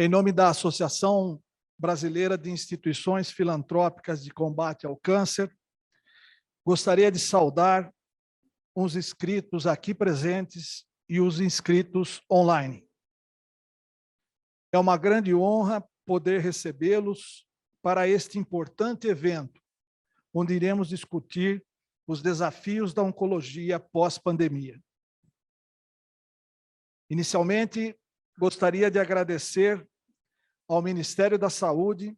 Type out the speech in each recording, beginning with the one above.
Em nome da Associação Brasileira de Instituições Filantrópicas de Combate ao Câncer, gostaria de saudar os inscritos aqui presentes e os inscritos online. É uma grande honra poder recebê-los para este importante evento, onde iremos discutir os desafios da oncologia pós-pandemia. Inicialmente, gostaria de agradecer ao Ministério da Saúde,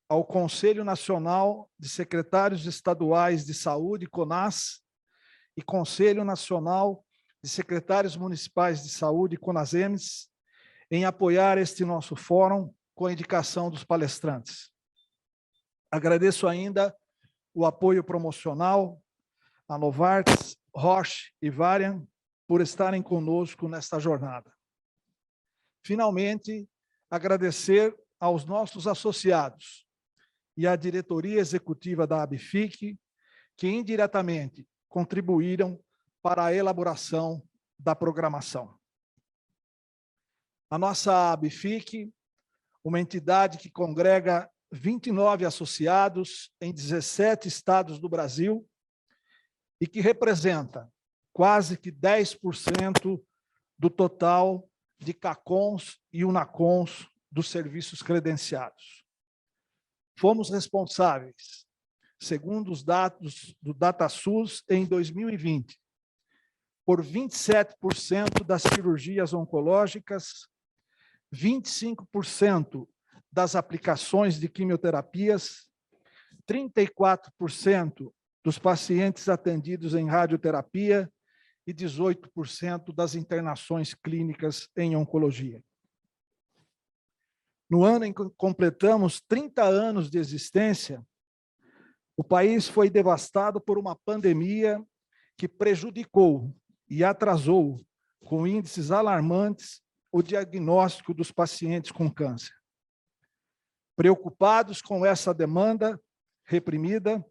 ao Conselho Nacional de Secretários Estaduais de Saúde, CONAS, e Conselho Nacional de Secretários Municipais de Saúde, CONASEMES, em apoiar este nosso fórum com a indicação dos palestrantes. Agradeço ainda o apoio promocional a Novartis, Roche e Varian por estarem conosco nesta jornada. Finalmente, agradecer aos nossos associados e à diretoria executiva da ABFIC, que indiretamente contribuíram para a elaboração da programação. A nossa ABFIC, uma entidade que congrega 29 associados em 17 estados do Brasil e que representa quase que 10% do total de CACONs e UNACONs dos serviços credenciados. Fomos responsáveis, segundo os dados do DataSUS, em 2020, por 27% das cirurgias oncológicas, 25% das aplicações de quimioterapias, 34% dos pacientes atendidos em radioterapia e 18% das internações clínicas em oncologia. No ano em que completamos 30 anos de existência, o país foi devastado por uma pandemia que prejudicou e atrasou, com índices alarmantes, o diagnóstico dos pacientes com câncer. Preocupados com essa demanda reprimida,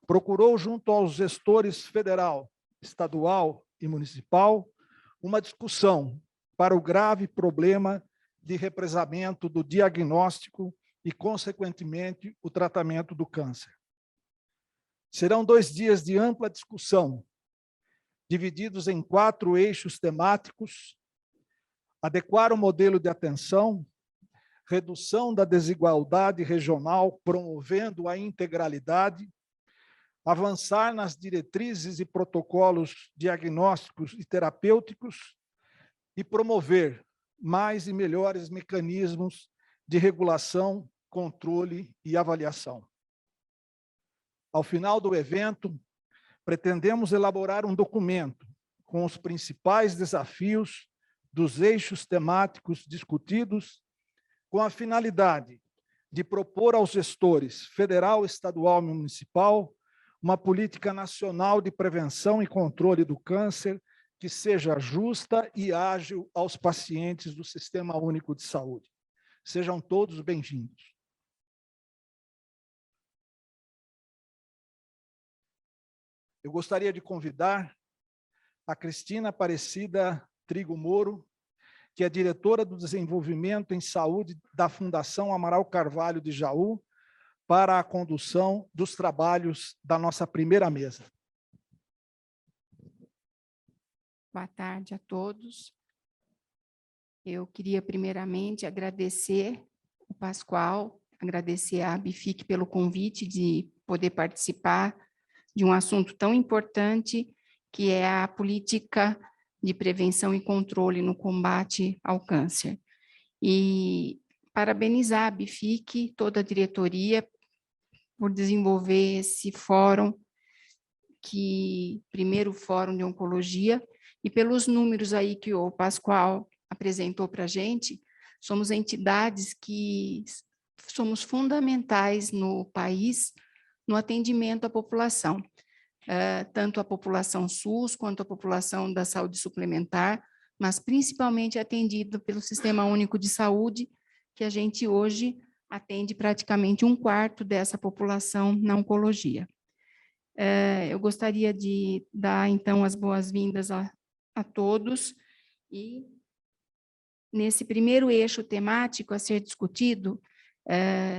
procurou, junto aos gestores federal, estadual e municipal, uma discussão para o grave problema de represamento do diagnóstico e, consequentemente, o tratamento do câncer. Serão 2 dias de ampla discussão, divididos em 4 eixos temáticos: adequar o modelo de atenção, redução da desigualdade regional, promovendo a integralidade, avançar nas diretrizes e protocolos diagnósticos e terapêuticos e promover mais e melhores mecanismos de regulação, controle e avaliação. Ao final do evento, pretendemos elaborar um documento com os principais desafios dos eixos temáticos discutidos, com a finalidade de propor aos gestores federal, estadual e municipal uma política nacional de prevenção e controle do câncer que seja justa e ágil aos pacientes do Sistema Único de Saúde. Sejam todos bem-vindos. Eu gostaria de convidar a Cristina Aparecida Trigo Moro, que é diretora do Desenvolvimento em Saúde da Fundação Amaral Carvalho de Jaú, para a condução dos trabalhos da nossa primeira mesa. Boa tarde a todos. Eu queria primeiramente agradecer o Pascoal, agradecer à ABFIC pelo convite de poder participar de um assunto tão importante, que é a política de prevenção e controle no combate ao câncer. E parabenizar a ABFIC, toda a diretoria, por desenvolver esse fórum, primeiro fórum de oncologia, e pelos números aí que o Pascoal apresentou para a gente, somos entidades que somos fundamentais no país no atendimento à população, tanto a população SUS quanto a população da saúde suplementar, mas principalmente atendido pelo Sistema Único de Saúde, que a gente hoje atende praticamente 1/4 dessa população na oncologia. Eu gostaria de dar, então, as boas-vindas a todos e Nesse primeiro eixo temático a ser discutido,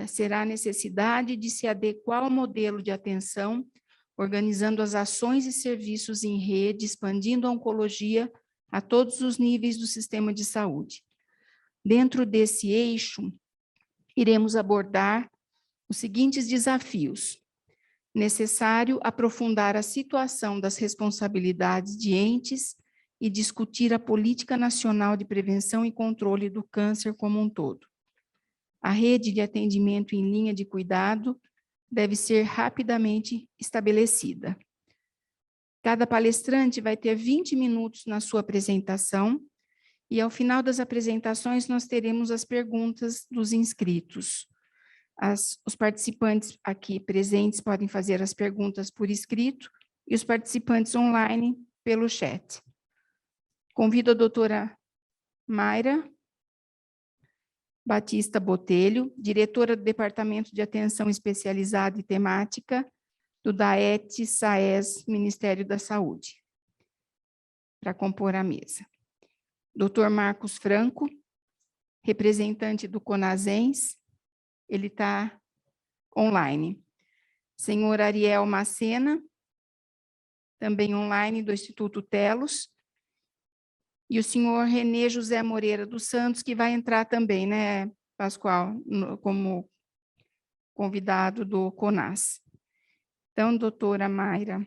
será a necessidade de se adequar ao modelo de atenção, organizando as ações e serviços em rede, expandindo a oncologia a todos os níveis do sistema de saúde. Dentro desse eixo, iremos abordar os seguintes desafios. Necessário aprofundar a situação das responsabilidades de entes e discutir a política nacional de prevenção e controle do câncer como um todo. A rede de atendimento em linha de cuidado deve ser rapidamente estabelecida. Cada palestrante vai ter 20 minutos na sua apresentação e, ao final das apresentações, nós teremos as perguntas dos inscritos. Os participantes aqui presentes podem fazer as perguntas por escrito e os participantes online pelo chat. Convido a doutora Mayra Batista Botelho, diretora do Departamento de Atenção Especializada e Temática do DAET-SAES, Ministério da Saúde, para compor a mesa. Dr. Marcos Franco, representante do CONASENS, ele está online. Senhor Ariel Macena, também online, do Instituto Telos. E o senhor Renê José Moreira dos Santos, que vai entrar também, né, Pascoal, como convidado do CONAS. Então, doutora Mayra,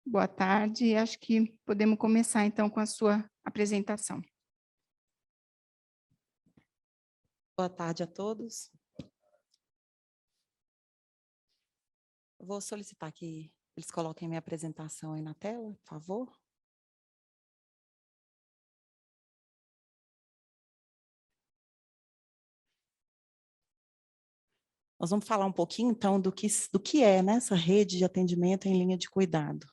boa tarde. Acho que podemos começar, então, com a sua apresentação. Boa tarde a todos. Eu vou solicitar que eles coloquem minha apresentação aí na tela, por favor. Nós vamos falar um pouquinho, então, do que é, né, essa rede de atendimento em linha de cuidado.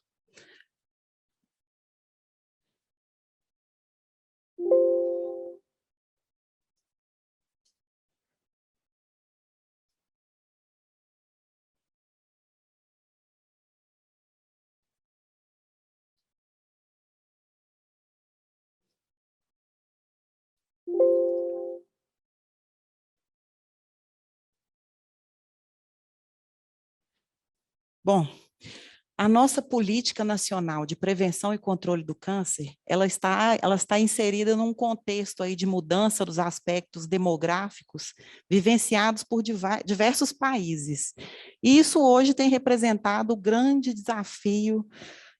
Bom, a nossa política nacional de prevenção e controle do câncer, ela está inserida num contexto aí de mudança dos aspectos demográficos vivenciados por diversos países. E isso hoje tem representado o grande desafio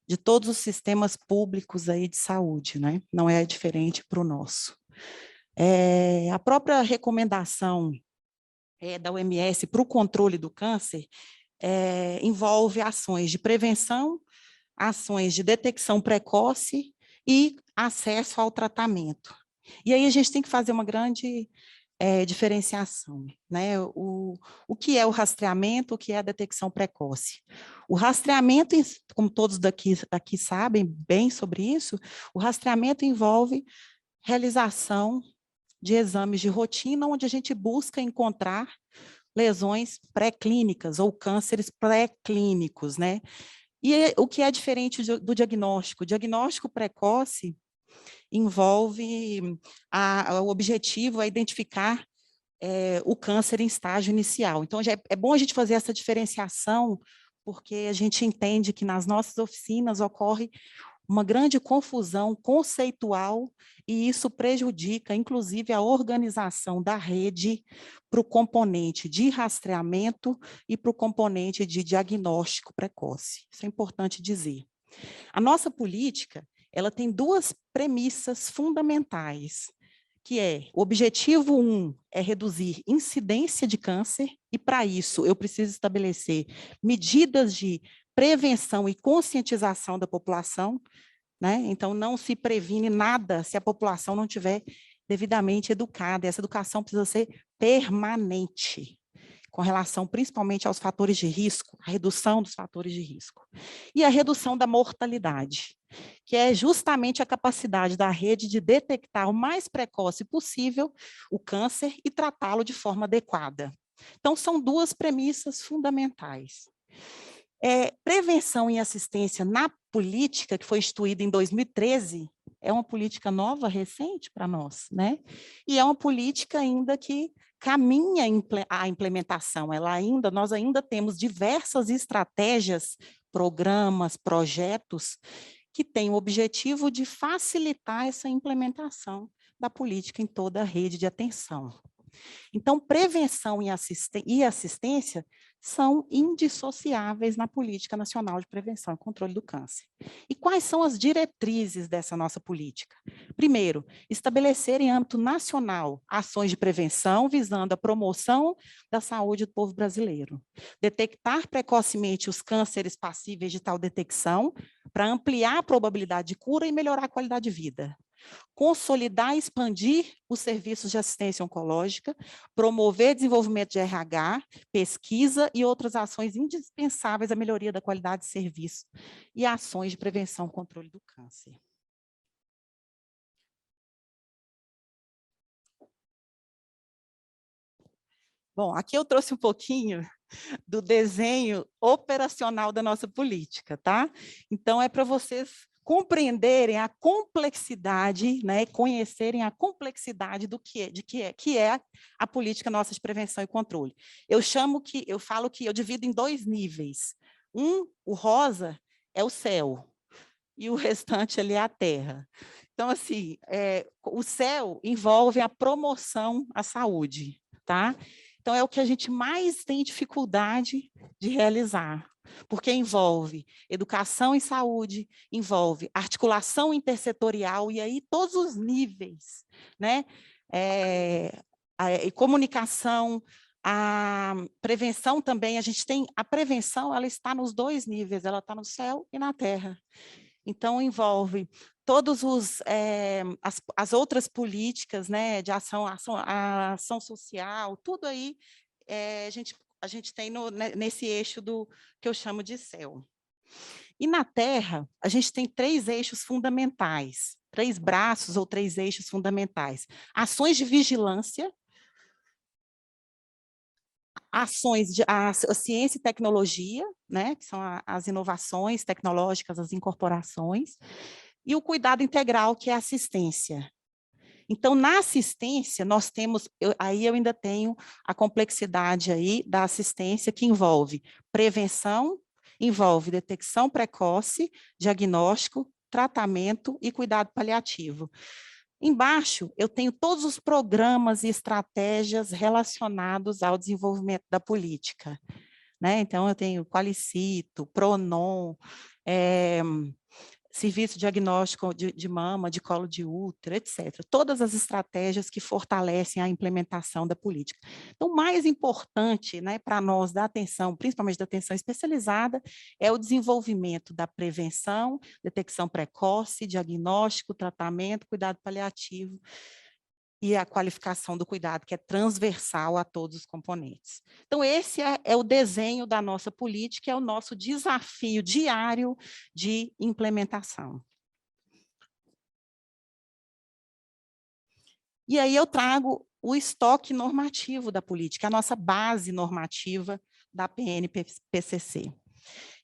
de todos os sistemas públicos aí de saúde, né? Não é diferente para o nosso. A própria recomendação da OMS para o controle do câncer envolve ações de prevenção, ações de detecção precoce e acesso ao tratamento. E aí a gente tem que fazer uma grande diferenciação, né? O que é o rastreamento, o que é a detecção precoce. O rastreamento, como todos daqui sabem bem sobre isso, o rastreamento envolve realização de exames de rotina, onde a gente busca encontrar lesões pré-clínicas ou cânceres pré-clínicos, né? E o que é diferente do diagnóstico? O diagnóstico precoce envolve o objetivo é identificar o câncer em estágio inicial. Então, já é bom a gente fazer essa diferenciação, porque a gente entende que nas nossas oficinas ocorre uma grande confusão conceitual e isso prejudica, inclusive, a organização da rede para o componente de rastreamento e para o componente de diagnóstico precoce. Isso é importante dizer. A nossa política, ela tem duas premissas fundamentais, que o objetivo 1 é reduzir incidência de câncer, e para isso eu preciso estabelecer medidas de prevenção e conscientização da população, né? Então, não se previne nada se a população não estiver devidamente educada. Essa educação precisa ser permanente, com relação principalmente aos fatores de risco, a redução dos fatores de risco. E a redução da mortalidade, que é justamente a capacidade da rede de detectar o mais precoce possível o câncer e tratá-lo de forma adequada. Então, são duas premissas fundamentais. Prevenção e assistência na política, que foi instituída em 2013, é uma política nova, recente para nós, né? E é uma política ainda que caminha a implementação. Nós ainda temos diversas estratégias, programas, projetos que têm o objetivo de facilitar essa implementação da política em toda a rede de atenção. Então, prevenção e assistência são indissociáveis na Política Nacional de Prevenção e Controle do Câncer. E quais são as diretrizes dessa nossa política? Primeiro, estabelecer em âmbito nacional ações de prevenção visando a promoção da saúde do povo brasileiro. Detectar precocemente os cânceres passíveis de tal detecção para ampliar a probabilidade de cura e melhorar a qualidade de vida. Consolidar e expandir os serviços de assistência oncológica, promover desenvolvimento de RH, pesquisa e outras ações indispensáveis à melhoria da qualidade de serviço e ações de prevenção e controle do câncer. Bom, aqui eu trouxe um pouquinho do desenho operacional da nossa política, tá? Então, é para vocês compreenderem a complexidade, né, conhecerem a complexidade que é a política nossa de prevenção e controle. Eu falo que eu divido em 2 níveis. O rosa é o céu e o restante ali é a terra. Então, assim, o céu envolve a promoção à saúde, tá? Então, é o que a gente mais tem dificuldade de realizar, porque envolve educação e saúde, envolve articulação intersetorial, e aí todos os níveis, né? A comunicação, a prevenção também, a prevenção, ela está nos 2 níveis, ela está no céu e na terra. Então, envolve todos as outras políticas, né, de a ação social, tudo aí a gente tem nesse eixo que eu chamo de céu. E na Terra, a gente tem 3 eixos fundamentais, 3 braços ou 3 eixos fundamentais. Ações de vigilância, ações de a ciência e tecnologia, né, que são as inovações tecnológicas, as incorporações, e o cuidado integral, que é a assistência. Então, na assistência, nós temos, aí eu ainda tenho a complexidade aí da assistência, que envolve prevenção, envolve detecção precoce, diagnóstico, tratamento e cuidado paliativo. Embaixo, eu tenho todos os programas e estratégias relacionados ao desenvolvimento da política, né? Então, eu tenho Qualicito, Pronon, serviço diagnóstico de mama, de colo de útero, etc. Todas as estratégias que fortalecem a implementação da política. Então, o mais importante, né, para nós da atenção, principalmente da atenção especializada, é o desenvolvimento da prevenção, detecção precoce, diagnóstico, tratamento, cuidado paliativo e a qualificação do cuidado, que é transversal a todos os componentes. Então, esse é o desenho da nossa política, é o nosso desafio diário de implementação. E aí eu trago o estoque normativo da política, a nossa base normativa da PNPCC.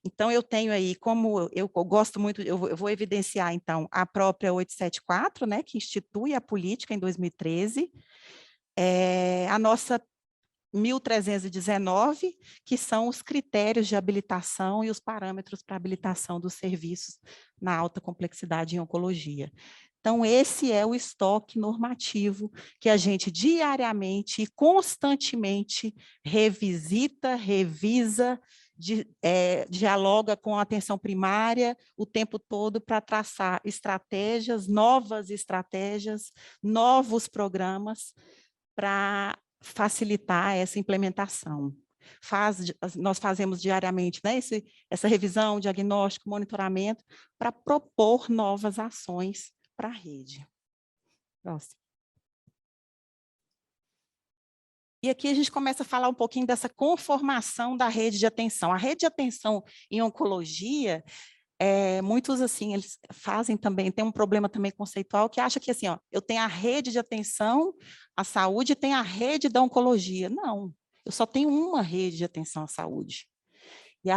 Então, eu tenho aí, como eu gosto muito, eu vou evidenciar, então, a própria 874, né, que institui a política em 2013, a nossa 1319, que são os critérios de habilitação e os parâmetros para habilitação dos serviços na alta complexidade em oncologia. Então, esse é o estoque normativo que a gente diariamente e constantemente revisita, revisa, dialoga com a atenção primária o tempo todo para traçar estratégias, novos programas para facilitar essa implementação. Nós fazemos diariamente, né, essa revisão, diagnóstico, monitoramento, para propor novas ações para a rede. Próximo. E aqui a gente começa a falar um pouquinho dessa conformação da rede de atenção. A rede de atenção em oncologia, muitos assim, eles fazem também, tem um problema também conceitual, que acha que assim, ó, eu tenho a rede de atenção à saúde e tenho a rede da oncologia. Não, eu só tenho uma rede de atenção à saúde. E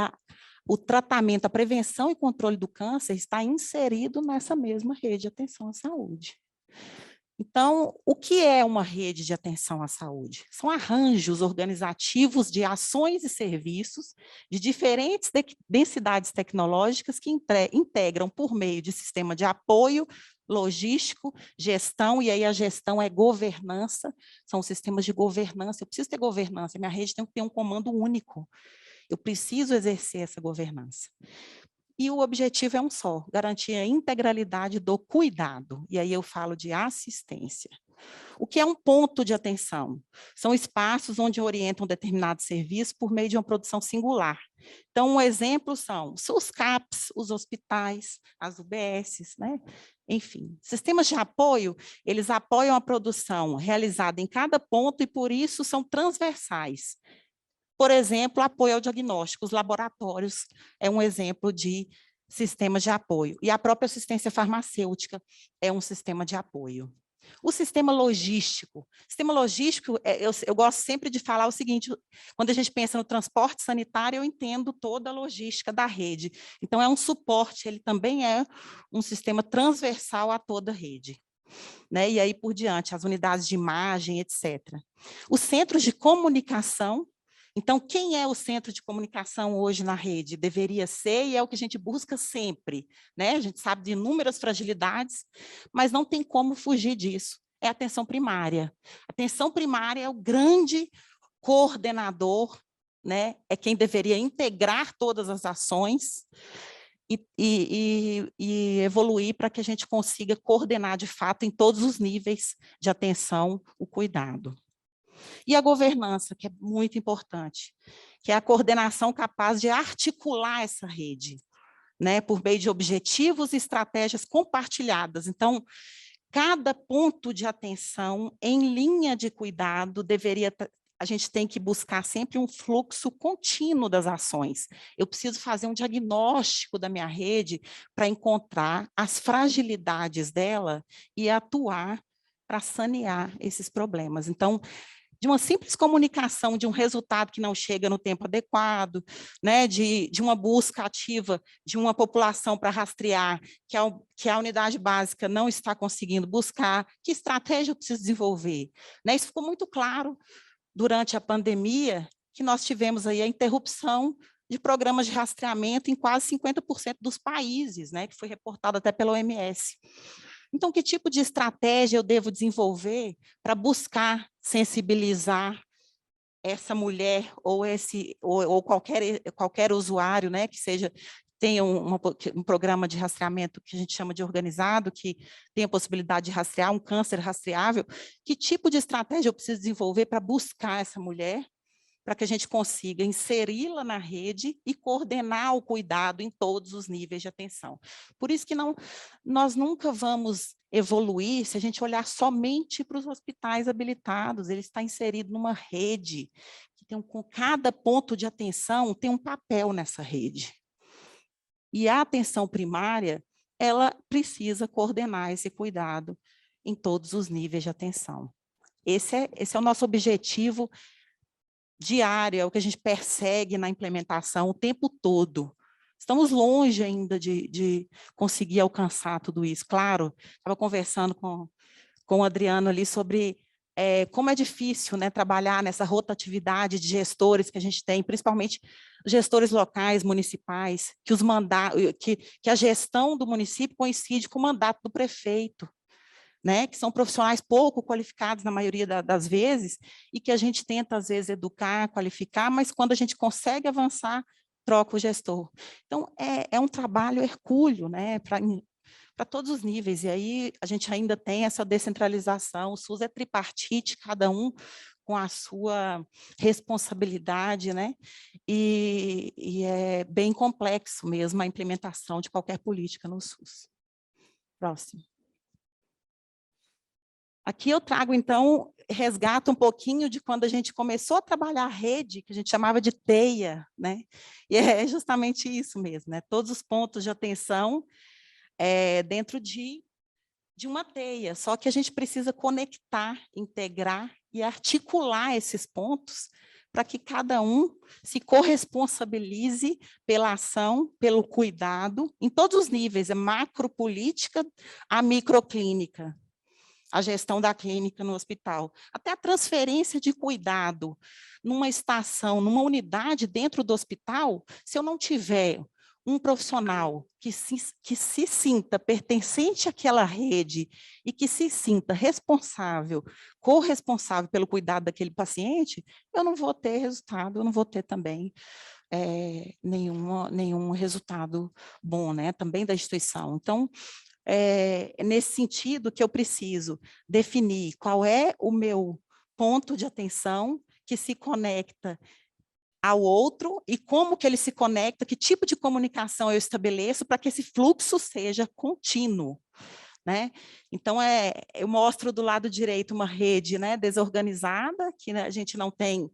o tratamento, a prevenção e controle do câncer está inserido nessa mesma rede de atenção à saúde. Então, o que é uma rede de atenção à saúde? São arranjos organizativos de ações e serviços de diferentes densidades tecnológicas que integram por meio de sistema de apoio, logístico, gestão, e aí a gestão é governança, são sistemas de governança. Eu preciso ter governança, minha rede tem que ter um comando único. Eu preciso exercer essa governança. E o objetivo é um só, garantir a integralidade do cuidado. E aí eu falo de assistência. O que é um ponto de atenção? São espaços onde orientam determinado serviço por meio de uma produção singular. Então, um exemplo são os CAPs, os hospitais, as UBSs, né? Enfim, sistemas de apoio, eles apoiam a produção realizada em cada ponto e, por isso, são transversais. Por exemplo, apoio ao diagnóstico, os laboratórios é um exemplo de sistemas de apoio. E a própria assistência farmacêutica é um sistema de apoio. O sistema logístico. Sistema logístico, eu gosto sempre de falar o seguinte, quando a gente pensa no transporte sanitário, eu entendo toda a logística da rede. Então, é um suporte, ele também é um sistema transversal a toda a rede. Né? E aí por diante, as unidades de imagem, etc. Os centros de comunicação. Então, quem é o centro de comunicação hoje na rede? Deveria ser, e é o que a gente busca sempre, né? A gente sabe de inúmeras fragilidades, mas não tem como fugir disso. É a atenção primária. A atenção primária é o grande coordenador, né? É quem deveria integrar todas as ações e evoluir para que a gente consiga coordenar, de fato, em todos os níveis de atenção, o cuidado. E a governança, que é muito importante, que é a coordenação capaz de articular essa rede, né, por meio de objetivos e estratégias compartilhadas. Então, cada ponto de atenção em linha de cuidado deveria... A gente tem que buscar sempre um fluxo contínuo das ações. Eu preciso fazer um diagnóstico da minha rede para encontrar as fragilidades dela e atuar para sanear esses problemas. Então, de uma simples comunicação de um resultado que não chega no tempo adequado, né, de uma busca ativa de uma população para rastrear que a unidade básica não está conseguindo buscar, que estratégia eu preciso desenvolver? Né, isso ficou muito claro durante a pandemia, que nós tivemos aí a interrupção de programas de rastreamento em quase 50% dos países, né, que foi reportado até pela OMS. Então, que tipo de estratégia eu devo desenvolver para buscar sensibilizar essa mulher ou qualquer usuário, né, que tenha um programa de rastreamento que a gente chama de organizado, que tenha a possibilidade de rastrear um câncer rastreável? Que tipo de estratégia eu preciso desenvolver para buscar essa mulher, para que a gente consiga inseri-la na rede e coordenar o cuidado em todos os níveis de atenção. Por isso que nós nunca vamos evoluir se a gente olhar somente para os hospitais habilitados. Ele está inserido numa rede, que com cada ponto de atenção tem um papel nessa rede. E a atenção primária, ela precisa coordenar esse cuidado em todos os níveis de atenção. Esse é o nosso objetivo diário, é o que a gente persegue na implementação o tempo todo. Estamos longe ainda de conseguir alcançar tudo isso. Claro, estava conversando com o Adriano ali sobre como é difícil, né, trabalhar nessa rotatividade de gestores que a gente tem, principalmente gestores locais, municipais, que a gestão do município coincide com o mandato do prefeito, né, que são profissionais pouco qualificados na maioria das vezes, e que a gente tenta, às vezes, educar, qualificar, mas quando a gente consegue avançar, troca o gestor. Então, é um trabalho hercúleo, né, para todos os níveis, e aí a gente ainda tem essa descentralização, o SUS é tripartite, cada um com a sua responsabilidade, né, e é bem complexo mesmo a implementação de qualquer política no SUS. Próximo. Aqui eu trago, então, resgato um pouquinho de quando a gente começou a trabalhar a rede, que a gente chamava de teia, né? E é justamente isso mesmo, né? Todos os pontos de atenção dentro de uma teia, só que a gente precisa conectar, integrar e articular esses pontos para que cada um se corresponsabilize pela ação, pelo cuidado, em todos os níveis, a macropolítica, a microclínica, a gestão da clínica no hospital, até a transferência de cuidado numa estação, numa unidade dentro do hospital, se eu não tiver um profissional que se sinta pertencente àquela rede e que se sinta responsável, corresponsável pelo cuidado daquele paciente, eu não vou ter resultado, eu não vou ter também nenhum resultado bom, né, também da instituição. Então, é nesse sentido que eu preciso definir qual é o meu ponto de atenção que se conecta ao outro e como que ele se conecta, que tipo de comunicação eu estabeleço para que esse fluxo seja contínuo, né? Então, eu mostro do lado direito uma rede, né, desorganizada, que, né, a gente não tem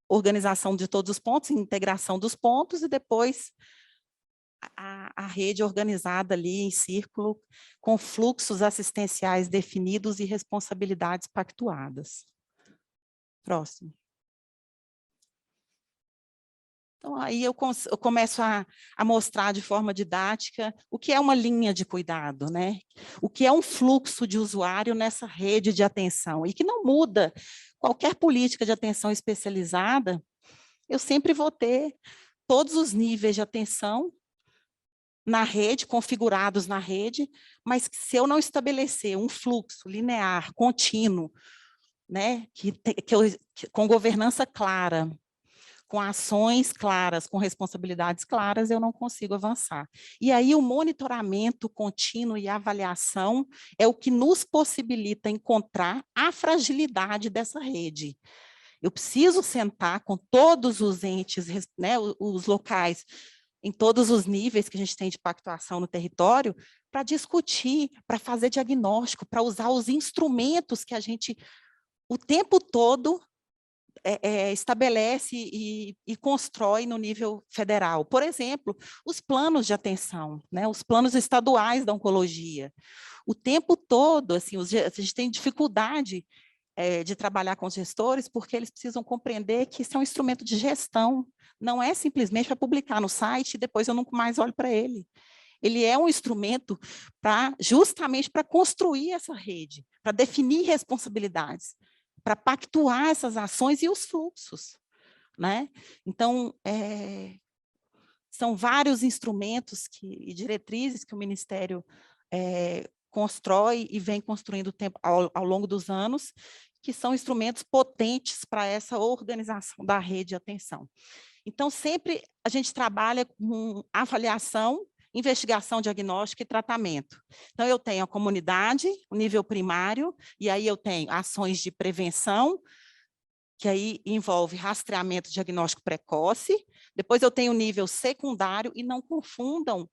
organização de todos os pontos, integração dos pontos, e depois a rede organizada ali em círculo, com fluxos assistenciais definidos e responsabilidades pactuadas. Próximo. Então, aí eu começo a mostrar de forma didática o que é uma linha de cuidado, né? O que é um fluxo de usuário nessa rede de atenção, e que não muda. Qualquer política de atenção especializada, eu sempre vou ter todos os níveis de atenção na rede, configurados na rede, mas se eu não estabelecer um fluxo linear, contínuo, né, com governança clara, com ações claras, com responsabilidades claras, eu não consigo avançar. E aí o monitoramento contínuo e a avaliação é o que nos possibilita encontrar a fragilidade dessa rede. Eu preciso sentar com todos os entes, né, os locais, em todos os níveis que a gente tem de pactuação no território, para discutir, para fazer diagnóstico, para usar os instrumentos que a gente, o tempo todo, estabelece e constrói no nível federal. Por exemplo, os planos de atenção, né, os planos estaduais da oncologia. O tempo todo, assim, a gente tem dificuldade de trabalhar com os gestores, porque eles precisam compreender que isso é um instrumento de gestão, não é simplesmente para publicar no site e depois eu nunca mais olho para ele. Ele é um instrumento justamente para construir essa rede, para definir responsabilidades, para pactuar essas ações e os fluxos, né? Então, são vários instrumentos e diretrizes que o Ministério constrói e vem construindo ao longo dos anos, que são instrumentos potentes para essa organização da rede de atenção. Então, sempre a gente trabalha com avaliação, investigação, diagnóstico e tratamento. Então, eu tenho a comunidade, o nível primário, e aí eu tenho ações de prevenção, que aí envolve rastreamento, diagnóstico precoce. Depois eu tenho o nível secundário, e não confundam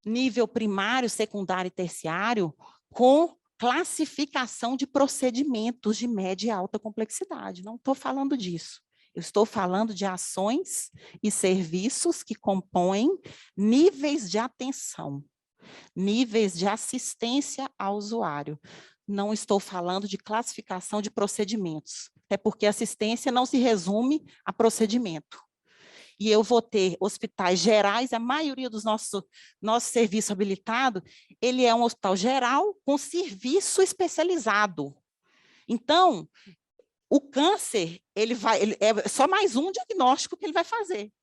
nível primário, secundário e terciário com classificação de procedimentos de média e alta complexidade. Não estou falando disso. Eu estou falando de ações e serviços que compõem níveis de atenção, níveis de assistência ao usuário. Não estou falando de classificação de procedimentos, até porque assistência não se resume a procedimento. E eu vou ter hospitais gerais, a maioria dos nosso serviço habilitado, ele é um hospital geral com serviço especializado. Então, o câncer, ele é só mais um diagnóstico que ele vai fazer.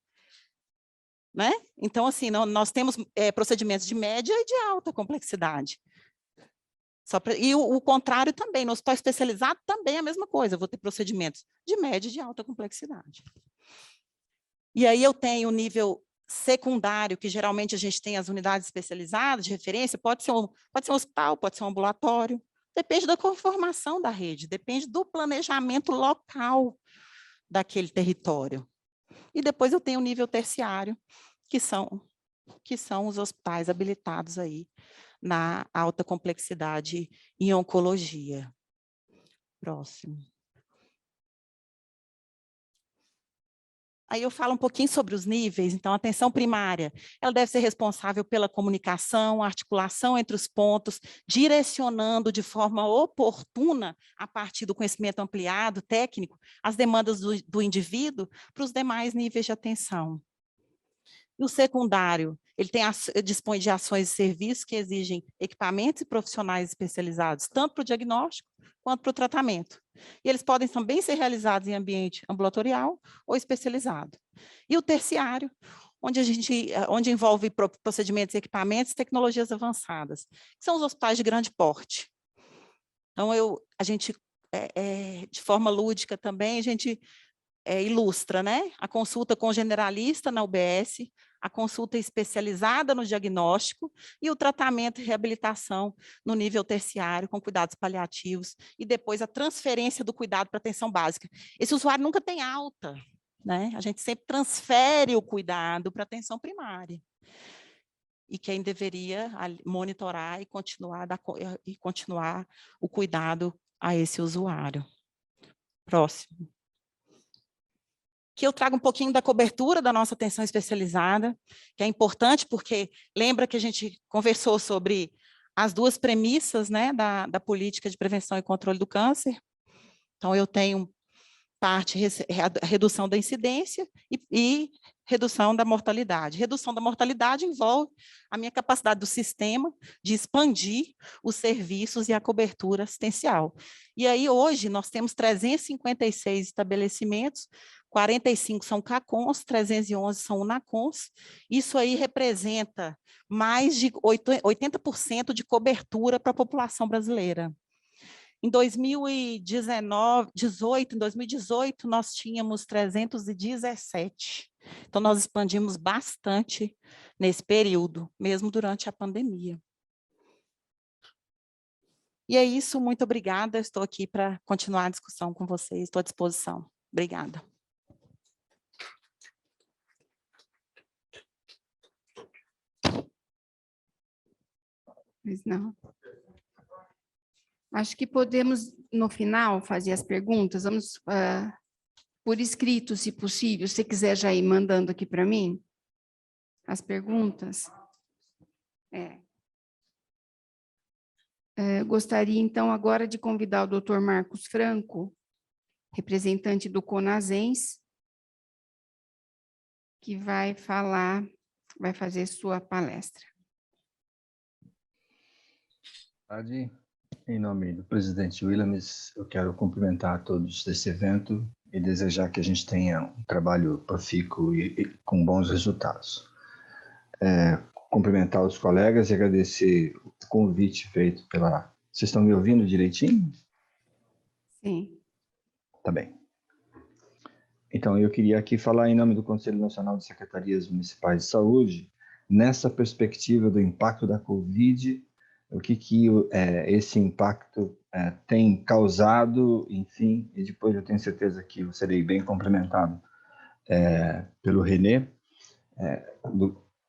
Né? Então, assim, nós temos procedimentos de média e de alta complexidade. E o contrário também, no hospital especializado também é a mesma coisa, eu vou ter procedimentos de média e de alta complexidade. E aí eu tenho o nível secundário, que geralmente a gente tem as unidades especializadas de referência, pode ser um hospital, pode ser um ambulatório, depende da conformação da rede, depende do planejamento local daquele território. E depois eu tenho o nível terciário, que são os hospitais habilitados aí na alta complexidade em oncologia. Próximo. Aí eu falo um pouquinho sobre os níveis. Então, a atenção primária, ela deve ser responsável pela comunicação, articulação entre os pontos, direcionando de forma oportuna, a partir do conhecimento ampliado, técnico, as demandas do indivíduo para os demais níveis de atenção. E o secundário, ele dispõe de ações e serviços que exigem equipamentos e profissionais especializados, tanto para o diagnóstico quanto para o tratamento. E eles podem também ser realizados em ambiente ambulatorial ou especializado. E o terciário, onde envolve procedimentos, equipamentos e tecnologias avançadas, que são os hospitais de grande porte. Então, a gente, de forma lúdica também, a gente ilustra, né? A consulta com o generalista na UBS, a consulta especializada no diagnóstico e o tratamento e reabilitação no nível terciário, com cuidados paliativos, e depois a transferência do cuidado para atenção básica. Esse usuário nunca tem alta, né? A gente sempre transfere o cuidado para atenção primária. E quem deveria monitorar e continuar o cuidado a esse usuário. Próximo. Que eu trago um pouquinho da cobertura da nossa atenção especializada, que é importante porque lembra que a gente conversou sobre as duas premissas, né, da política de prevenção e controle do câncer. Então, eu tenho parte redução da incidência e redução da mortalidade. Redução da mortalidade envolve a minha capacidade do sistema de expandir os serviços e a cobertura assistencial. E aí, hoje, nós temos 356 estabelecimentos, 45 são CACONs, 311 são UNACONs. Isso aí representa mais de 80% de cobertura para a população brasileira. Em 2018, nós tínhamos 317. Então, nós expandimos bastante nesse período, mesmo durante a pandemia. E é isso, muito obrigada. Estou aqui para continuar a discussão com vocês, estou à disposição. Obrigada. Pois não. Acho que podemos, no final, fazer as perguntas. Vamos por escrito, se possível. Se quiser já ir mandando aqui para mim as perguntas. Gostaria, então, agora de convidar o doutor Marcos Franco, representante do CONASENS, que vai fazer sua palestra. Em nome do presidente Williams, eu quero cumprimentar a todos desse evento e desejar que a gente tenha um trabalho profícuo e com bons resultados. Cumprimentar os colegas e agradecer o convite feito pela... Vocês estão me ouvindo direitinho? Sim. Tá bem. Então, eu queria aqui falar em nome do Conselho Nacional de Secretarias Municipais de Saúde, nessa perspectiva do impacto da Covid, o que esse impacto tem causado, enfim, e depois eu tenho certeza que eu serei bem complementado pelo René,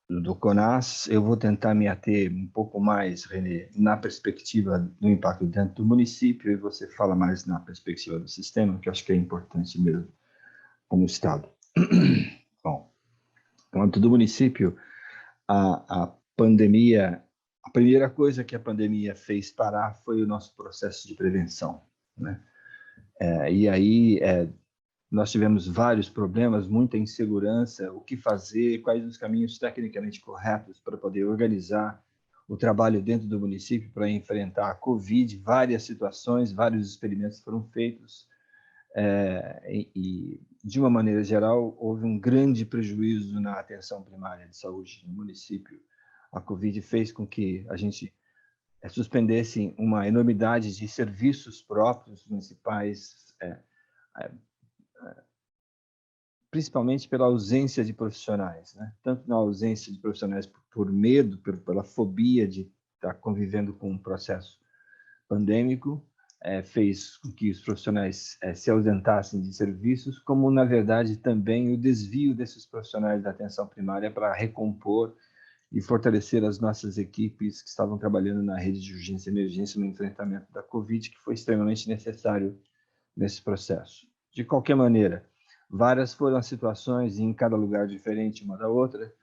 do CONAS. Eu vou tentar me ater um pouco mais, René, na perspectiva do impacto dentro do município, e você fala mais na perspectiva do sistema, que eu acho que é importante mesmo, como Estado. Bom, no âmbito do município, a pandemia... A primeira coisa que a pandemia fez parar foi o nosso processo de prevenção, né? E aí nós tivemos vários problemas, muita insegurança, o que fazer, quais os caminhos tecnicamente corretos para poder organizar o trabalho dentro do município para enfrentar a Covid. Várias situações, vários experimentos foram feitos e, de uma maneira geral, houve um grande prejuízo na atenção primária de saúde no município. A Covid fez com que a gente suspendesse uma enormidade de serviços próprios municipais, principalmente pela ausência de profissionais, né? Tanto na ausência de profissionais por medo, pela fobia de estar convivendo com um processo pandêmico, fez com que os profissionais se ausentassem de serviços, como, na verdade, também o desvio desses profissionais da atenção primária para recompor e fortalecer as nossas equipes que estavam trabalhando na rede de urgência e emergência no enfrentamento da Covid, que foi extremamente necessário nesse processo. De qualquer maneira, várias foram as situações, em cada lugar diferente uma da outra,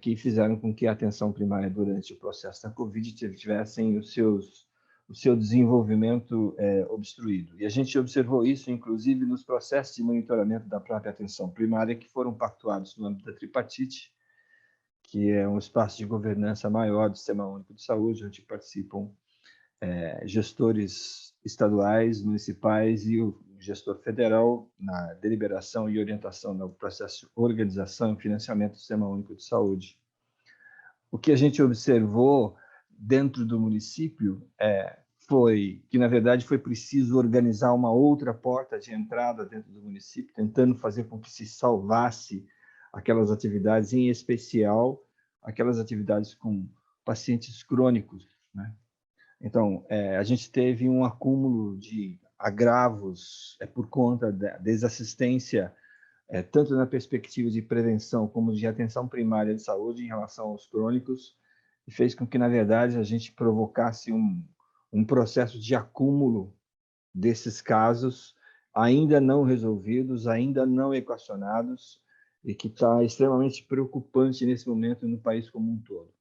que fizeram com que a atenção primária durante o processo da Covid tivessem o seu desenvolvimento obstruído. E a gente observou isso, inclusive, nos processos de monitoramento da própria atenção primária, que foram pactuados no âmbito da tripartite, que é um espaço de governança maior do Sistema Único de Saúde, onde participam gestores estaduais, municipais e o gestor federal na deliberação e orientação do processo de organização e financiamento do Sistema Único de Saúde. O que a gente observou dentro do município foi que, na verdade, foi preciso organizar uma outra porta de entrada dentro do município, tentando fazer com que se salvasse aquelas atividades, em especial aquelas atividades com pacientes crônicos, né? Então, a gente teve um acúmulo de agravos por conta da desassistência, tanto na perspectiva de prevenção como de atenção primária de saúde em relação aos crônicos, e fez com que, na verdade, a gente provocasse um processo de acúmulo desses casos ainda não resolvidos, ainda não equacionados, e que está extremamente preocupante nesse momento no país como um todo.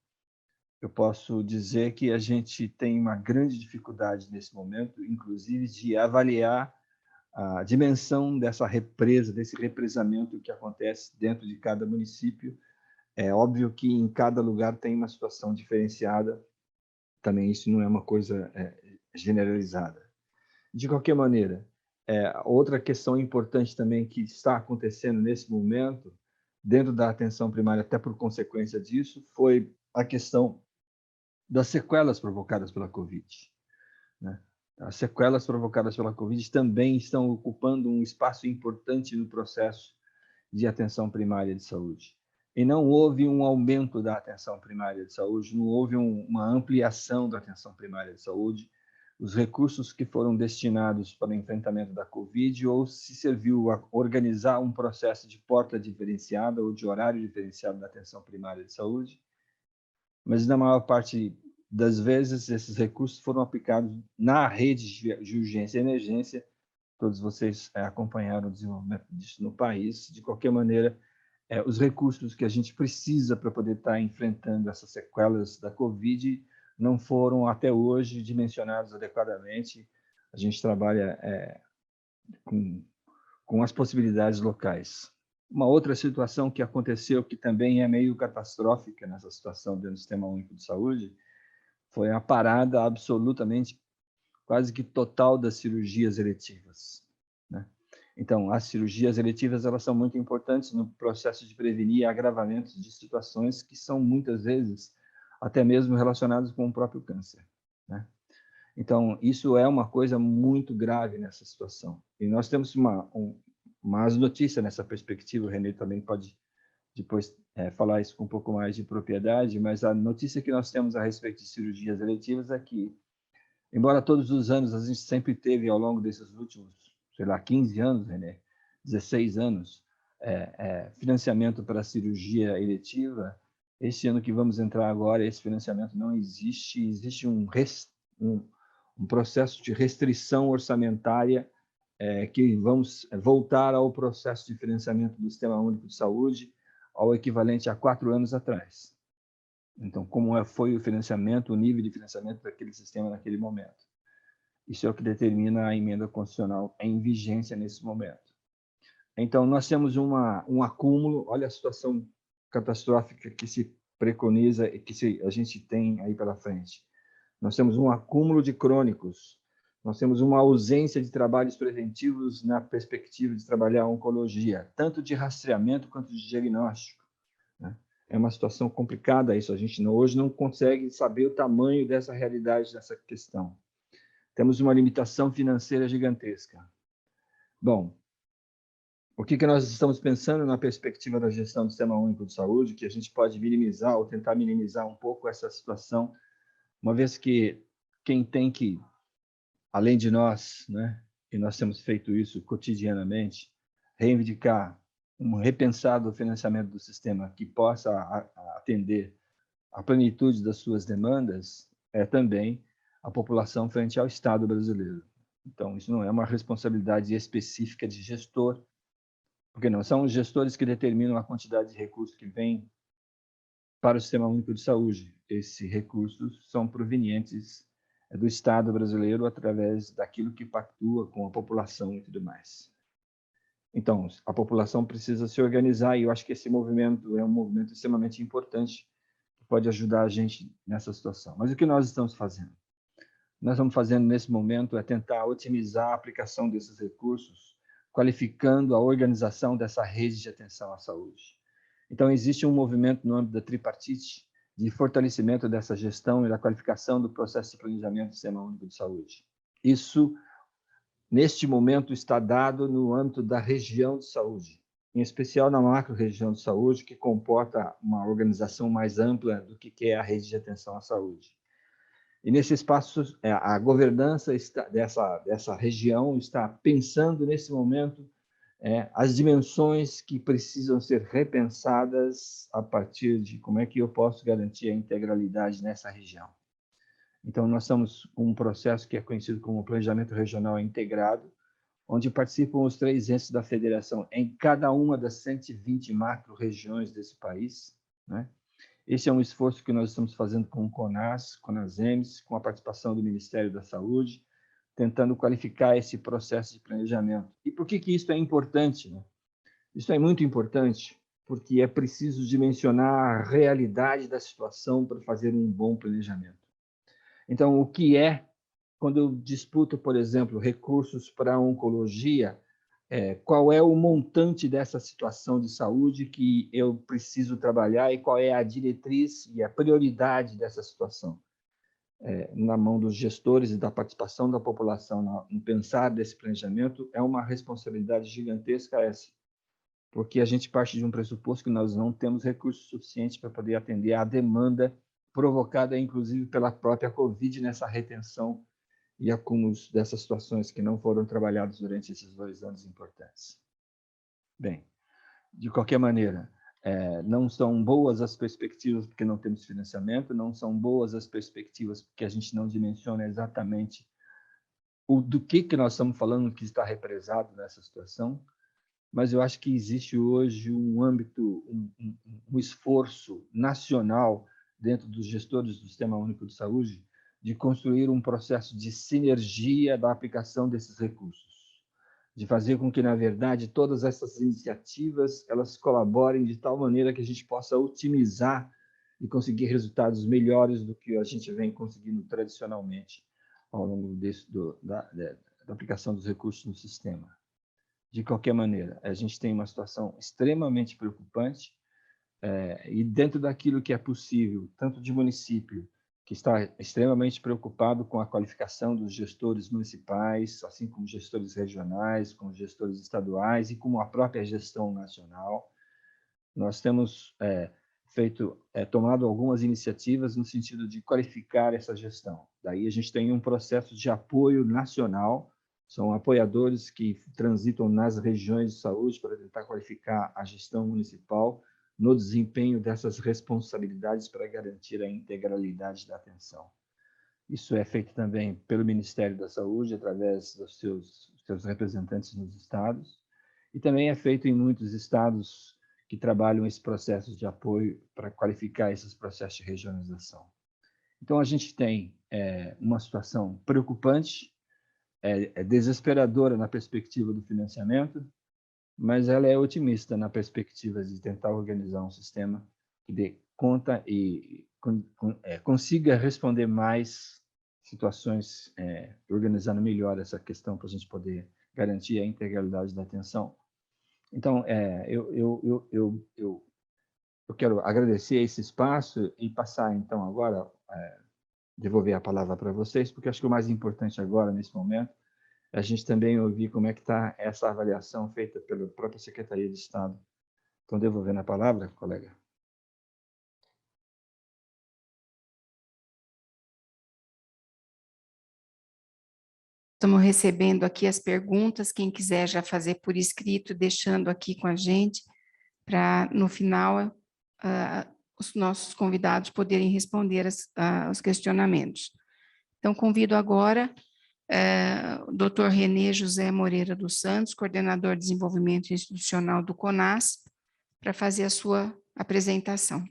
Eu posso dizer que a gente tem uma grande dificuldade nesse momento, inclusive, de avaliar a dimensão dessa represa, desse represamento que acontece dentro de cada município. É óbvio que em cada lugar tem uma situação diferenciada, também isso não é uma coisa generalizada. De qualquer maneira, outra questão importante também que está acontecendo nesse momento, dentro da atenção primária, até por consequência disso, foi a questão das sequelas provocadas pela Covid, né? As sequelas provocadas pela Covid também estão ocupando um espaço importante no processo de atenção primária de saúde. E não houve um aumento da atenção primária de saúde, não houve uma ampliação da atenção primária de saúde. Os recursos que foram destinados para o enfrentamento da Covid ou se serviu a organizar um processo de porta diferenciada ou de horário diferenciado da atenção primária de saúde, mas na maior parte das vezes esses recursos foram aplicados na rede de urgência e emergência. Todos vocês acompanharam o desenvolvimento disso no país. De qualquer maneira, os recursos que a gente precisa para poder estar enfrentando essas sequelas da Covid não foram, até hoje, dimensionados adequadamente. A gente trabalha com as possibilidades locais. Uma outra situação que aconteceu, que também é meio catastrófica nessa situação dentro do Sistema Único de Saúde, foi a parada absolutamente, quase que total das cirurgias eletivas, né? Então, as cirurgias eletivas, elas são muito importantes no processo de prevenir agravamentos de situações que são, muitas vezes, até mesmo relacionadas com o próprio câncer, né? Então, isso é uma coisa muito grave nessa situação. E nós temos uma notícia nessa perspectiva, o René também pode depois falar isso com um pouco mais de propriedade, mas a notícia que nós temos a respeito de cirurgias eletivas é que, embora todos os anos a gente sempre teve, ao longo desses últimos, sei lá, 15 anos, René, 16 anos, financiamento para a cirurgia eletiva, esse ano que vamos entrar agora, esse financiamento não existe, existe um processo de restrição orçamentária que vamos voltar ao processo de financiamento do Sistema Único de Saúde, ao equivalente a 4 anos atrás. Então, como foi o financiamento, o nível de financiamento daquele sistema naquele momento. Isso é o que determina a emenda constitucional em vigência nesse momento. Então, nós temos um acúmulo, olha a situação catastrófica que se preconiza e que a gente tem aí pela frente. Nós temos um acúmulo de crônicos, nós temos uma ausência de trabalhos preventivos na perspectiva de trabalhar a oncologia, tanto de rastreamento quanto de diagnóstico, né? É uma situação complicada isso, a gente hoje não consegue saber o tamanho dessa realidade, dessa questão. Temos uma limitação financeira gigantesca. Bom, o que nós estamos pensando na perspectiva da gestão do Sistema Único de Saúde, que a gente pode minimizar ou tentar minimizar um pouco essa situação, uma vez que quem tem que, além de nós, né, e nós temos feito isso cotidianamente, reivindicar um repensado financiamento do sistema que possa atender a plenitude das suas demandas, é também a população frente ao Estado brasileiro. Então, isso não é uma responsabilidade específica de gestor Porque não são os gestores que determinam a quantidade de recursos que vem para o Sistema Único de Saúde. Esses recursos são provenientes do Estado brasileiro através daquilo que pactua com a população e tudo mais. Então, a população precisa se organizar e eu acho que esse movimento é um movimento extremamente importante que pode ajudar a gente nessa situação. Mas o que nós estamos fazendo? Nós estamos fazendo nesse momento é tentar otimizar a aplicação desses recursos, qualificando a organização dessa rede de atenção à saúde. Então, existe um movimento no âmbito da tripartite de fortalecimento dessa gestão e da qualificação do processo de planejamento do Sistema Único de Saúde. Isso, neste momento, está dado no âmbito da região de saúde, em especial na macro-região de saúde, que comporta uma organização mais ampla do que é a rede de atenção à saúde. E nesse espaço, a governança dessa região está pensando, nesse momento, as dimensões que precisam ser repensadas a partir de como é que eu posso garantir a integralidade nessa região. Então, nós estamos com um processo que é conhecido como Planejamento Regional Integrado, onde participam os 3 entes da federação em cada uma das 120 macro-regiões desse país, né? Esse é um esforço que nós estamos fazendo com o CONAS, com as EMS, com a participação do Ministério da Saúde, tentando qualificar esse processo de planejamento. E por que isso é importante, né? Isso é muito importante, porque é preciso dimensionar a realidade da situação para fazer um bom planejamento. Então, o que é, quando eu disputo, por exemplo, recursos para a oncologia, qual é o montante dessa situação de saúde que eu preciso trabalhar e qual é a diretriz e a prioridade dessa situação? Na mão dos gestores e da participação da população no pensar desse planejamento, é uma responsabilidade gigantesca essa, porque a gente parte de um pressuposto que nós não temos recursos suficientes para poder atender à demanda provocada, inclusive, pela própria Covid nessa retenção e acúmulos dessas situações que não foram trabalhadas durante esses 2 anos importantes. Bem, de qualquer maneira, não são boas as perspectivas porque não temos financiamento, não são boas as perspectivas porque a gente não dimensiona exatamente do que nós estamos falando que está represado nessa situação, mas eu acho que existe hoje um âmbito, um esforço nacional dentro dos gestores do Sistema Único de Saúde de construir um processo de sinergia da aplicação desses recursos, de fazer com que, na verdade, todas essas iniciativas elas colaborem de tal maneira que a gente possa otimizar e conseguir resultados melhores do que a gente vem conseguindo tradicionalmente ao longo da aplicação dos recursos no sistema. De qualquer maneira, a gente tem uma situação extremamente preocupante e dentro daquilo que é possível, tanto de município, que está extremamente preocupado com a qualificação dos gestores municipais, assim como gestores regionais, como gestores estaduais e como a própria gestão nacional. Nós temos tomado algumas iniciativas no sentido de qualificar essa gestão. Daí a gente tem um processo de apoio nacional, são apoiadores que transitam nas regiões de saúde para tentar qualificar a gestão municipal no desempenho dessas responsabilidades para garantir a integralidade da atenção. Isso é feito também pelo Ministério da Saúde, através dos seus representantes nos estados, e também é feito em muitos estados que trabalham esse processo de apoio para qualificar esses processos de regionalização. Então, a gente tem uma situação preocupante, desesperadora na perspectiva do financiamento, mas ela é otimista na perspectiva de tentar organizar um sistema que dê conta e consiga responder mais situações, organizando melhor essa questão para a gente poder garantir a integralidade da atenção. Então, eu quero agradecer esse espaço e passar, então, agora, devolver a palavra para vocês, porque acho que o mais importante agora, nesse momento, a gente também ouvir como é que está essa avaliação feita pela própria Secretaria de Estado. Então, devolvendo a palavra, colega. Estamos recebendo aqui as perguntas, quem quiser já fazer por escrito, deixando aqui com a gente, para, no final, os nossos convidados poderem responder aos questionamentos. Então, convido agora o Dr. Renê José Moreira dos Santos, coordenador de desenvolvimento institucional do CONAS, para fazer a sua apresentação.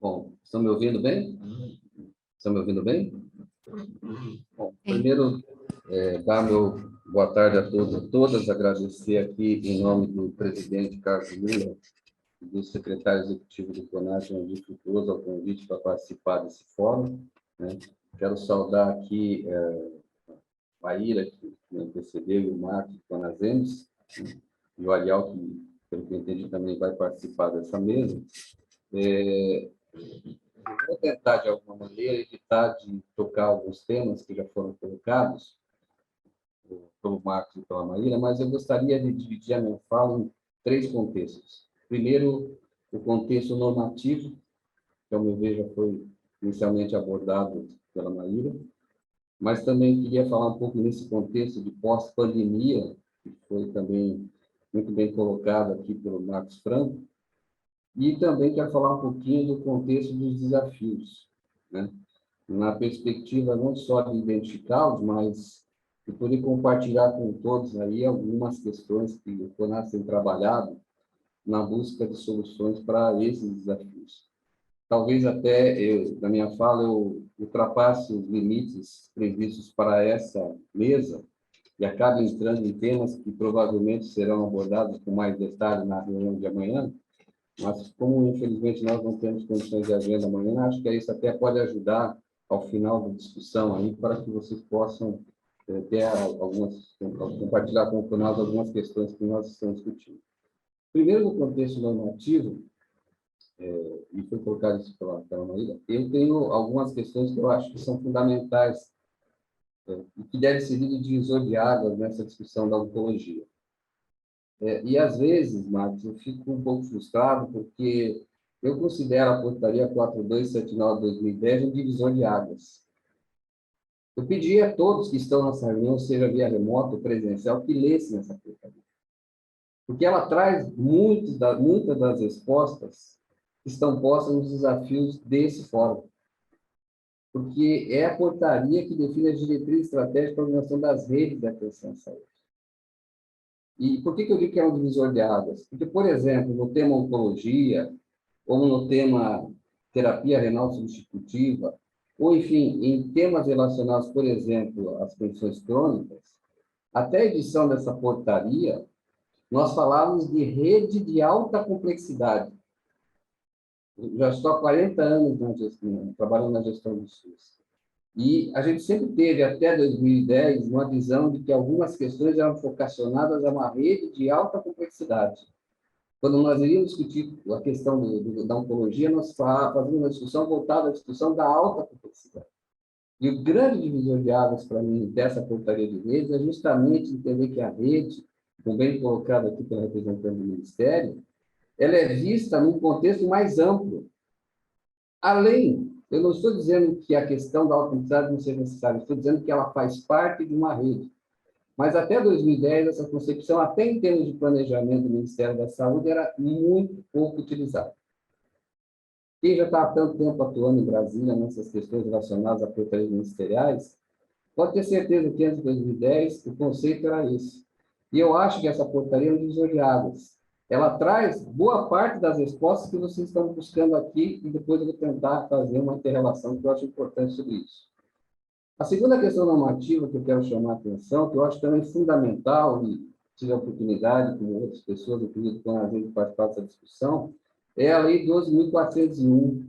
Bom, estão me ouvindo bem? Estão me ouvindo bem? Bom, primeiro, dar meu boa tarde a todos e todas, agradecer aqui em nome do presidente Carlos Lula e do secretário executivo do CONAS, João Di Frutuoso, ao convite para participar desse fórum, né? Quero saudar aqui a Maíra, que me antecedeu, e o Marcos Conazemes, né? E o Ariel, que, pelo que eu entendi, também vai participar dessa mesa. Vou tentar, de alguma maneira, evitar de tocar alguns temas que já foram colocados pelo Marcos e pela Maíra, mas eu gostaria de dividir a minha fala em 3 contextos. Primeiro, o contexto normativo, que, ao meu ver, já foi inicialmente abordado pela Maíra, mas também queria falar um pouco nesse contexto de pós-pandemia, que foi também muito bem colocado aqui pelo Marcos Franco, e também quero falar um pouquinho do contexto dos desafios, né? Na perspectiva não só de identificá-los, mas de poder compartilhar com todos aí algumas questões que o CONAS tem trabalhado na busca de soluções para esses desafios. Talvez até, na minha fala, eu ultrapasse os limites previstos para essa mesa e acabe entrando em temas que provavelmente serão abordados com mais detalhe na reunião de amanhã, mas como, infelizmente, nós não temos condições de agenda amanhã, acho que isso até pode ajudar ao final da discussão aí, para que vocês possam ter compartilhar com nós algumas questões que nós estamos discutindo. Primeiro, no contexto normativo, e foi colocado isso pela Maíra, eu tenho algumas questões que eu acho que são fundamentais e que devem servir de divisor de águas nessa discussão da oncologia. E, às vezes, Marcos, eu fico um pouco frustrado, porque eu considero a portaria 4279/2010 um divisor de águas. Eu pedi a todos que estão nessa reunião, seja via remota ou presencial, que lessem essa portaria. Porque ela traz muitas das respostas que estão postas nos desafios desse fórum. Porque é a portaria que define as diretrizes estratégicas para a organização das redes de atenção à saúde. E por que eu digo que é um divisor de águas? Porque, por exemplo, no tema oncologia, ou no tema terapia renal substitutiva, ou, enfim, em temas relacionados, por exemplo, às condições crônicas, até a edição dessa portaria, nós falávamos de rede de alta complexidade. Eu já estou há 40 anos trabalhando na gestão do SUS. E a gente sempre teve, até 2010, uma visão de que algumas questões eram focacionadas a uma rede de alta complexidade. Quando nós iríamos discutir a questão da oncologia, nós fazíamos uma discussão voltada à discussão da alta complexidade. E o grande divisor de águas, para mim, dessa portaria de redes é justamente entender que a rede, como bem colocado aqui pela representante do Ministério, ela é vista num contexto mais amplo. Além, eu não estou dizendo que a questão da alta complexidade não seja necessária, estou dizendo que ela faz parte de uma rede. Mas até 2010, essa concepção, até em termos de planejamento do Ministério da Saúde, era muito pouco utilizada. Quem já está há tanto tempo atuando em Brasília nessas questões relacionadas a portarias ministeriais, pode ter certeza que antes de 2010 o conceito era esse. E eu acho que essa portaria é um divisor de águas. Ela traz boa parte das respostas que vocês estão buscando aqui, e depois eu vou tentar fazer uma interrelação que eu acho importante sobre isso. A segunda questão normativa que eu quero chamar a atenção, que eu acho também fundamental, e tive a oportunidade, com outras pessoas, inclusive com a gente, participar dessa discussão, é a Lei 12.401,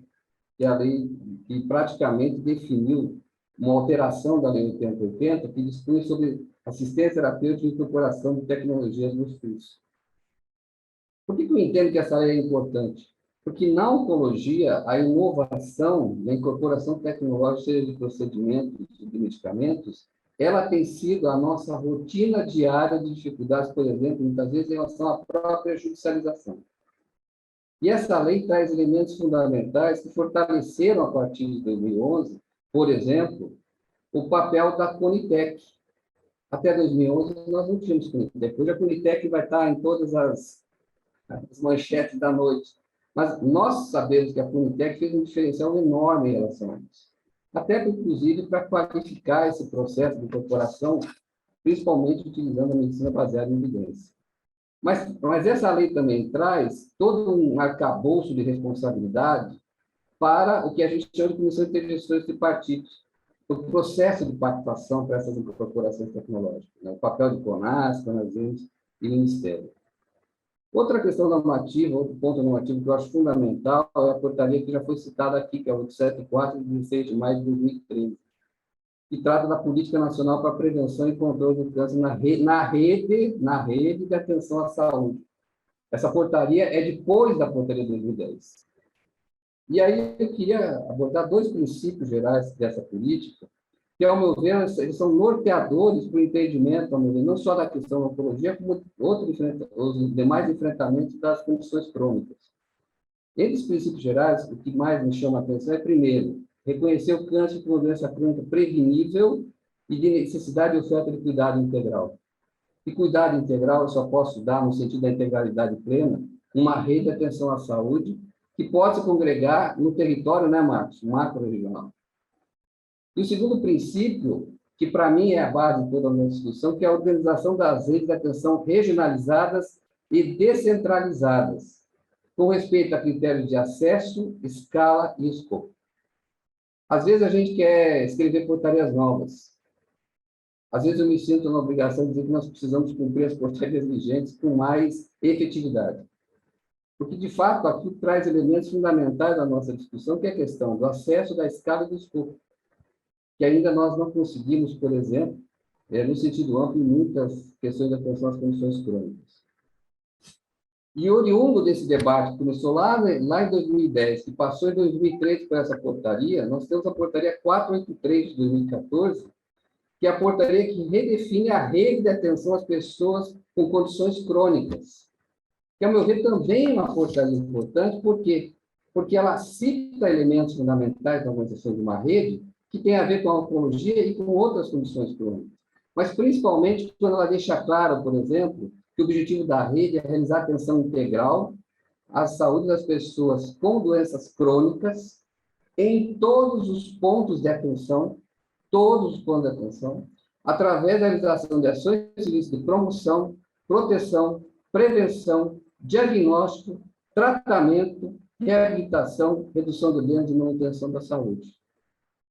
que é a lei que praticamente definiu uma alteração da Lei 8080, que dispõe sobre assistência terapêutica e incorporação de tecnologias no SUS. Por que eu entendo que essa lei é importante? Porque na oncologia, a inovação, a incorporação tecnológica, seja de procedimentos, de medicamentos, ela tem sido a nossa rotina diária de dificuldades, por exemplo, muitas vezes em relação à própria judicialização. E essa lei traz elementos fundamentais que fortaleceram, a partir de 2011, por exemplo, o papel da Conitec. Até 2011, nós não tínhamos Conitec. Hoje a Conitec vai estar em todas as as manchetes da noite. Mas nós sabemos que a Funitec fez um diferencial enorme em relação a isso. Até, inclusive, para qualificar esse processo de incorporação, principalmente utilizando a medicina baseada em evidência. Mas essa lei também traz todo um arcabouço de responsabilidade para o que a gente chama de Comissão Intergestores Tripartitos, o processo de participação para essas incorporações tecnológicas, né? O papel de CONAS, CONASEMS e Ministério. Outra questão normativa, outro ponto normativo que eu acho fundamental é a portaria que já foi citada aqui, que é o 874, de 16 de maio de 2013, que trata da Política Nacional para a Prevenção e Controle do Câncer na rede de atenção à saúde. Essa portaria é depois da portaria de 2010. E aí eu queria abordar dois princípios gerais dessa política, que, ao meu ver, eles são norteadores para o entendimento, ao meu ver, não só da questão da oncologia, como os demais enfrentamentos das condições crônicas. Entre os princípios gerais, o que mais me chama a atenção é, primeiro, reconhecer o câncer como doença crônica prevenível e de necessidade de oferta de cuidado integral. E cuidado integral eu só posso dar, no sentido da integralidade plena, uma rede de atenção à saúde que pode se congregar no território, né, Marcos? Macro-regional. E o segundo princípio, que para mim é a base de toda a minha discussão, que é a organização das redes de atenção regionalizadas e descentralizadas, com respeito a critérios de acesso, escala e escopo. Às vezes a gente quer escrever portarias novas. Às vezes eu me sinto na obrigação de dizer que nós precisamos cumprir as portarias vigentes com mais efetividade. Porque, de fato, aqui traz elementos fundamentais da nossa discussão, que é a questão do acesso, da escala e do escopo, que ainda nós não conseguimos, por exemplo, no sentido amplo, em muitas questões de atenção às condições crônicas. E oriundo desse debate, que começou lá em 2010, que passou em 2003 por essa portaria, nós temos a portaria 483 de 2014, que é a portaria que redefine a rede de atenção às pessoas com condições crônicas, que, ao meu ver, também é uma portaria importante, por quê? Porque ela cita elementos fundamentais da organização de uma rede que tem a ver com a oncologia e com outras condições crônicas. Mas, principalmente, quando ela deixa claro, por exemplo, que o objetivo da rede é realizar atenção integral à saúde das pessoas com doenças crônicas em todos os pontos de atenção, através da realização de ações de promoção, proteção, prevenção, diagnóstico, tratamento, reabilitação, redução de danos e manutenção da saúde.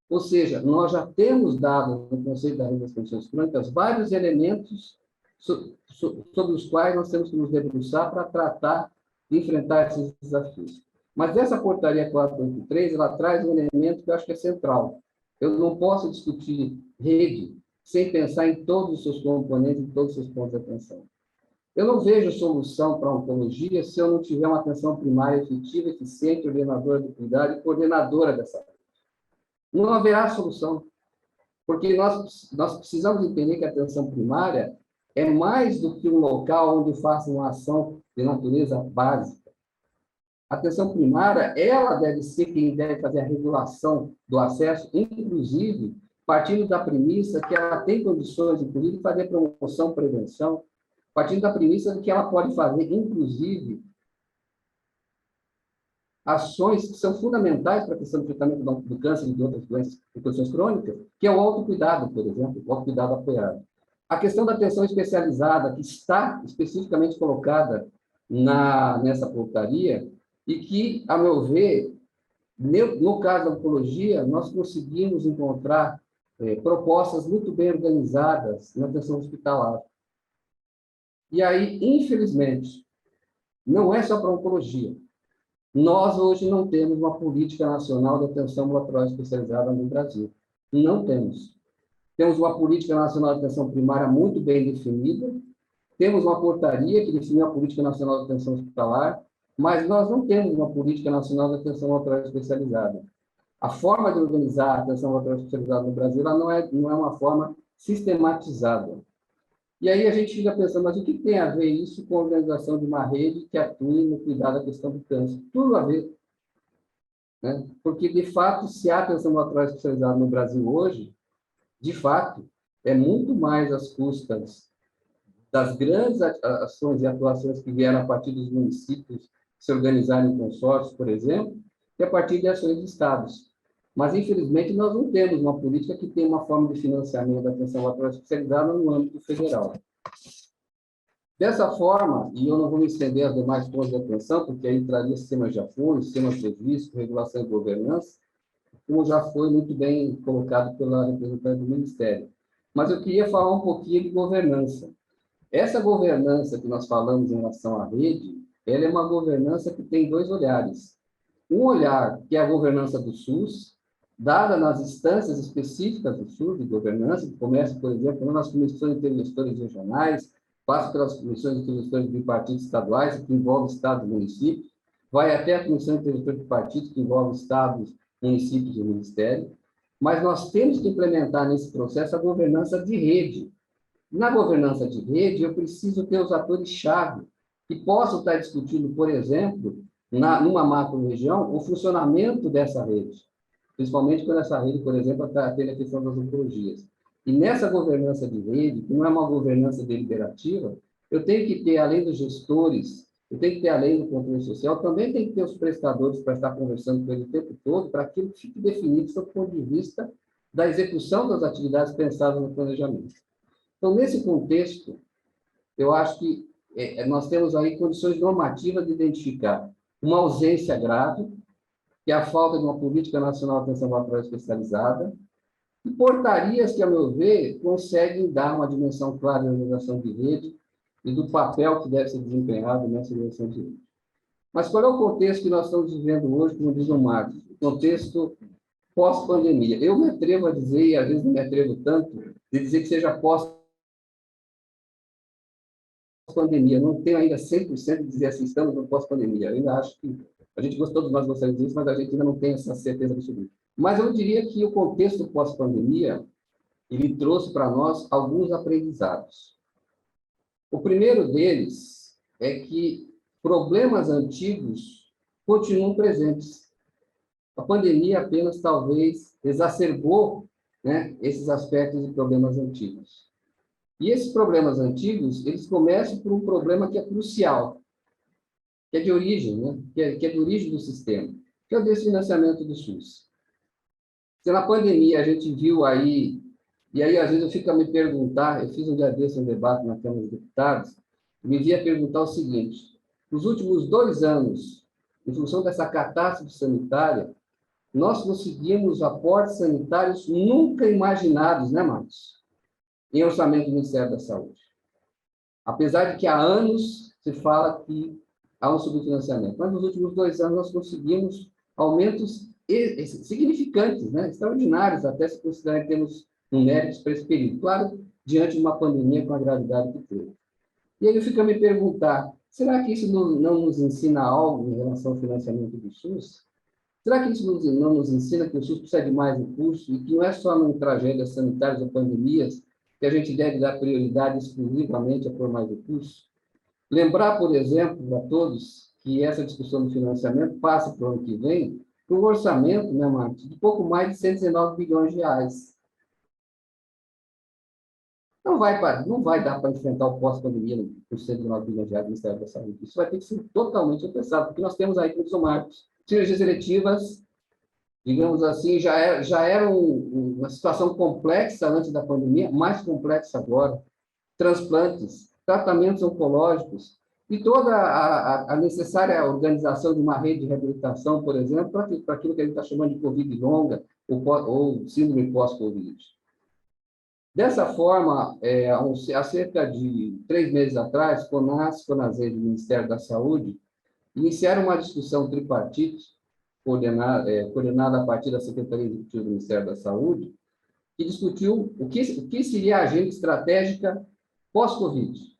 Ou seja, nós já temos dado, no conceito da rede das condições crônicas, vários elementos sobre os quais nós temos que nos debruçar para tratar de enfrentar esses desafios. Mas essa portaria 483, ela traz um elemento que eu acho que é central. Eu não posso discutir rede sem pensar em todos os seus componentes, em todos os seus pontos de atenção. Eu não vejo solução para a oncologia se eu não tiver uma atenção primária efetiva, eficiente, ordenadora do cuidado e coordenadora dessa área. Não haverá solução, porque nós precisamos entender que a atenção primária é mais do que um local onde faça uma ação de natureza básica. A atenção primária, ela deve ser quem deve fazer a regulação do acesso, inclusive partindo da premissa que ela tem condições, inclusive, de fazer promoção, prevenção, partindo da premissa de que ela pode fazer, inclusive, ações que são fundamentais para a questão do tratamento do câncer e de outras doenças e condições crônicas, que é o autocuidado, por exemplo, o autocuidado apoiado. A questão da atenção especializada, que está especificamente colocada nessa portaria, e que, a meu ver, no caso da oncologia, nós conseguimos encontrar propostas muito bem organizadas na atenção hospitalar. E aí, infelizmente, não é só para a oncologia. Nós, hoje, não temos uma política nacional de atenção ambulatorial especializada no Brasil. Não temos. Temos uma política nacional de atenção primária muito bem definida, temos uma portaria que definiu a política nacional de atenção hospitalar, mas nós não temos uma política nacional de atenção ambulatorial especializada. A forma de organizar a atenção ambulatorial especializada no Brasil ela não é uma forma sistematizada. E aí a gente fica pensando, mas o que tem a ver isso com a organização de uma rede que atue no cuidado da questão do câncer? Tudo a ver. Né? Porque, de fato, se há atenção ambulatorial especializada no Brasil hoje, de fato, é muito mais às custas das grandes ações e atuações que vieram a partir dos municípios se organizarem em consórcios, por exemplo, que a partir de ações de estados. Mas, infelizmente, nós não temos uma política que tenha uma forma de financiamento da atenção laboral especializada no âmbito federal. Dessa forma, e eu não vou me estender aos demais pontos de atenção, porque aí traria sistemas de apoio, sistemas de risco, regulação e governança, como já foi muito bem colocado pela representante do Ministério. Mas eu queria falar um pouquinho de governança. Essa governança que nós falamos em relação à rede, ela é uma governança que tem dois olhares. Um olhar que é a governança do SUS, dada nas instâncias específicas do SUS, de governança, que começa, por exemplo, nas comissões intergestores regionais, passa pelas comissões intergestores de partidos estaduais, que envolve estados e municípios, vai até a comissão intergestora de partidos, que envolve estados, municípios e ministério, mas nós temos que implementar nesse processo a governança de rede. Na governança de rede, eu preciso ter os atores-chave que possam estar discutindo, por exemplo, numa macro-região, o funcionamento dessa rede, principalmente quando essa rede, por exemplo, está tendo a questão das oncologias. E nessa governança de rede, que não é uma governança deliberativa, eu tenho que ter, além dos gestores, eu tenho que ter, além do controle social, também tem que ter os prestadores para estar conversando com ele o tempo todo, para que ele fique definido sob o ponto de vista da execução das atividades pensadas no planejamento. Então, nesse contexto, eu acho que nós temos aí condições normativas de identificar uma ausência grave, que é a falta de uma política nacional de atenção laboral especializada, e portarias que, a meu ver, conseguem dar uma dimensão clara da organização de rede e do papel que deve ser desempenhado nessa organização de rede. Mas qual é o contexto que nós estamos vivendo hoje, como diz o Marcos? O contexto pós-pandemia. Eu me atrevo a dizer, e às vezes não me atrevo tanto, de dizer que seja pós-pandemia. Não tenho ainda 100% de dizer assim, estamos no pós-pandemia. Eu ainda acho que a gente todos nós gostaríamos disso, mas a gente ainda não tem essa certeza absoluta. Mas eu diria que o contexto pós-pandemia, ele trouxe para nós alguns aprendizados. O primeiro deles é que problemas antigos continuam presentes. A pandemia apenas, talvez, exacerbou, né, esses aspectos e problemas antigos. E esses problemas antigos, eles começam por um problema que é crucial, que é de origem, né, que é de origem do sistema, que é o desfinanciamento do SUS. Se na pandemia a gente viu aí, e aí às vezes eu fico a me perguntar, eu fiz um dia desse um debate na Câmara dos Deputados, me vi a perguntar o seguinte: nos últimos 2 anos, em função dessa catástrofe sanitária, nós conseguimos aportes sanitários nunca imaginados, né, Marcos? Em orçamento do Ministério da Saúde. Apesar de que há anos se fala que há um subfinanciamento, mas nos últimos 2 anos nós conseguimos aumentos significantes, né, extraordinários, até se considerar em termos numéricos para esse período. Claro, diante de uma pandemia com a gravidade que teve. E aí eu fico a me perguntar, será que isso não nos ensina algo em relação ao financiamento do SUS? Será que isso não nos ensina que o SUS precisa de mais recursos e que não é só em tragédias sanitárias ou pandemias que a gente deve dar prioridade exclusivamente a por mais recursos? Lembrar, por exemplo, a todos, que essa discussão do financiamento passa para o ano que vem por um orçamento, né, Marcos, de pouco mais de 119 bilhões de reais. Não vai dar para enfrentar o pós-pandemia por 109 bilhões de reais do Ministério da Saúde. Isso vai ter que ser totalmente repensado, porque nós temos aí, como diz o Marcos, cirurgias eletivas, digamos assim, já era uma situação complexa antes da pandemia, mais complexa agora, transplantes, tratamentos oncológicos, e toda a necessária organização de uma rede de reabilitação, por exemplo, para aquilo que a gente está chamando de Covid longa ou síndrome pós-Covid. Dessa forma, há cerca de 3 meses atrás, CONAS, CONASED e o Ministério da Saúde iniciaram uma discussão tripartite, coordenada a partir da Secretaria Executiva do Ministério da Saúde, que discutiu o que seria a agenda estratégica pós-Covid,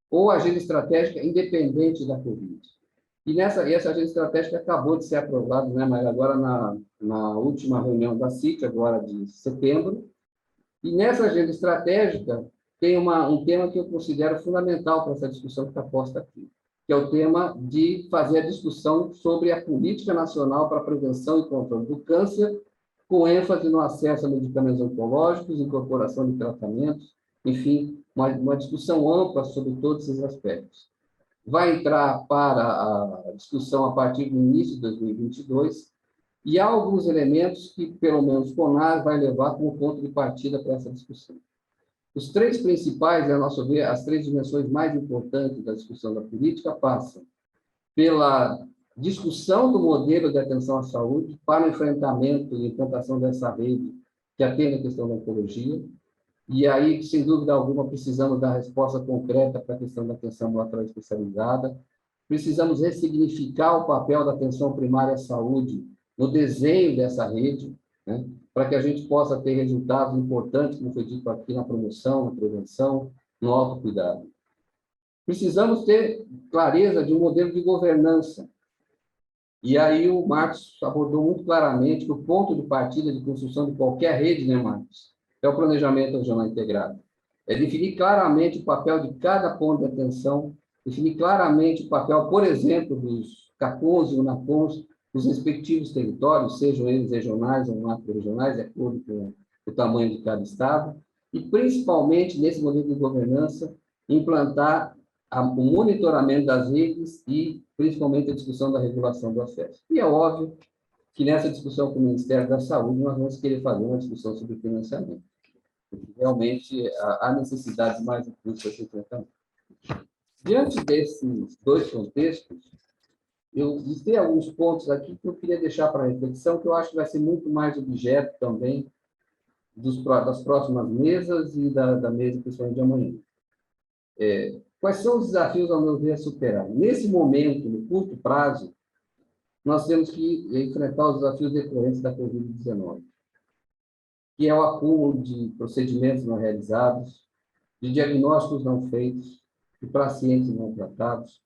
ou agenda estratégica independente da Covid. E essa agenda estratégica acabou de ser aprovada, né, mas agora na última reunião da CIT, agora de setembro, e nessa agenda estratégica tem um tema que eu considero fundamental para essa discussão que está posta aqui, que é o tema de fazer a discussão sobre a Política Nacional para a Prevenção e Controle do Câncer, com ênfase no acesso a medicamentos oncológicos, incorporação de tratamentos, enfim, uma discussão ampla sobre todos esses aspectos. Vai entrar para a discussão a partir do início de 2022, e há alguns elementos que, pelo menos, o CONAR vai levar como ponto de partida para essa discussão. Os três principais, a nosso ver, as três dimensões mais importantes da discussão da política passam pela discussão do modelo de atenção à saúde para o enfrentamento e implantação dessa rede que atende a questão da oncologia. E aí, sem dúvida alguma, precisamos dar resposta concreta para a questão da atenção ambulatorial especializada. Precisamos ressignificar o papel da atenção primária à saúde no desenho dessa rede, né, para que a gente possa ter resultados importantes, como foi dito aqui, na promoção, na prevenção, no autocuidado. Precisamos ter clareza de um modelo de governança. E aí o Marcos abordou muito claramente que o ponto de partida de construção de qualquer rede, né, Marcos? É o planejamento regional integrado. É definir claramente o papel de cada ponto de atenção, definir claramente o papel, por exemplo, dos CACONs e UNACONs, dos respectivos territórios, sejam eles regionais ou macro-regionais, de acordo com o tamanho de cada estado, e principalmente, nesse modelo de governança, implantar o monitoramento das redes e, principalmente, a discussão da regulação do acesso. E é óbvio que, nessa discussão com o Ministério da Saúde, nós vamos querer fazer uma discussão sobre financiamento. Porque, realmente, há necessidades mais recursos para esse enfrentamento. Diante desses dois contextos, eu listei alguns pontos aqui que eu queria deixar para reflexão, que eu acho que vai ser muito mais objeto também das próximas mesas e da mesa, principalmente de amanhã. Quais são os desafios, ao meu ver, a superar? Nesse momento, no curto prazo, nós temos que enfrentar os desafios decorrentes da Covid-19, que é o acúmulo de procedimentos não realizados, de diagnósticos não feitos, de pacientes não tratados,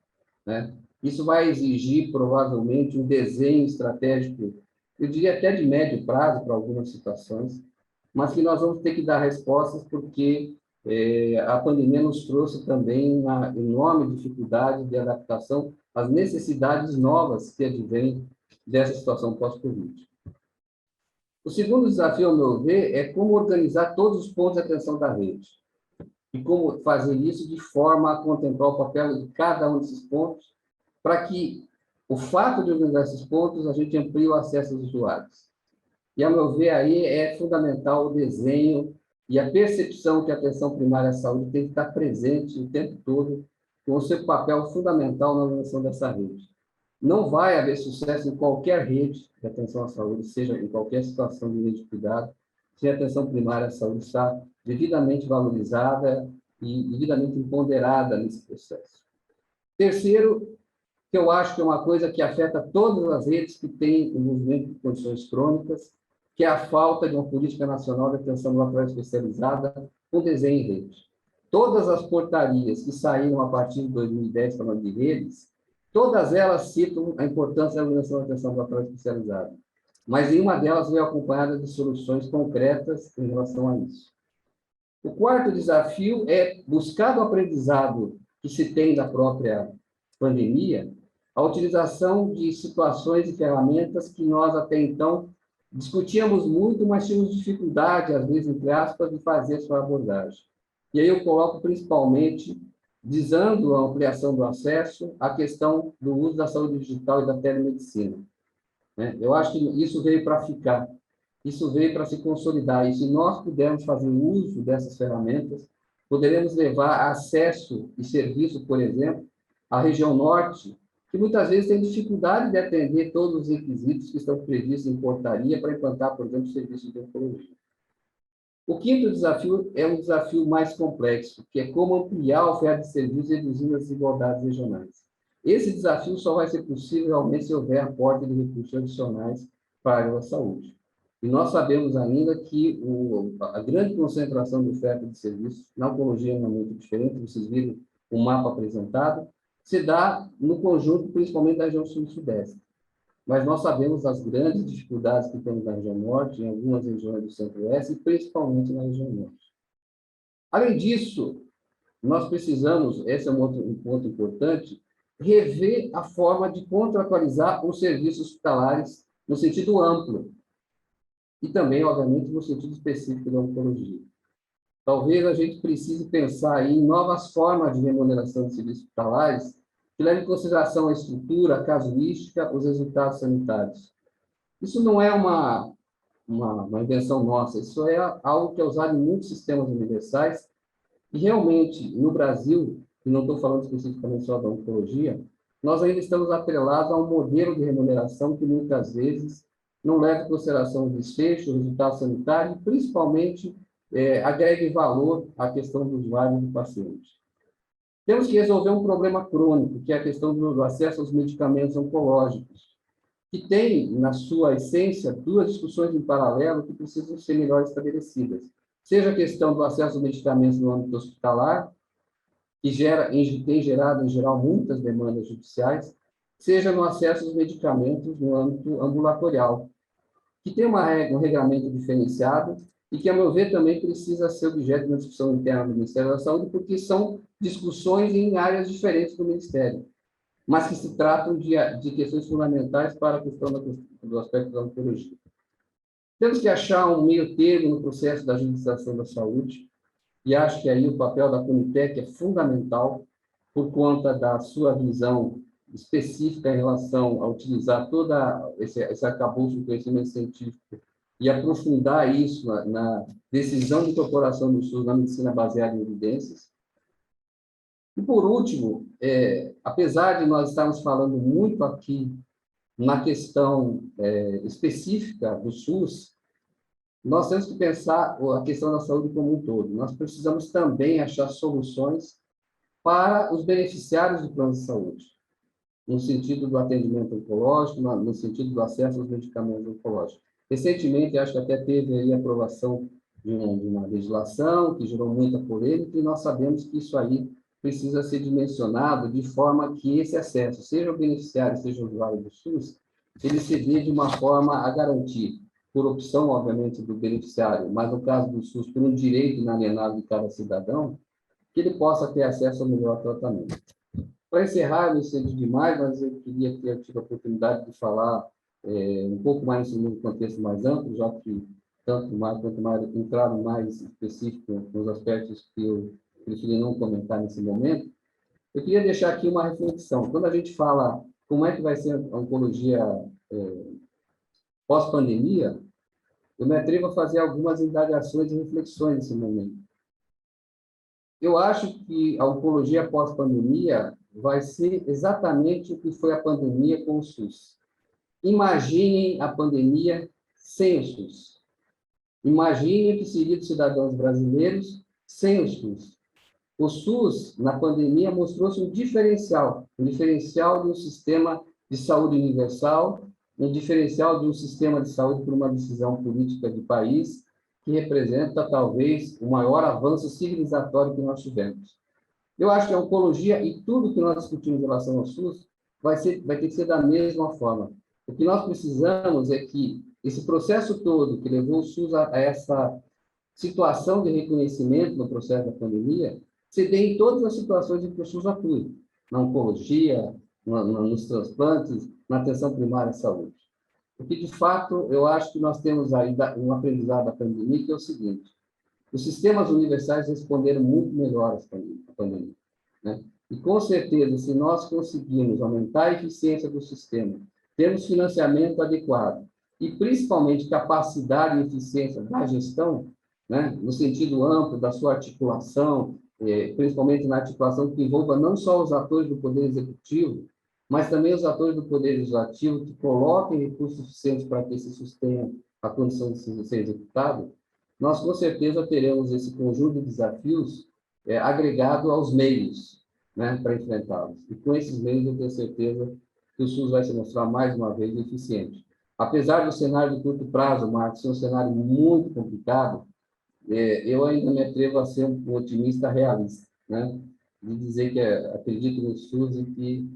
né? Isso vai exigir, provavelmente, um desenho estratégico, eu diria até de médio prazo para algumas situações, mas que nós vamos ter que dar respostas porque a pandemia nos trouxe também uma enorme dificuldade de adaptação às necessidades novas que advêm dessa situação pós-Covid. O segundo desafio, ao meu ver, é como organizar todos os pontos de atenção da rede e como fazer isso de forma a contemplar o papel de cada um desses pontos, para que o fato de organizar esses pontos, a gente amplie o acesso aos usuários. E, ao meu ver, aí é fundamental o desenho e a percepção que a atenção primária à saúde tem que estar presente o tempo todo, com o seu papel fundamental na organização dessa rede. Não vai haver sucesso em qualquer rede de atenção à saúde, seja em qualquer situação de rede de cuidado, se a atenção primária à saúde está devidamente valorizada e devidamente empoderada nesse processo. Terceiro, que eu acho que é uma coisa que afeta todas as redes que têm o movimento de condições crônicas, que é a falta de uma política nacional de atenção ambulatorial especializada com desenho em rede. Todas as portarias que saíram a partir de 2010 falando de redes, todas elas citam a importância da organização da atenção ambulatorial especializada, mas nenhuma delas veio acompanhada de soluções concretas em relação a isso. O quarto desafio é buscar do aprendizado que se tem da própria pandemia, a utilização de situações e ferramentas que nós até então discutíamos muito, mas tínhamos dificuldade, às vezes, entre aspas, de fazer sua abordagem. E aí eu coloco principalmente, visando a ampliação do acesso, a questão do uso da saúde digital e da telemedicina. Eu acho que isso veio para ficar, isso veio para se consolidar, e se nós pudermos fazer uso dessas ferramentas, poderemos levar acesso e serviço, por exemplo, à região norte, que muitas vezes tem dificuldade de atender todos os requisitos que estão previstos em portaria para implantar, por exemplo, serviços de oncologia. O quinto desafio é um desafio mais complexo, que é como ampliar a oferta de serviços reduzindo as desigualdades regionais. Esse desafio só vai ser possível realmente se houver aporte de recursos adicionais para a área da saúde. E nós sabemos ainda que a grande concentração de oferta de serviços, na oncologia não é muito diferente, vocês viram o mapa apresentado, se dá no conjunto, principalmente da região sul e sudeste. Mas nós sabemos das grandes dificuldades que temos na região norte, em algumas regiões do centro-oeste, e principalmente na região norte. Além disso, nós precisamos, esse é um ponto importante, rever a forma de contratualizar os serviços hospitalares no sentido amplo, e também, obviamente, no sentido específico da oncologia. talvez a gente precise pensar aí em novas formas de remuneração de serviços hospitalares que levem em consideração a estrutura, a casuística, os resultados sanitários. Isso não é uma invenção nossa, isso é algo que é usado em muitos sistemas universais e realmente, no Brasil, e não estou falando especificamente só da oncologia, nós ainda estamos atrelados a um modelo de remuneração que muitas vezes não leva em consideração o desfecho, o resultado sanitário e, principalmente, agrega valor à questão do usuário e do paciente. Temos que resolver um problema crônico, que é a questão do acesso aos medicamentos oncológicos, que tem, na sua essência, duas discussões em paralelo que precisam ser melhor estabelecidas. Seja a questão do acesso aos medicamentos no âmbito hospitalar, que tem gerado, em geral, muitas demandas judiciais, seja no acesso aos medicamentos no âmbito ambulatorial, que tem um regramento diferenciado e que, a meu ver, também precisa ser objeto de uma discussão interna do Ministério da Saúde, porque são discussões em áreas diferentes do Ministério, mas que se tratam de questões fundamentais para a questão do aspecto da oncologia. Temos que achar um meio termo no processo da agilização da saúde, e acho que aí o papel da Conitec é fundamental, por conta da sua visão específica em relação a utilizar todo esse arcabouço do conhecimento científico e aprofundar isso na decisão de incorporação do SUS na medicina baseada em evidências. E, por último, apesar de nós estarmos falando muito aqui na questão específica do SUS, nós temos que pensar a questão da saúde como um todo. Nós precisamos também achar soluções para os beneficiários do plano de saúde, no sentido do atendimento oncológico, no sentido do acesso aos medicamentos oncológicos. Recentemente, acho que até teve aí a aprovação de uma legislação que gerou muita polêmica, e nós sabemos que isso aí precisa ser dimensionado de forma que esse acesso, seja o beneficiário, seja o usuário do SUS, ele se dê de uma forma a garantir, por opção, obviamente, do beneficiário, mas no caso do SUS, por um direito inalienável de cada cidadão, que ele possa ter acesso ao melhor tratamento. Para encerrar, eu não sei demais, mas eu queria ter tido a oportunidade de falar um pouco mais num contexto mais amplo, já que tanto mais quanto mais entraram mais específico nos aspectos que eu preferi não comentar nesse momento. Eu queria deixar aqui uma reflexão. Quando a gente fala como é que vai ser a oncologia pós-pandemia, eu me atrevo a fazer algumas indagações e reflexões nesse momento. Eu acho que a oncologia pós-pandemia vai ser exatamente o que foi a pandemia com o SUS. Imaginem a pandemia sem o SUS. Imaginem o que seria dos cidadãos brasileiros sem o SUS. O SUS, na pandemia, mostrou-se um diferencial de um sistema de saúde universal, um diferencial de um sistema de saúde por uma decisão política de país, que representa, talvez, o maior avanço civilizatório que nós tivemos. Eu acho que a oncologia e tudo que nós discutimos em relação ao SUS vai ter que ser da mesma forma. O que nós precisamos é que esse processo todo que levou o SUS a essa situação de reconhecimento no processo da pandemia se dê em todas as situações em que o SUS atua, na oncologia, nos transplantes, na atenção primária à saúde. Porque, de fato, eu acho que nós temos aí um aprendizado da pandemia, que é o seguinte: os sistemas universais responderam muito melhor à pandemia, né? E, com certeza, se nós conseguirmos aumentar a eficiência do sistema, termos financiamento adequado e, principalmente, capacidade e eficiência da gestão, né, no sentido amplo da sua articulação, principalmente na articulação que envolva não só os atores do Poder Executivo, mas também os atores do Poder Legislativo que coloquem recursos suficientes para que se sustenha a condição de ser executado, nós, com certeza, teremos esse conjunto de desafios agregado aos meios, né, para enfrentá-los. E, com esses meios, eu tenho certeza que o SUS vai se mostrar, mais uma vez, eficiente. Apesar do cenário de curto prazo, Marcos, ser um cenário muito complicado, eu ainda me atrevo a ser um otimista realista, né, de dizer que acredito no SUS e que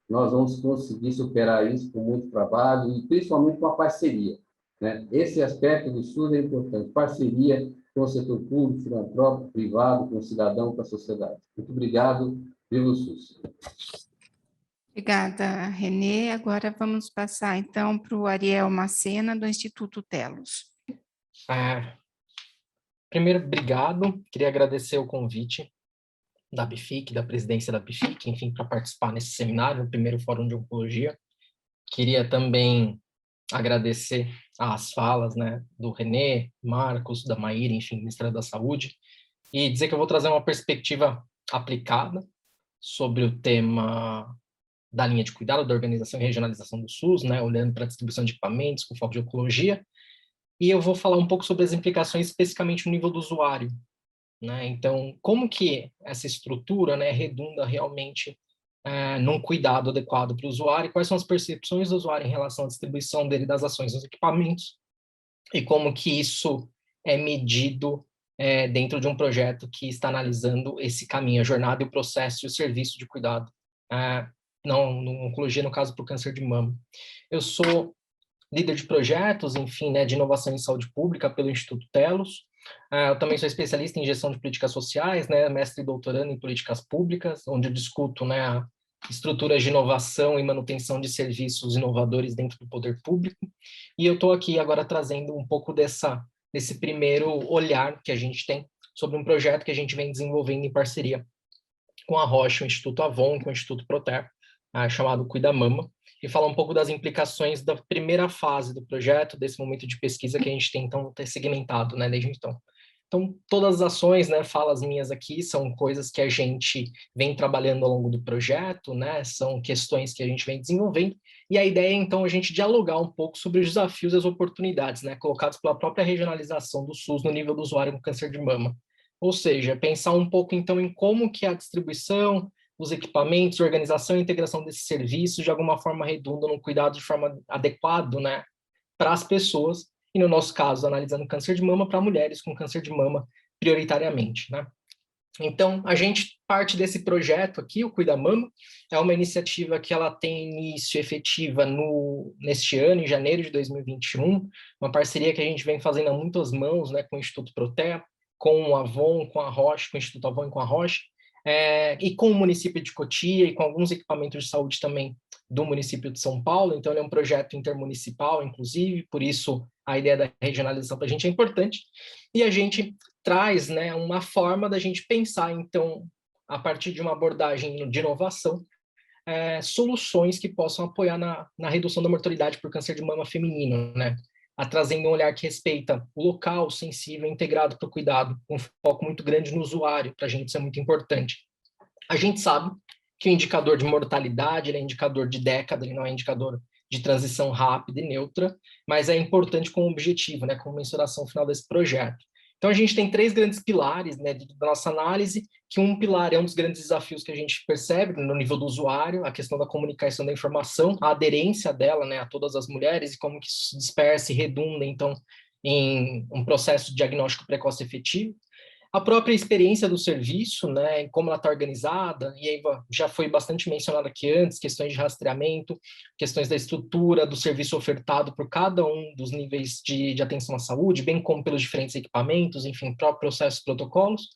nós vamos conseguir superar isso com muito trabalho e, principalmente, com a parceria, né? Esse aspecto do SUS é importante, parceria com o setor público, filantrópico, privado, com o cidadão, com a sociedade. Muito obrigado, viva o SUS. Obrigada, Renê. Agora vamos passar, então, para o Ariel Macena, do Instituto Telos. Primeiro, obrigado. Queria agradecer o convite da BFIC, da presidência da BFIC, enfim, para participar nesse seminário, no primeiro Fórum de Oncologia. Queria também agradecer as falas, né, do René, Marcos, da Maíra, enfim, Ministério da Saúde, e dizer que eu vou trazer uma perspectiva aplicada sobre o tema da linha de cuidado, da organização e regionalização do SUS, né, olhando para a distribuição de equipamentos com foco de oncologia, e eu vou falar um pouco sobre as implicações especificamente no nível do usuário, né? Então, como que essa estrutura, né, redunda realmente num cuidado adequado para o usuário, quais são as percepções do usuário em relação à distribuição dele das ações dos equipamentos, e como que isso é medido dentro de um projeto que está analisando esse caminho, a jornada e o processo e o serviço de cuidado, não, no oncologia, no caso, para o câncer de mama. Eu sou líder de projetos, enfim, né, de inovação em saúde pública pelo Instituto Telos. Eu também sou especialista em gestão de políticas sociais, né, mestre e doutorando em políticas públicas, onde eu discuto, né, estruturas de inovação e manutenção de serviços inovadores dentro do poder público. E eu estou aqui agora trazendo um pouco desse primeiro olhar que a gente tem sobre um projeto que a gente vem desenvolvendo em parceria com a Roche, o Instituto Avon, com o Instituto Proter, chamado Cuida Mama, e falar um pouco das implicações da primeira fase do projeto, desse momento de pesquisa que a gente tem, então, ter segmentado, né, desde então. Então, todas as ações, né, falas minhas aqui, são coisas que a gente vem trabalhando ao longo do projeto, né, são questões que a gente vem desenvolvendo, e a ideia é, então, a gente dialogar um pouco sobre os desafios e as oportunidades, né, colocados pela própria regionalização do SUS no nível do usuário com câncer de mama. Ou seja, pensar um pouco, então, em como que a distribuição, os equipamentos, organização e integração desses serviços, de alguma forma, redundam no cuidado de forma adequada, né, para as pessoas, e no nosso caso, analisando câncer de mama para mulheres com câncer de mama prioritariamente, né. Então, a gente parte desse projeto aqui, o Cuida Mama, é uma iniciativa que ela tem início efetiva neste ano, em janeiro de 2021, uma parceria que a gente vem fazendo a muitas mãos, né, com o Instituto Proter, com o Avon, com a Roche, com o Instituto Avon e com a Roche, e com o município de Cotia e com alguns equipamentos de saúde também do município de São Paulo. Então, ele é um projeto intermunicipal, inclusive, por isso a ideia da regionalização para a gente é importante. E a gente traz, né, uma forma da gente pensar, então, a partir de uma abordagem de inovação, soluções que possam apoiar na redução da mortalidade por câncer de mama feminino, né? Trazendo um olhar que respeita o local sensível, integrado para o cuidado, com um foco muito grande no usuário, para a gente isso é muito importante. A gente sabe que o indicador de mortalidade ele é indicador de década, ele não é indicador de transição rápida e neutra, mas é importante como objetivo, né, como mensuração final desse projeto. Então, a gente tem 3 grandes pilares, né, da nossa análise, que um pilar é um dos grandes desafios que a gente percebe no nível do usuário, a questão da comunicação da informação, a aderência dela, né, a todas as mulheres, e como que isso se dispersa e redunda, então, em um processo de diagnóstico precoce efetivo. A própria experiência do serviço, né, como ela está organizada, e aí já foi bastante mencionado aqui antes, questões de rastreamento, questões da estrutura do serviço ofertado por cada um dos níveis de atenção à saúde, bem como pelos diferentes equipamentos, enfim, próprios processos e protocolos.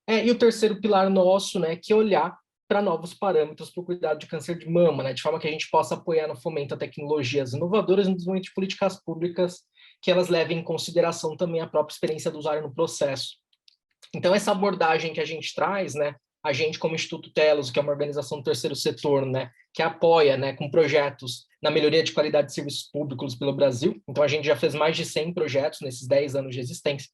E o terceiro pilar nosso, né, que é olhar para novos parâmetros para o cuidado de câncer de mama, né, de forma que a gente possa apoiar no fomento a tecnologias inovadoras no desenvolvimento de políticas públicas que elas levem em consideração também a própria experiência do usuário no processo. Então, essa abordagem que a gente traz, né, a gente como Instituto Telos, que é uma organização do terceiro setor, né, que apoia, né, com projetos na melhoria de qualidade de serviços públicos pelo Brasil. Então, a gente já fez mais de 100 projetos nesses 10 anos de existência.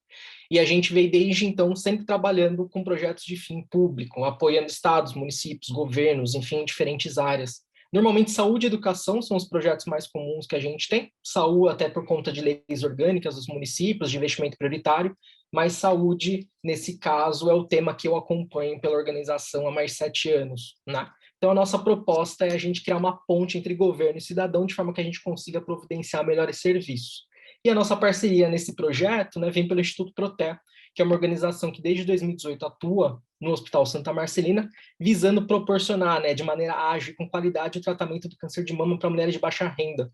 E a gente veio desde então sempre trabalhando com projetos de fim público, apoiando estados, municípios, governos, enfim, em diferentes áreas. Normalmente, saúde e educação são os projetos mais comuns que a gente tem. Saúde, até por conta de leis orgânicas dos municípios, de investimento prioritário, mas saúde, nesse caso, é o tema que eu acompanho pela organização há mais de 7 anos, né? Então, a nossa proposta é a gente criar uma ponte entre governo e cidadão, de forma que a gente consiga providenciar melhores serviços. E a nossa parceria nesse projeto, né, vem pelo Instituto Proter, que é uma organização que desde 2018 atua no Hospital Santa Marcelina, visando proporcionar, né, de maneira ágil e com qualidade o tratamento do câncer de mama para mulheres de baixa renda.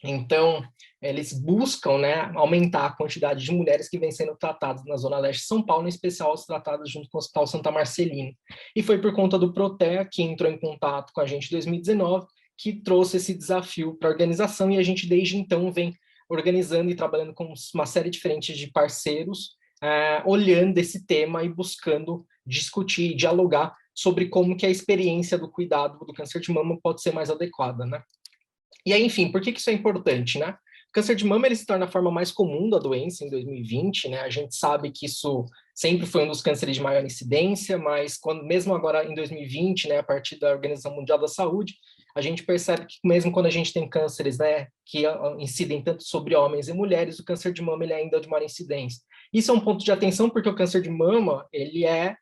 Então, eles buscam, né, aumentar a quantidade de mulheres que vêm sendo tratadas na Zona Leste de São Paulo, em especial as tratadas junto com o Hospital Santa Marcelina. E foi por conta do Proter, que entrou em contato com a gente em 2019, que trouxe esse desafio para a organização, e a gente desde então vem organizando e trabalhando com uma série diferente de parceiros, olhando esse tema e buscando discutir, dialogar sobre como que a experiência do cuidado do câncer de mama pode ser mais adequada, né? E aí, enfim, por que isso é importante, né? O câncer de mama, ele se torna a forma mais comum da doença em 2020, né? A gente sabe que isso sempre foi um dos cânceres de maior incidência, mas mesmo agora em 2020, né, a partir da Organização Mundial da Saúde, a gente percebe que mesmo quando a gente tem cânceres, né, que incidem tanto sobre homens e mulheres, o câncer de mama ele ainda é de maior incidência. Isso é um ponto de atenção porque o câncer de mama, ele é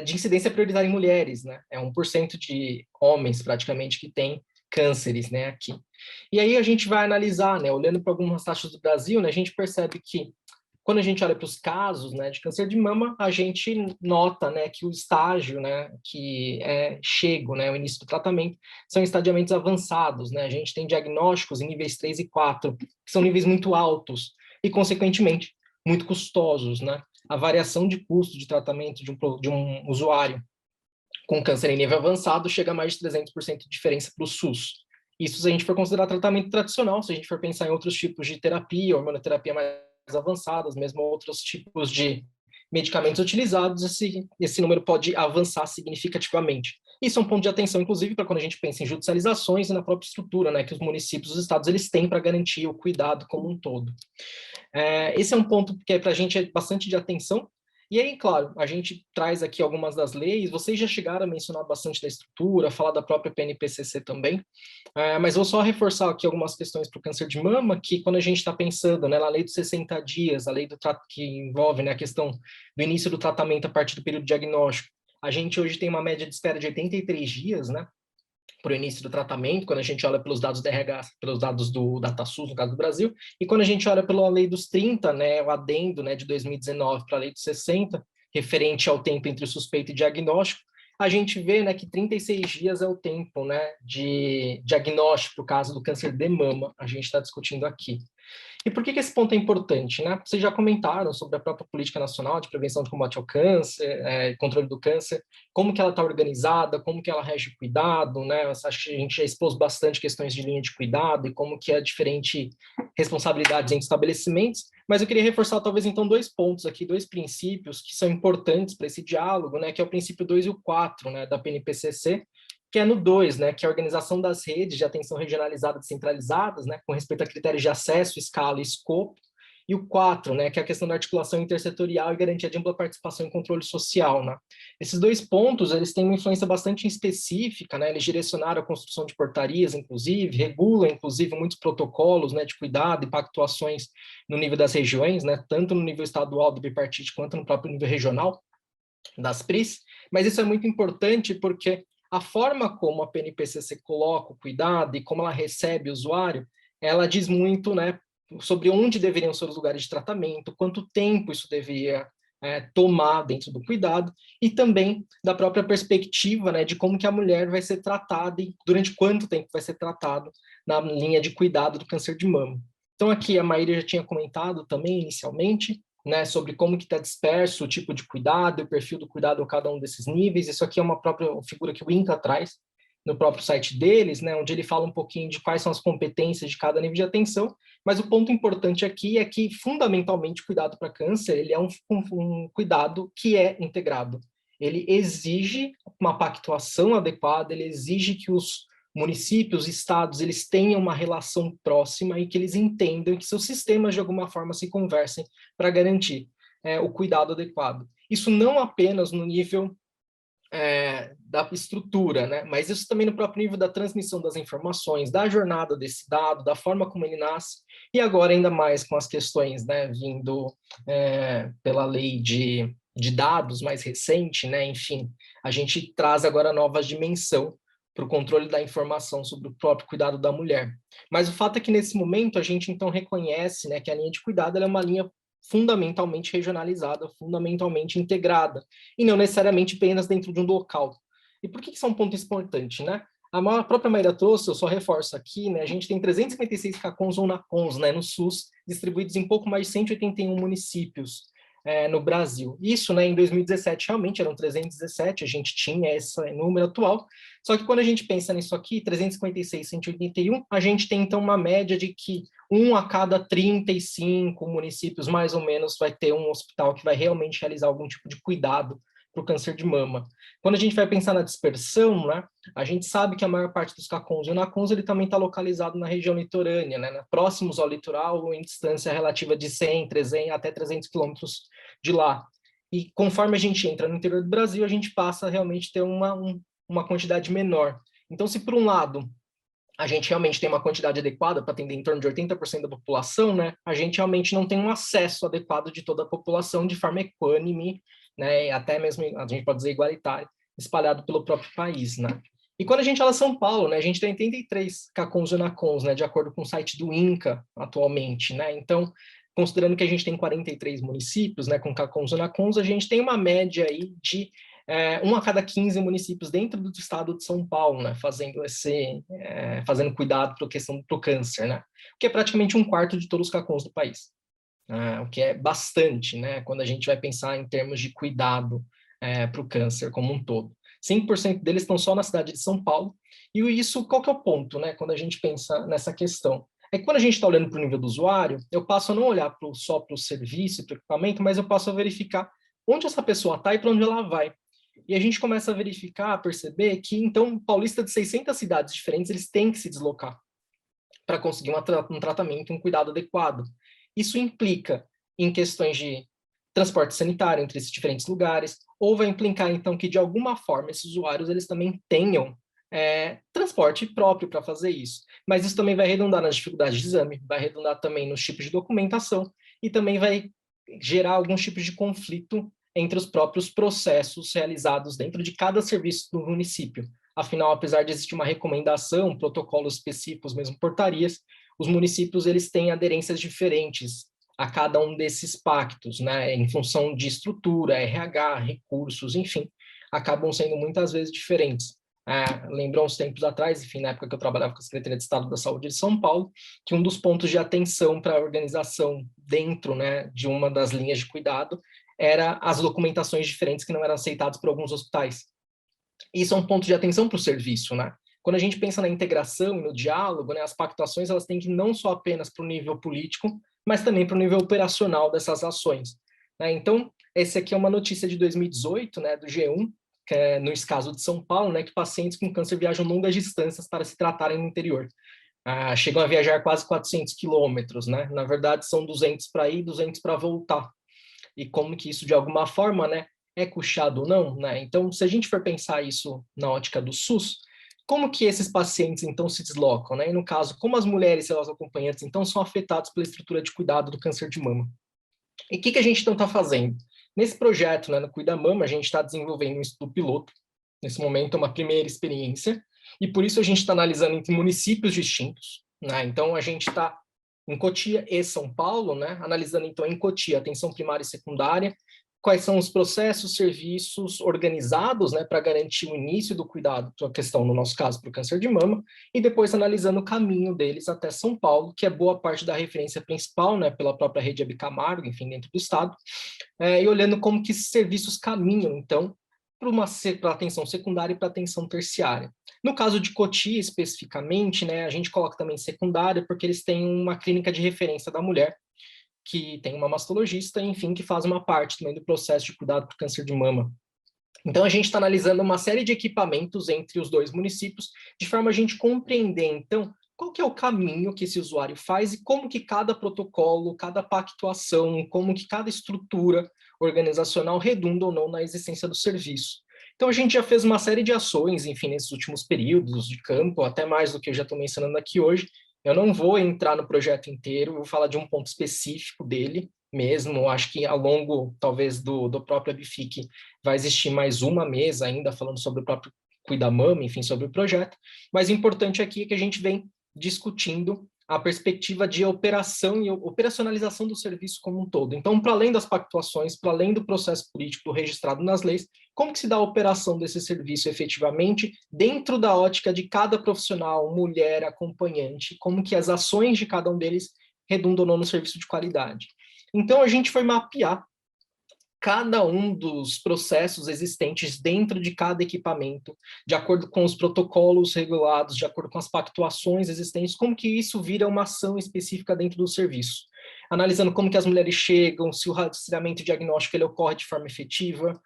de incidência prioritária em mulheres, né? É 1% de homens, praticamente, que tem cânceres, né, aqui. E aí a gente vai analisar, né, olhando para algumas taxas do Brasil, né, a gente percebe que quando a gente olha para os casos, né, de câncer de mama, a gente nota, né, que o estágio, né, que é chego, né, o início do tratamento, são estadiamentos avançados, né, a gente tem diagnósticos em níveis 3 e 4, que são níveis muito altos e, consequentemente, muito custosos, né, a variação de custo de tratamento de um usuário com câncer em nível avançado chega a mais de 300% de diferença para o SUS. Isso se a gente for considerar tratamento tradicional, se a gente for pensar em outros tipos de terapia, hormonoterapia mais avançadas, mesmo outros tipos de medicamentos utilizados, esse número pode avançar significativamente. Isso é um ponto de atenção, inclusive, para quando a gente pensa em judicializações e na própria estrutura, né, que os municípios e os estados eles têm para garantir o cuidado como um todo. Esse é um ponto que para a gente é bastante de atenção. E aí, claro, a gente traz aqui algumas das leis, vocês já chegaram a mencionar bastante da estrutura, falar da própria PNPCC também, mas vou só reforçar aqui algumas questões para o câncer de mama, que quando a gente está pensando, né, na lei dos 60 dias, a lei que envolve, né, a questão do início do tratamento a partir do período diagnóstico, a gente hoje tem uma média de espera de 83 dias, né, para o início do tratamento, quando a gente olha pelos dados da RH, pelos dados do DataSUS, no caso do Brasil, e quando a gente olha pela lei dos 30, né, o adendo, né, de 2019 para a lei dos 60, referente ao tempo entre suspeita e diagnóstico, a gente vê, né, que 36 dias é o tempo, né, de diagnóstico para o caso do câncer de mama, a gente está discutindo aqui. E por que esse ponto é importante, né? Vocês já comentaram sobre a própria política nacional de prevenção de combate ao câncer, controle do câncer, como que ela está organizada, como que ela rege o cuidado, né? Acho que a gente já expôs bastante questões de linha de cuidado e como que é diferente responsabilidades entre estabelecimentos, mas eu queria reforçar talvez então 2 pontos aqui, 2 princípios que são importantes para esse diálogo, né? Que é o princípio 2 e o 4, né? Da PNPCC, que é no 2, né, que é a organização das redes de atenção regionalizada descentralizadas, né, com respeito a critérios de acesso, escala e escopo, e o 4, né, que é a questão da articulação intersetorial e garantia de ampla participação e controle social, né. Esses 2 pontos, eles têm uma influência bastante específica, né, eles direcionaram a construção de portarias, inclusive, regulam, inclusive, muitos protocolos, né, de cuidado e pactuações no nível das regiões, né, tanto no nível estadual do bipartite quanto no próprio nível regional das PRIs, mas isso é muito importante porque a forma como a PNPCC coloca o cuidado e como ela recebe o usuário, ela diz muito, né, sobre onde deveriam ser os lugares de tratamento, quanto tempo isso deveria tomar dentro do cuidado, e também da própria perspectiva, né, de como que a mulher vai ser tratada e durante quanto tempo vai ser tratado na linha de cuidado do câncer de mama. Então aqui a Maíra já tinha comentado também inicialmente, né, sobre como que está disperso o tipo de cuidado, o perfil do cuidado a cada um desses níveis. Isso aqui é uma própria figura que o INCA traz no próprio site deles, né, onde ele fala um pouquinho de quais são as competências de cada nível de atenção, mas o ponto importante aqui é que, fundamentalmente, o cuidado para câncer, ele é um cuidado que é integrado. Ele exige uma pactuação adequada, ele exige que os municípios, estados, eles tenham uma relação próxima e que eles entendam que seus sistemas, de alguma forma, se conversem para garantir o cuidado adequado. Isso não apenas no nível da estrutura, né? Mas isso também no próprio nível da transmissão das informações, da jornada desse dado, da forma como ele nasce, e agora ainda mais com as questões, né, vindo pela lei de dados mais recente, né? Enfim, a gente traz agora nova dimensão para o controle da informação sobre o próprio cuidado da mulher. Mas o fato é que, nesse momento, a gente, então, reconhece, né, que a linha de cuidado ela é uma linha fundamentalmente regionalizada, fundamentalmente integrada, e não necessariamente apenas dentro de um local. E por que isso é um ponto importante, né? A própria Maíra trouxe, eu só reforço aqui, né, a gente tem 356 CACONs ou NACONs, né, no SUS, distribuídos em pouco mais de 181 municípios, no Brasil. Isso, né, em 2017, realmente eram 317, a gente tinha esse número atual, só que quando a gente pensa nisso aqui, 356, 181, a gente tem, então, uma média de que 1 a cada 35 municípios, mais ou menos, vai ter um hospital que vai realmente realizar algum tipo de cuidado para o câncer de mama. Quando a gente vai pensar na dispersão, né, a gente sabe que a maior parte dos CACONs e UNACONs ele também está localizado na região litorânea, né, próximos ao litoral ou em distância relativa de 100, 300, até 300 quilômetros de lá. E conforme a gente entra no interior do Brasil, a gente passa a realmente ter uma quantidade menor. Então, se por um lado a gente realmente tem uma quantidade adequada para atender em torno de 80% da população, né, a gente realmente não tem um acesso adequado de toda a população de forma equânime, né, e até mesmo, a gente pode dizer, igualitário, espalhado pelo próprio país, né. E quando a gente olha São Paulo, né, a gente tem 83 CACONs e UNACONs, né, de acordo com o site do INCA atualmente, né, então, considerando que a gente tem 43 municípios, né, com CACONs e UNACONs, a gente tem uma média aí de 1 a cada 15 municípios dentro do estado de São Paulo, né, fazendo cuidado para a questão do câncer, né, que é praticamente 1/4 de todos os CACONs do país, o que é bastante, né, quando a gente vai pensar em termos de cuidado para o câncer como um todo. 5% deles estão só na cidade de São Paulo, e isso, qual que é o ponto, né, quando a gente pensa nessa questão? É que quando a gente está olhando para o nível do usuário, eu passo a não olhar só para o serviço e para o equipamento, mas eu passo a verificar onde essa pessoa está e para onde ela vai. E a gente começa a verificar, a perceber que, então, paulista de 600 cidades diferentes, eles têm que se deslocar para conseguir um tratamento, um cuidado adequado. Isso implica em questões de transporte sanitário entre esses diferentes lugares, ou vai implicar, então, que, de alguma forma, esses usuários eles também tenham transporte próprio para fazer isso. Mas isso também vai redundar nas dificuldades de exame, vai redundar também nos tipos de documentação e também vai gerar alguns tipos de conflito entre os próprios processos realizados dentro de cada serviço do município. Afinal, apesar de existir uma recomendação, protocolos específicos, mesmo portarias, os municípios eles têm aderências diferentes a cada um desses pactos, né, em função de estrutura, RH, recursos, enfim, acabam sendo muitas vezes diferentes. Lembram uns tempos atrás, enfim, na época que eu trabalhava com a Secretaria de Estado da Saúde de São Paulo, que um dos pontos de atenção para a organização dentro, né, de uma das linhas de cuidado era as documentações diferentes que não eram aceitadas por alguns hospitais. Isso é um ponto de atenção para o serviço, né? Quando a gente pensa na integração e no diálogo, né, as pactuações elas têm que ir não só apenas para o nível político, mas também para o nível operacional dessas ações, né? Então, essa aqui é uma notícia de 2018, né, do G1, que é no caso de São Paulo, né, que pacientes com câncer viajam longas distâncias para se tratarem no interior. Chegam a viajar quase 400 quilômetros, né? Na verdade, são 200 para ir, 200 para voltar. E como que isso, de alguma forma, né, é custeado ou não, né? Então, se a gente for pensar isso na ótica do SUS, como que esses pacientes, então, se deslocam, né? E, no caso, como as mulheres e seus acompanhantes, então, são afetados pela estrutura de cuidado do câncer de mama. E o que a gente, então, está fazendo? Nesse projeto, né, no Cuida Mama, a gente está desenvolvendo um estudo piloto. Nesse momento, é uma primeira experiência. E, por isso, a gente está analisando entre municípios distintos, né? Então, a gente está em Cotia e São Paulo, né, analisando, então, em Cotia, atenção primária e secundária, quais são os processos, serviços organizados, né, para garantir o início do cuidado, a questão, no nosso caso, para o câncer de mama, e depois analisando o caminho deles até São Paulo, que é boa parte da referência principal, né, pela própria rede Hebe Camargo, enfim, dentro do estado, e olhando como que esses serviços caminham, então, para atenção secundária e para atenção terciária. No caso de Cotia, especificamente, né, a gente coloca também secundária, porque eles têm uma clínica de referência da mulher, que tem uma mastologista, enfim, que faz uma parte também do processo de cuidado para o câncer de mama. Então, a gente está analisando uma série de equipamentos entre os dois municípios, de forma a gente compreender, então, qual que é o caminho que esse usuário faz e como que cada protocolo, cada pactuação, como que cada estrutura organizacional redunda ou não na existência do serviço. Então, a gente já fez uma série de ações, enfim, nesses últimos períodos de campo, até mais do que eu já estou mencionando aqui hoje. Eu não vou entrar no projeto inteiro, vou falar de um ponto específico dele mesmo. Acho que ao longo, talvez, do próprio ABFIC vai existir mais uma mesa ainda falando sobre o próprio Cuida Mama, enfim, sobre o projeto. Mas o importante aqui é que a gente vem discutindo a perspectiva de operação e operacionalização do serviço como um todo. Então, para além das pactuações, para além do processo político registrado nas leis, como que se dá a operação desse serviço efetivamente dentro da ótica de cada profissional, mulher, acompanhante, como que as ações de cada um deles redundam ou não no serviço de qualidade. Então, a gente foi mapear cada um dos processos existentes dentro de cada equipamento, de acordo com os protocolos regulados, de acordo com as pactuações existentes, como que isso vira uma ação específica dentro do serviço. Analisando como que as mulheres chegam, se o rastreamento diagnóstico ele ocorre de forma efetiva,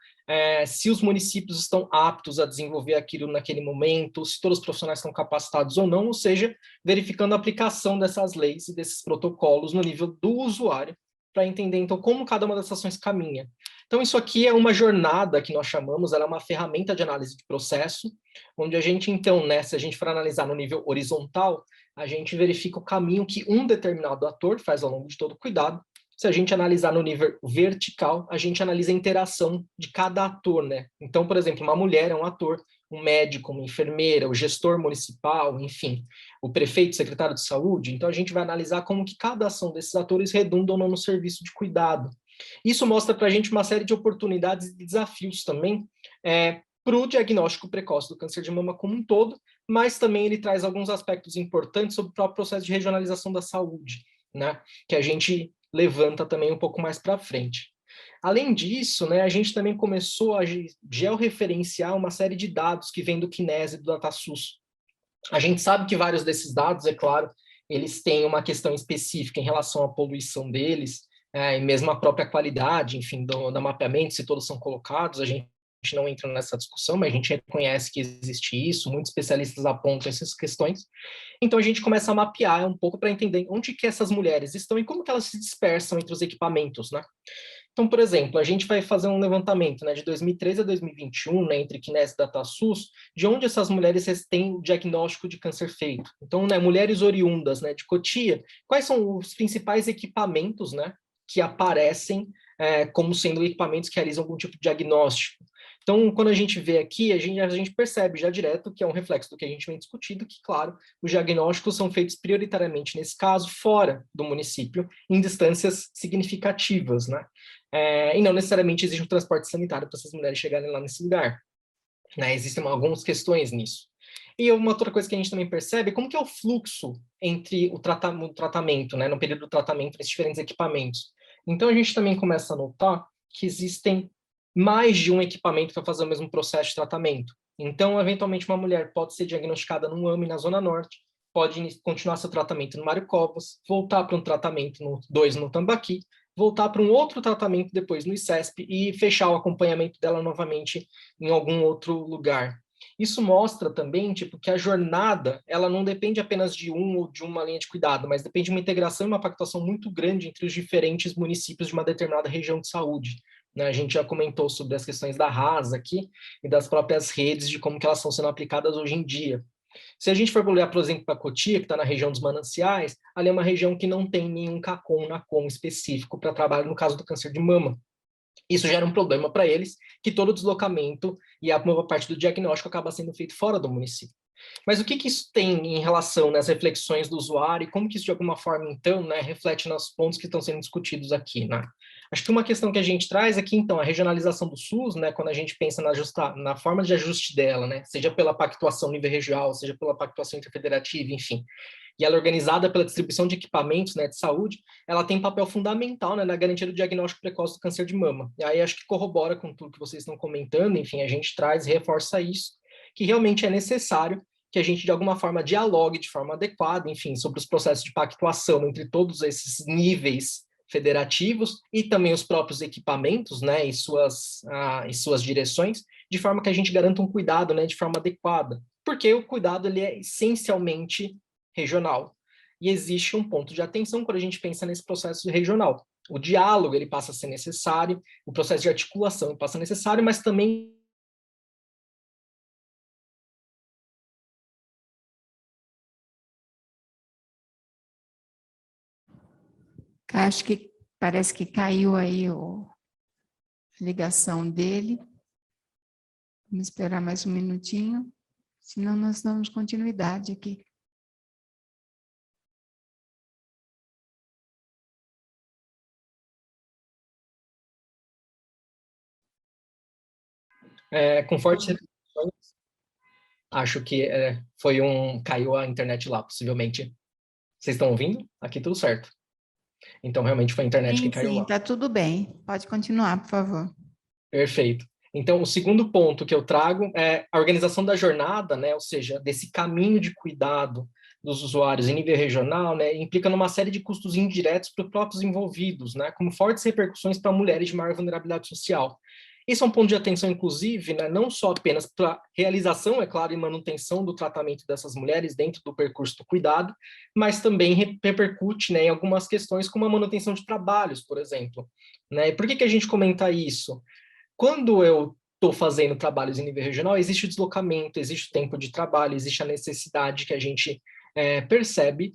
se os municípios estão aptos a desenvolver aquilo naquele momento, se todos os profissionais estão capacitados ou não, ou seja, verificando a aplicação dessas leis e desses protocolos no nível do usuário, para entender, então, como cada uma dessas ações caminha. Então, isso aqui é uma jornada que nós chamamos, ela é uma ferramenta de análise de processo, onde a gente, então, né, se a gente for analisar no nível horizontal, a gente verifica o caminho que um determinado ator faz ao longo de todo o cuidado. Se a gente analisar no nível vertical, a gente analisa a interação de cada ator, né? Então, por exemplo, uma mulher é um ator, um médico, uma enfermeira, o gestor municipal, enfim, o prefeito, o secretário de saúde. Então, a gente vai analisar como que cada ação desses atores redunda ou não no serviço de cuidado. Isso mostra para a gente uma série de oportunidades e desafios também para o diagnóstico precoce do câncer de mama como um todo, mas também ele traz alguns aspectos importantes sobre o próprio processo de regionalização da saúde, né? Que a gente levanta também um pouco mais para frente. Além disso, né, a gente também começou a georreferenciar uma série de dados que vêm do Kinese e do DataSUS. A gente sabe que vários desses dados, é claro, eles têm uma questão específica em relação à poluição deles, e mesmo a própria qualidade, enfim, do mapeamento, se todos são colocados, a gente não entra nessa discussão, mas a gente reconhece que existe isso, muitos especialistas apontam essas questões. Então, a gente começa a mapear um pouco para entender onde que essas mulheres estão e como que elas se dispersam entre os equipamentos, né? Então, por exemplo, a gente vai fazer um levantamento, né, de 2013 a 2021, né, entre Kinese e DataSUS, de onde essas mulheres têm o diagnóstico de câncer feito. Então, né, mulheres oriundas, né, de Cotia, quais são os principais equipamentos, né, que aparecem como sendo equipamentos que realizam algum tipo de diagnóstico? Então, quando a gente vê aqui, a gente percebe já direto que é um reflexo do que a gente vem discutindo, que, claro, os diagnósticos são feitos prioritariamente, nesse caso, fora do município, em distâncias significativas, né? E não necessariamente existe um transporte sanitário para essas mulheres chegarem lá nesse lugar, né? Existem algumas questões nisso. E uma outra coisa que a gente também percebe é como que é o fluxo entre o tratamento, né, no período do tratamento, desses diferentes equipamentos. Então, a gente também começa a notar que existem mais de um equipamento para fazer o mesmo processo de tratamento. Então, eventualmente, uma mulher pode ser diagnosticada no AME, na Zona Norte, pode continuar seu tratamento no Mário Covas, voltar para um tratamento no 2 no Tambaqui, voltar para um outro tratamento depois no ICESP e fechar o acompanhamento dela novamente em algum outro lugar. Isso mostra também, tipo, que a jornada, ela não depende apenas de um ou de uma linha de cuidado, mas depende de uma integração e uma pactuação muito grande entre os diferentes municípios de uma determinada região de saúde. Né? A gente já comentou sobre as questões da RAS aqui e das próprias redes, de como que elas estão sendo aplicadas hoje em dia. Se a gente for olhar, por exemplo, para Cotia, que está na região dos mananciais, ali é uma região que não tem nenhum CACOM, NACOM específico para trabalho no caso do câncer de mama. Isso gera um problema para eles, que todo o deslocamento e a maior parte do diagnóstico acaba sendo feito fora do município. Mas o que isso tem em relação nas reflexões do usuário e como que isso, de alguma forma, então, né, reflete nos pontos que estão sendo discutidos aqui, né? Acho que uma questão que a gente traz aqui, então, a regionalização do SUS, né, quando a gente pensa na forma de ajuste dela, né, seja pela pactuação nível regional, seja pela pactuação interfederativa, enfim, e ela é organizada pela distribuição de equipamentos, né, de saúde, ela tem papel fundamental, né, na garantia do diagnóstico precoce do câncer de mama. E aí acho que corrobora com tudo que vocês estão comentando, enfim, a gente traz e reforça isso, que realmente é necessário que a gente, de alguma forma, dialogue de forma adequada, enfim, sobre os processos de pactuação entre todos esses níveis federativos e também os próprios equipamentos, né, e suas direções, de forma que a gente garanta um cuidado, né, de forma adequada. Porque o cuidado, ele é essencialmente regional. E existe um ponto de atenção quando a gente pensa nesse processo regional. O diálogo, ele passa a ser necessário, o processo de articulação passa a ser necessário, mas também acho que parece que caiu aí a ligação dele. Vamos esperar mais um minutinho, senão nós damos continuidade aqui. com fortes reflexões, acho que caiu a internet lá, possivelmente. Vocês estão ouvindo? Aqui tudo certo. Então, realmente foi a internet que Sim, caiu sim, lá. está tudo bem. Pode continuar, por favor. Perfeito. Então, o segundo ponto que eu trago é a organização da jornada, né, ou seja, desse caminho de cuidado dos usuários em nível regional, né, implica numa série de custos indiretos para os próprios envolvidos, né, como fortes repercussões para mulheres de maior vulnerabilidade social. Esse é um ponto de atenção, inclusive, né, não só apenas para a realização, é claro, e manutenção do tratamento dessas mulheres dentro do percurso do cuidado, mas também repercute, né, em algumas questões como a manutenção de trabalhos, por exemplo. Né? E por que a gente comenta isso? Quando eu estou fazendo trabalhos em nível regional, existe o deslocamento, existe o tempo de trabalho, existe a necessidade que a gente percebe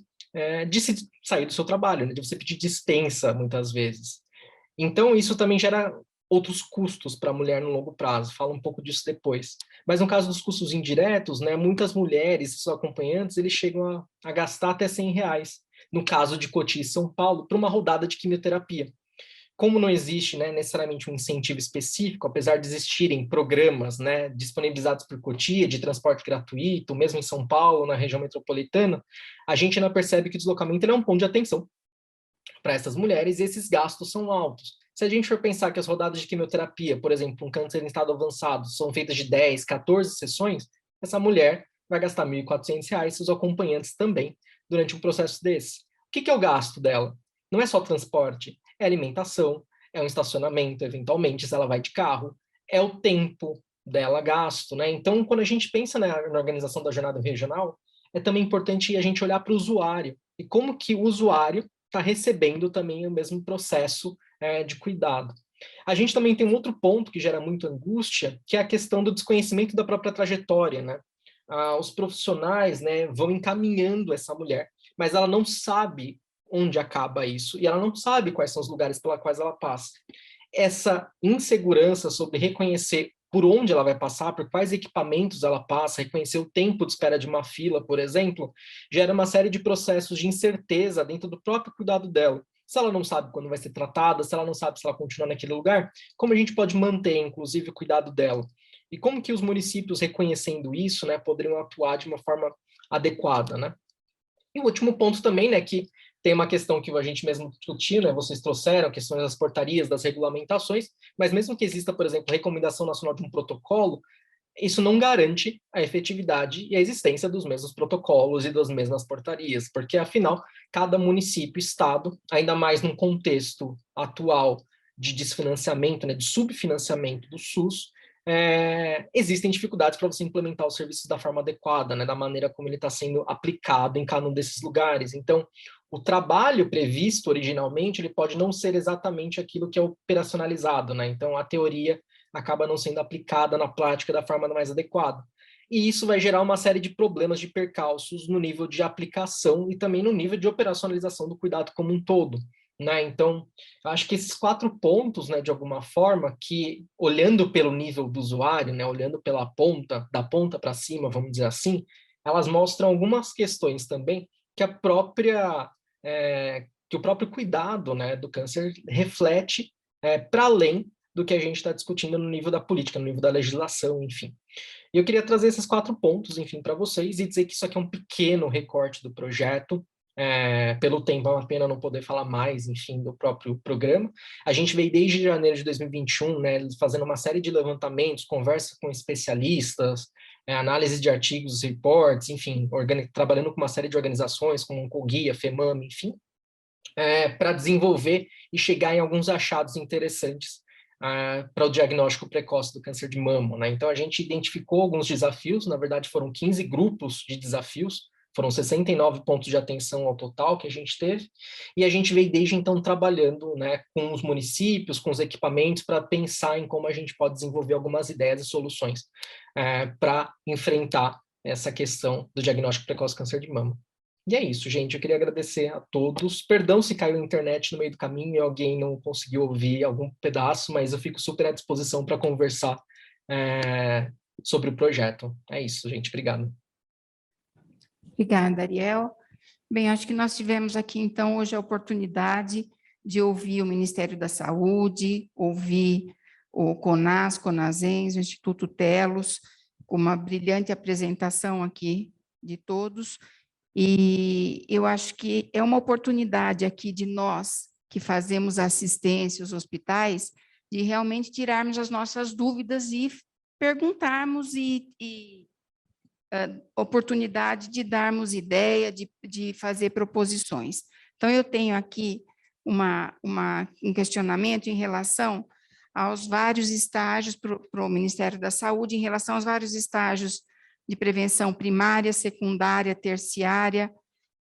de se sair do seu trabalho, né? De você pedir dispensa, muitas vezes. Então, isso também gera outros custos para a mulher no longo prazo, falo um pouco disso depois. Mas no caso dos custos indiretos, né, muitas mulheres e seus acompanhantes, eles chegam a gastar até R$100, no caso de Cotia e São Paulo, para uma rodada de quimioterapia. Como não existe, né, necessariamente um incentivo específico, apesar de existirem programas, né, disponibilizados por Cotia, de transporte gratuito, mesmo em São Paulo, na região metropolitana, a gente ainda percebe que o deslocamento é um ponto de atenção para essas mulheres, e esses gastos são altos. Se a gente for pensar que as rodadas de quimioterapia, por exemplo, um câncer em estado avançado, são feitas de 10, 14 sessões, essa mulher vai gastar R$1.400, seus acompanhantes também, durante um processo desse. O que é o gasto dela? Não é só transporte, é alimentação, é um estacionamento, eventualmente, se ela vai de carro, é o tempo dela gasto, né? Então, quando a gente pensa na organização da jornada regional, é também importante a gente olhar para o usuário, e como que o usuário está recebendo também o mesmo processo de cuidado. A gente também tem um outro ponto que gera muita angústia, que é a questão do desconhecimento da própria trajetória, né? Os profissionais, né, vão encaminhando essa mulher, mas ela não sabe onde acaba isso, e ela não sabe quais são os lugares pelos quais ela passa. Essa insegurança sobre reconhecer por onde ela vai passar, por quais equipamentos ela passa, reconhecer o tempo de espera de uma fila, por exemplo, gera uma série de processos de incerteza dentro do próprio cuidado dela. Se ela não sabe quando vai ser tratada, se ela não sabe se ela continua naquele lugar, como a gente pode manter, inclusive, o cuidado dela? E como que os municípios, reconhecendo isso, né, poderiam atuar de uma forma adequada, né? E o último ponto também, né, que tem uma questão que a gente mesmo discutiu, né, vocês trouxeram, questões das portarias, das regulamentações, mas mesmo que exista, por exemplo, a recomendação nacional de um protocolo, isso não garante a efetividade e a existência dos mesmos protocolos e das mesmas portarias, porque, afinal, cada município, estado, ainda mais num contexto atual de desfinanciamento, né, de subfinanciamento do SUS, existem dificuldades para você implementar os serviços da forma adequada, né, da maneira como ele está sendo aplicado em cada um desses lugares. Então, o trabalho previsto originalmente, ele pode não ser exatamente aquilo que é operacionalizado, né? Então, a teoria acaba não sendo aplicada na prática da forma mais adequada. E isso vai gerar uma série de problemas, de percalços no nível de aplicação e também no nível de operacionalização do cuidado como um todo. Né? Então, acho que esses 4 pontos, né, de alguma forma, que olhando pelo nível do usuário, né, olhando pela ponta, da ponta para cima, vamos dizer assim, elas mostram algumas questões também que que o próprio cuidado, né, do câncer reflete para além do que a gente está discutindo no nível da política, no nível da legislação, enfim. E eu queria trazer esses 4 pontos, enfim, para vocês e dizer que isso aqui é um pequeno recorte do projeto. Pelo tempo, é uma pena não poder falar mais, enfim, do próprio programa. A gente veio desde janeiro de 2021, né, fazendo uma série de levantamentos, conversa com especialistas, análise de artigos, reports, enfim, trabalhando com uma série de organizações, como o COGUIA, FEMAM, enfim, para desenvolver e chegar em alguns achados interessantes para o diagnóstico precoce do câncer de mama. Né? Então, a gente identificou alguns desafios, na verdade foram 15 grupos de desafios, foram 69 pontos de atenção ao total que a gente teve, e a gente veio desde então trabalhando, né, com os municípios, com os equipamentos, para pensar em como a gente pode desenvolver algumas ideias e soluções para enfrentar essa questão do diagnóstico precoce do câncer de mama. E é isso, gente. Eu queria agradecer a todos. Perdão se caiu a internet no meio do caminho e alguém não conseguiu ouvir algum pedaço, mas eu fico super à disposição para conversar sobre o projeto. É isso, gente. Obrigado. Obrigada, Ariel. Bem, acho que nós tivemos aqui, então, hoje a oportunidade de ouvir o Ministério da Saúde, ouvir o CONAS, CONASENS, o Instituto Telos, com uma brilhante apresentação aqui de todos, E eu acho que é uma oportunidade aqui de nós, que fazemos assistência aos hospitais, de realmente tirarmos as nossas dúvidas e perguntarmos oportunidade de darmos ideia, de fazer proposições. Então, eu tenho aqui um questionamento em relação aos vários estágios para o Ministério da Saúde, em relação aos vários estágios de prevenção primária, secundária, terciária,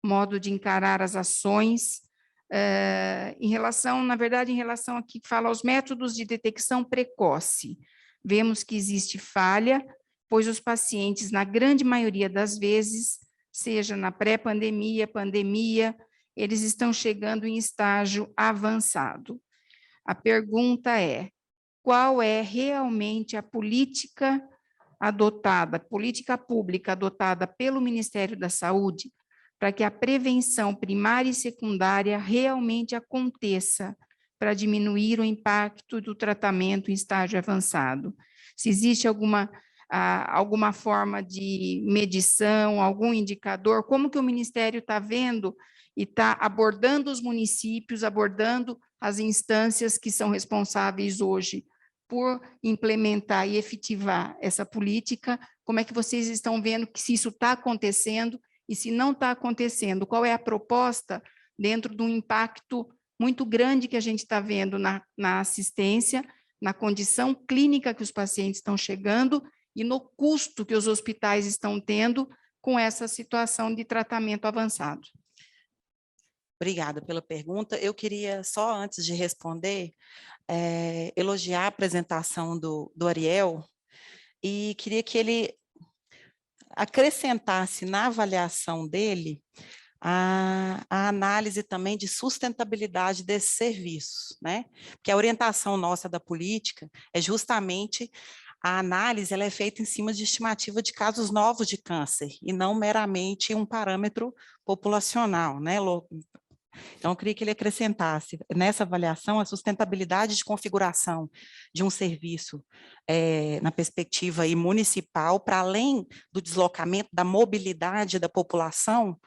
modo de encarar as ações, na verdade, em relação aqui que fala aos métodos de detecção precoce. Vemos que existe falha, pois os pacientes, na grande maioria das vezes, seja na pré-pandemia, pandemia, eles estão chegando em estágio avançado. A pergunta é: qual é realmente a política pública adotada pelo Ministério da Saúde para que a prevenção primária e secundária realmente aconteça, para diminuir o impacto do tratamento em estágio avançado? Se existe alguma forma de medição, algum indicador, como que o Ministério está vendo e está abordando os municípios, abordando as instâncias que são responsáveis hoje por implementar e efetivar essa política? Como é que vocês estão vendo que se isso está acontecendo e se não está acontecendo, qual é a proposta dentro de um impacto muito grande que a gente está vendo na assistência, na condição clínica que os pacientes estão chegando e no custo que os hospitais estão tendo com essa situação de tratamento avançado? Obrigada pela pergunta. Eu queria, só antes de responder, elogiar a apresentação do Ariel e queria que ele acrescentasse na avaliação dele a análise também de sustentabilidade desses serviços, né? Porque a orientação nossa da política é justamente a análise, ela é feita em cima de estimativa de casos novos de câncer e não meramente um parâmetro populacional, né? Então, eu queria que ele acrescentasse nessa avaliação a sustentabilidade de configuração de um serviço na perspectiva aí municipal, para além do deslocamento, da mobilidade da população,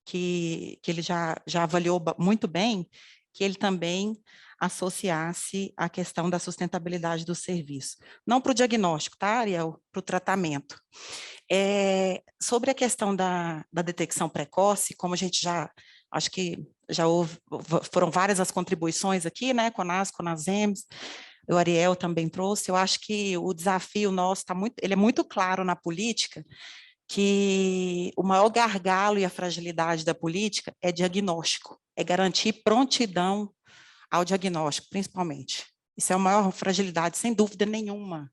que ele já avaliou muito bem, que ele também associasse a questão da sustentabilidade do serviço. Não para o diagnóstico, tá, Ariel? Para o tratamento. Sobre a questão da detecção precoce, como a gente acho que já foram várias as contribuições aqui, né, CONAS, CONASEMS, o Ariel também trouxe. Eu acho que o desafio nosso ele é muito claro na política, que o maior gargalo e a fragilidade da política é diagnóstico, é garantir prontidão ao diagnóstico, principalmente. Isso é a maior fragilidade, sem dúvida nenhuma,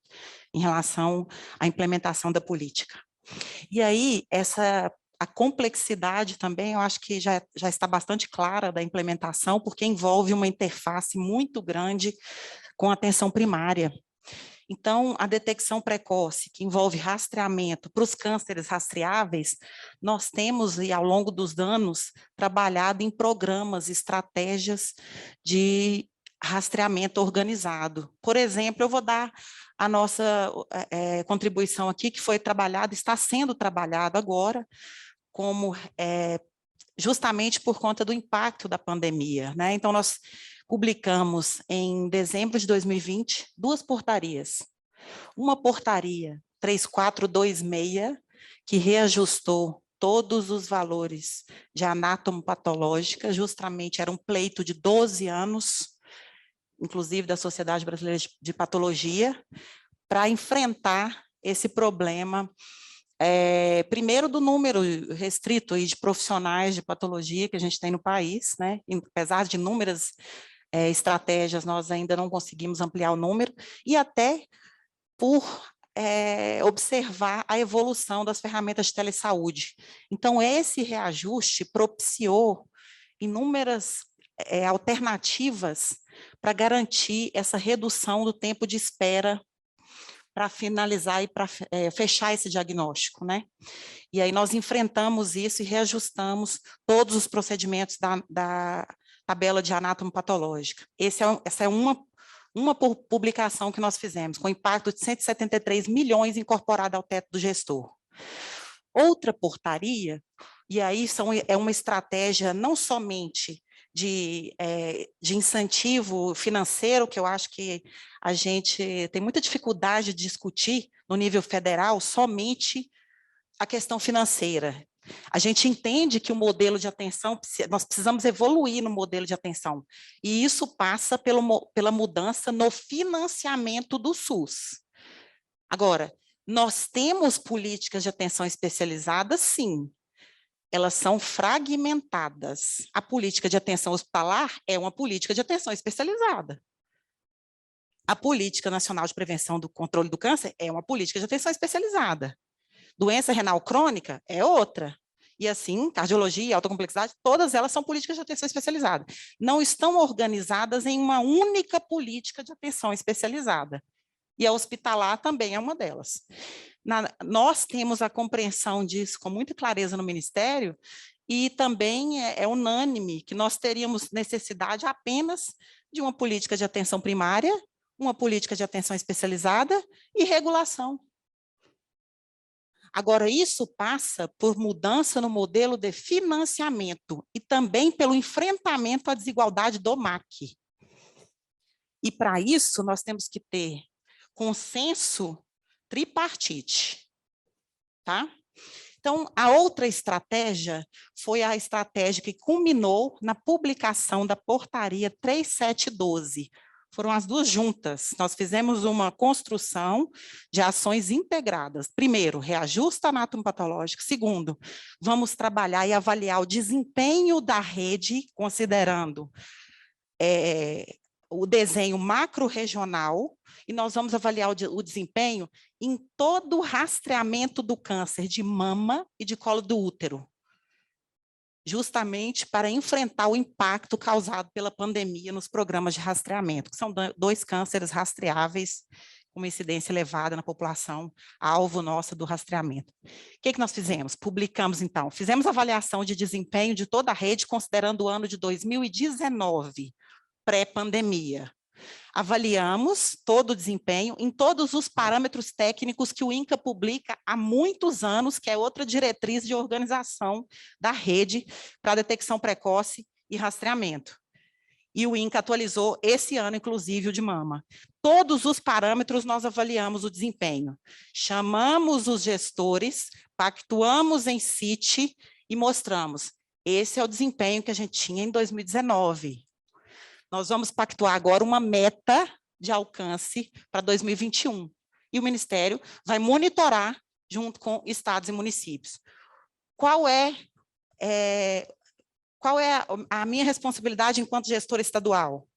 em relação à implementação da política. E aí, a complexidade também, eu acho que já está bastante clara da implementação, porque envolve uma interface muito grande com a atenção primária. Então, a detecção precoce, que envolve rastreamento para os cânceres rastreáveis, nós temos, e ao longo dos anos, trabalhado em programas, estratégias de rastreamento organizado. Por exemplo, eu vou dar a nossa contribuição aqui, que foi trabalhada, está sendo trabalhado agora, como justamente por conta do impacto da pandemia, né? Então, nós publicamos em dezembro de 2020 duas portarias. Uma portaria 3426, que reajustou todos os valores de anatomopatológica, justamente era um pleito de 12 anos, inclusive da Sociedade Brasileira de Patologia, para enfrentar esse problema, primeiro do número restrito aí de profissionais de patologia que a gente tem no país, né? Apesar de inúmeras estratégias, nós ainda não conseguimos ampliar o número, e até por observar a evolução das ferramentas de telesaúde. Então, esse reajuste propiciou inúmeras alternativas para garantir essa redução do tempo de espera para finalizar e para fechar esse diagnóstico, né? E aí nós enfrentamos isso e reajustamos todos os procedimentos da tabela de anatomopatológica. Essa é uma publicação que nós fizemos, com impacto de 173 milhões incorporado ao teto do gestor. Outra portaria E aí é uma estratégia não somente de incentivo financeiro, que eu acho que a gente tem muita dificuldade de discutir no nível federal, somente a questão financeira. A gente entende que o modelo de atenção, nós precisamos evoluir no modelo de atenção, e isso passa pela mudança no financiamento do SUS. Agora, nós temos políticas de atenção especializada, sim. Elas são fragmentadas. A política de atenção hospitalar é uma política de atenção especializada. A Política Nacional de Prevenção do Controle do Câncer é uma política de atenção especializada. Doença renal crônica é outra. E assim, cardiologia, alta complexidade, todas elas são políticas de atenção especializada. Não estão organizadas em uma única política de atenção especializada. E a hospitalar também é uma delas. Nós temos a compreensão disso com muita clareza no Ministério, e também é unânime que nós teríamos necessidade apenas de uma política de atenção primária, uma política de atenção especializada e regulação. Agora, isso passa por mudança no modelo de financiamento e também pelo enfrentamento à desigualdade do MAC. E, para isso, nós temos que ter consenso tripartite, tá? Então, a outra estratégia foi a estratégia que culminou na publicação da portaria 3712. Foram as duas juntas. Nós fizemos uma construção de ações integradas. Primeiro, reajuste anatomopatológico. Segundo, vamos trabalhar e avaliar o desempenho da rede, considerando o desenho macro-regional, e nós vamos avaliar o desempenho em todo o rastreamento do câncer de mama e de colo do útero, justamente para enfrentar o impacto causado pela pandemia nos programas de rastreamento, que são dois cânceres rastreáveis com uma incidência elevada na população, alvo nossa do rastreamento. O que nós fizemos? Publicamos, então, fizemos avaliação de desempenho de toda a rede, considerando o ano de 2019, pré-pandemia. Avaliamos todo o desempenho em todos os parâmetros técnicos que o INCA publica há muitos anos, que é outra diretriz de organização da rede para detecção precoce e rastreamento. E o INCA atualizou esse ano, inclusive, o de mama. Todos os parâmetros nós avaliamos o desempenho. Chamamos os gestores, pactuamos em CIT e mostramos. Esse é o desempenho que a gente tinha em 2019. Nós vamos pactuar agora uma meta de alcance para 2021. E o Ministério vai monitorar junto com estados e municípios. Qual é a minha responsabilidade enquanto gestora estadual?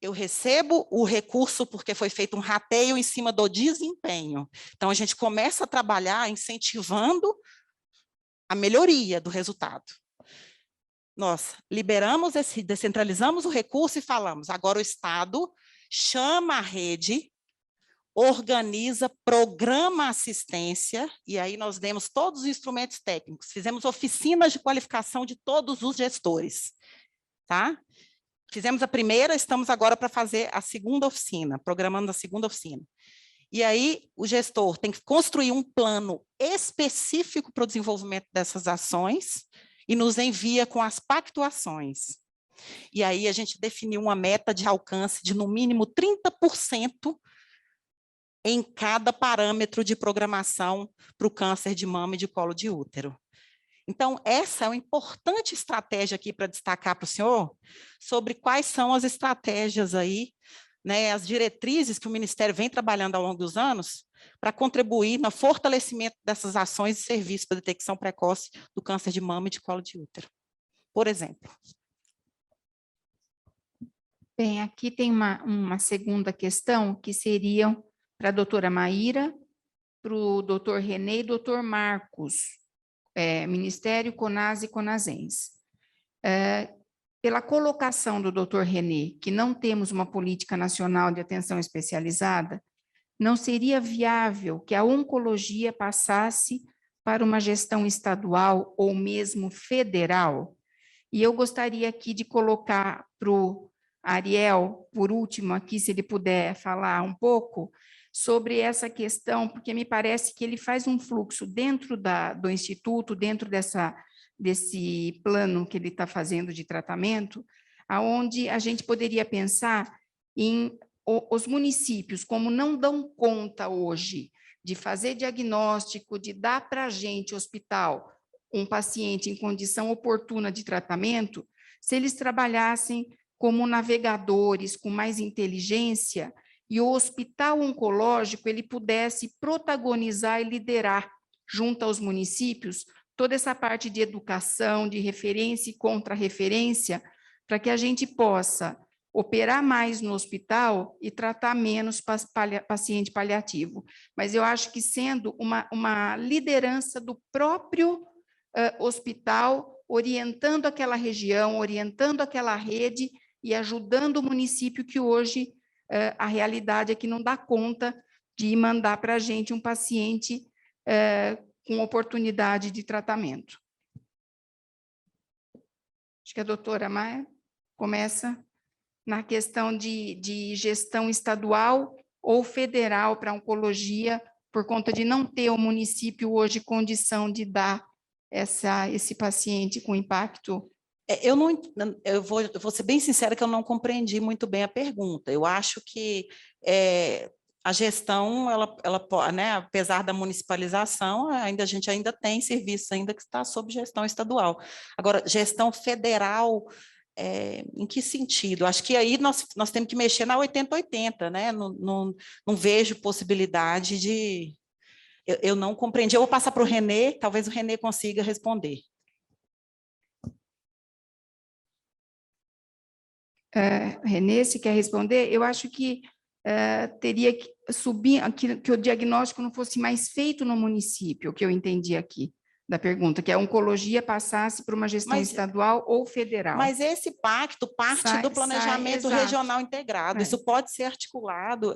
Eu recebo o recurso porque foi feito um rateio em cima do desempenho. Então, a gente começa a trabalhar incentivando a melhoria do resultado. Nós liberamos descentralizamos o recurso e falamos, agora o Estado chama a rede, organiza, programa assistência, e aí nós demos todos os instrumentos técnicos, fizemos oficinas de qualificação de todos os gestores, tá? Fizemos a primeira, estamos agora para fazer a segunda oficina, programando a segunda oficina. E aí o gestor tem que construir um plano específico para o desenvolvimento dessas ações, e nos envia com as pactuações. E aí a gente definiu uma meta de alcance de, no mínimo, 30% em cada parâmetro de programação para o câncer de mama e de colo de útero. Então, essa é uma importante estratégia aqui para destacar para o senhor sobre quais são as estratégias aí, né, as diretrizes que o Ministério vem trabalhando ao longo dos anos para contribuir no fortalecimento dessas ações e serviços para detecção precoce do câncer de mama e de colo de útero, por exemplo. Bem, aqui tem uma segunda questão, que seriam para a doutora Maíra, para o doutor René e doutor Marcos, Ministério, CONAS e CONASENS. Pela colocação do doutor René, que não temos uma política nacional de atenção especializada, não seria viável que a oncologia passasse para uma gestão estadual ou mesmo federal? E eu gostaria aqui de colocar para o Ariel, por último, aqui, se ele puder falar um pouco sobre essa questão, porque me parece que ele faz um fluxo dentro do Instituto, dentro desse plano que ele está fazendo de tratamento, aonde a gente poderia pensar em os municípios, como não dão conta hoje de fazer diagnóstico, de dar para a gente, hospital, um paciente em condição oportuna de tratamento, se eles trabalhassem como navegadores, com mais inteligência, e o hospital oncológico ele pudesse protagonizar e liderar, junto aos municípios, toda essa parte de educação, de referência e contra-referência, para que a gente possa operar mais no hospital e tratar menos paciente paliativo. Mas eu acho que sendo uma liderança do próprio hospital, orientando aquela região, orientando aquela rede e ajudando o município que hoje a realidade é que não dá conta de mandar para a gente um paciente com oportunidade de tratamento. Acho que a doutora Maia começa na questão de gestão estadual ou federal para a oncologia, por conta de não ter o município hoje condição de dar esse paciente com impacto. Eu vou ser bem sincera que eu não compreendi muito bem a pergunta. Eu acho que a gestão, né, apesar da municipalização, a gente ainda tem serviços ainda que está sob gestão estadual. Agora, gestão federal, em que sentido? Acho que aí nós temos que mexer na 80-80, né? Não vejo possibilidade de... Eu não compreendi. Eu vou passar para o Renê, talvez o Renê consiga responder. Renê, se quer responder? Eu acho que teria que subir, que o diagnóstico não fosse mais feito no município, o que eu entendi aqui da pergunta, que a oncologia passasse por uma gestão estadual ou federal. Mas esse pacto parte do planejamento regional integrado. Isso pode ser articulado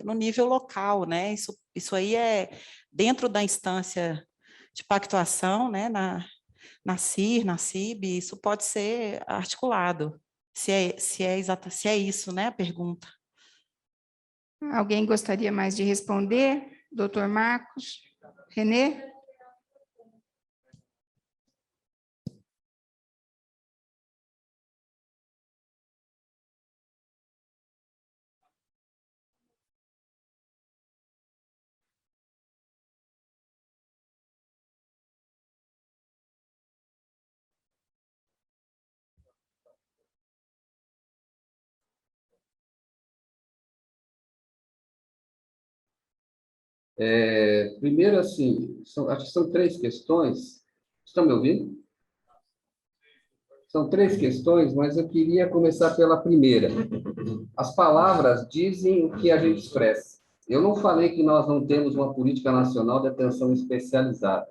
no nível local, né? Isso aí é dentro da instância de pactuação, né? Na CIR, na CIB, isso pode ser articulado. Se é isso, né, a pergunta. Alguém gostaria mais de responder? Doutor Marcos? Renê? Primeiro, assim, acho que são 3 questões. Estão me ouvindo? São 3 questões, mas eu queria começar pela primeira. As palavras dizem o que a gente expressa. Eu não falei que nós não temos uma política nacional de atenção especializada.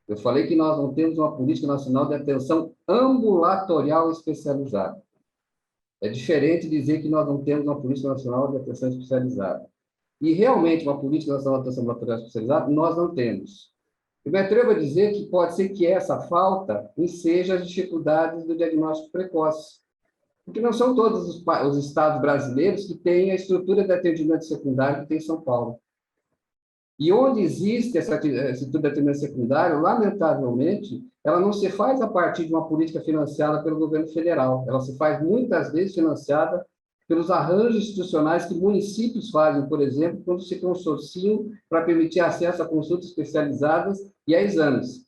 Eu falei que nós não temos uma política nacional de atenção ambulatorial especializada. É diferente dizer que nós não temos uma política nacional de atenção especializada. E, realmente, uma política nacional de atenção ambulatorial especializada, nós não temos. Eu me atrevo a dizer que pode ser que essa falta seja as dificuldades do diagnóstico precoce. Porque não são todos os estados brasileiros que têm a estrutura de atendimento secundário que tem em São Paulo. E onde existe essa estrutura de atendimento secundário, lamentavelmente, ela não se faz a partir de uma política financiada pelo governo federal. Ela se faz, muitas vezes, financiada pelos arranjos institucionais que municípios fazem, por exemplo, quando se consorciam para permitir acesso a consultas especializadas e a exames.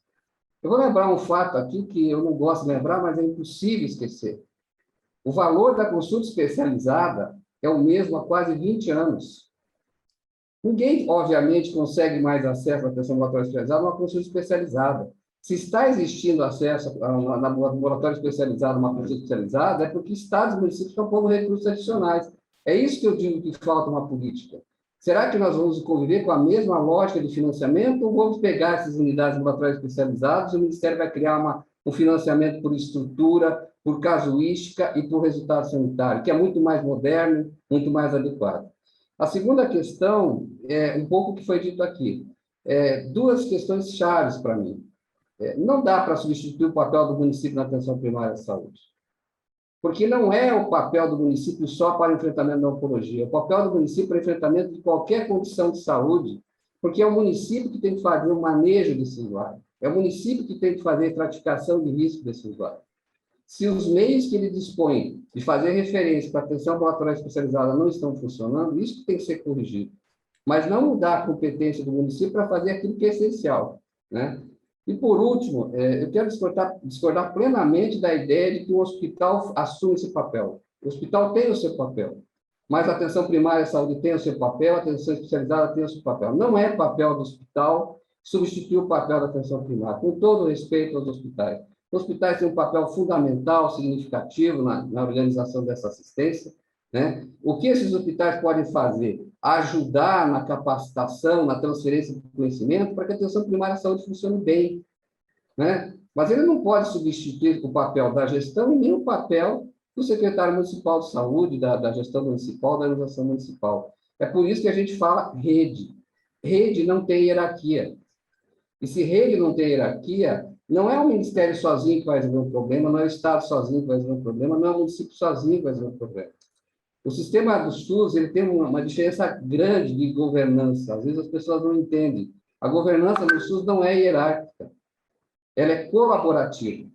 Eu vou lembrar um fato aqui que eu não gosto de lembrar, mas é impossível esquecer. O valor da consulta especializada é o mesmo há quase 20 anos. Ninguém, obviamente, consegue mais acesso à atenção ambulatorial especializada numa consulta especializada. Se está existindo acesso a um laboratório especializado, uma consulta especializada, é porque estados e municípios estão pondo recursos adicionais. É isso que eu digo que falta uma política. Será que nós vamos conviver com a mesma lógica de financiamento ou vamos pegar essas unidades ambulatoriais especializadas e o Ministério vai criar um financiamento por estrutura, por casuística e por resultado sanitário, que é muito mais moderno, muito mais adequado? A segunda questão é um pouco o que foi dito aqui. 2 questões chaves para mim. Não dá para substituir o papel do município na atenção primária à saúde. Porque não é o papel do município só para o enfrentamento da oncologia. O papel do município para o enfrentamento de qualquer condição de saúde, porque é o município que tem que fazer o manejo desse usuário. É o município que tem que fazer a estratificação de risco desse usuário. Se os meios que ele dispõe de fazer referência para atenção ambulatorial especializada não estão funcionando, isso tem que ser corrigido. Mas não mudar a competência do município para fazer aquilo que é essencial, né? E, por último, eu quero discordar plenamente da ideia de que o hospital assume esse papel. O hospital tem o seu papel, mas a atenção primária à saúde tem o seu papel, a atenção especializada tem o seu papel. Não é papel do hospital substituir o papel da atenção primária, com todo respeito aos hospitais. Os hospitais têm um papel fundamental, significativo na organização dessa assistência, né? O que esses hospitais podem fazer? Ajudar na capacitação, na transferência de conhecimento, para que a atenção primária à saúde funcione bem, né? Mas ele não pode substituir o papel da gestão e nem o papel do secretário municipal de saúde, da gestão municipal, da organização municipal. É por isso que a gente fala rede. Rede não tem hierarquia. E se rede não tem hierarquia, não é o Ministério sozinho que vai resolver um problema, não é o Estado sozinho que vai resolver um problema, não é o município sozinho que vai resolver um problema. O sistema do SUS ele tem uma diferença grande de governança. Às vezes as pessoas não entendem. A governança do SUS não é hierárquica. Ela é colaborativa.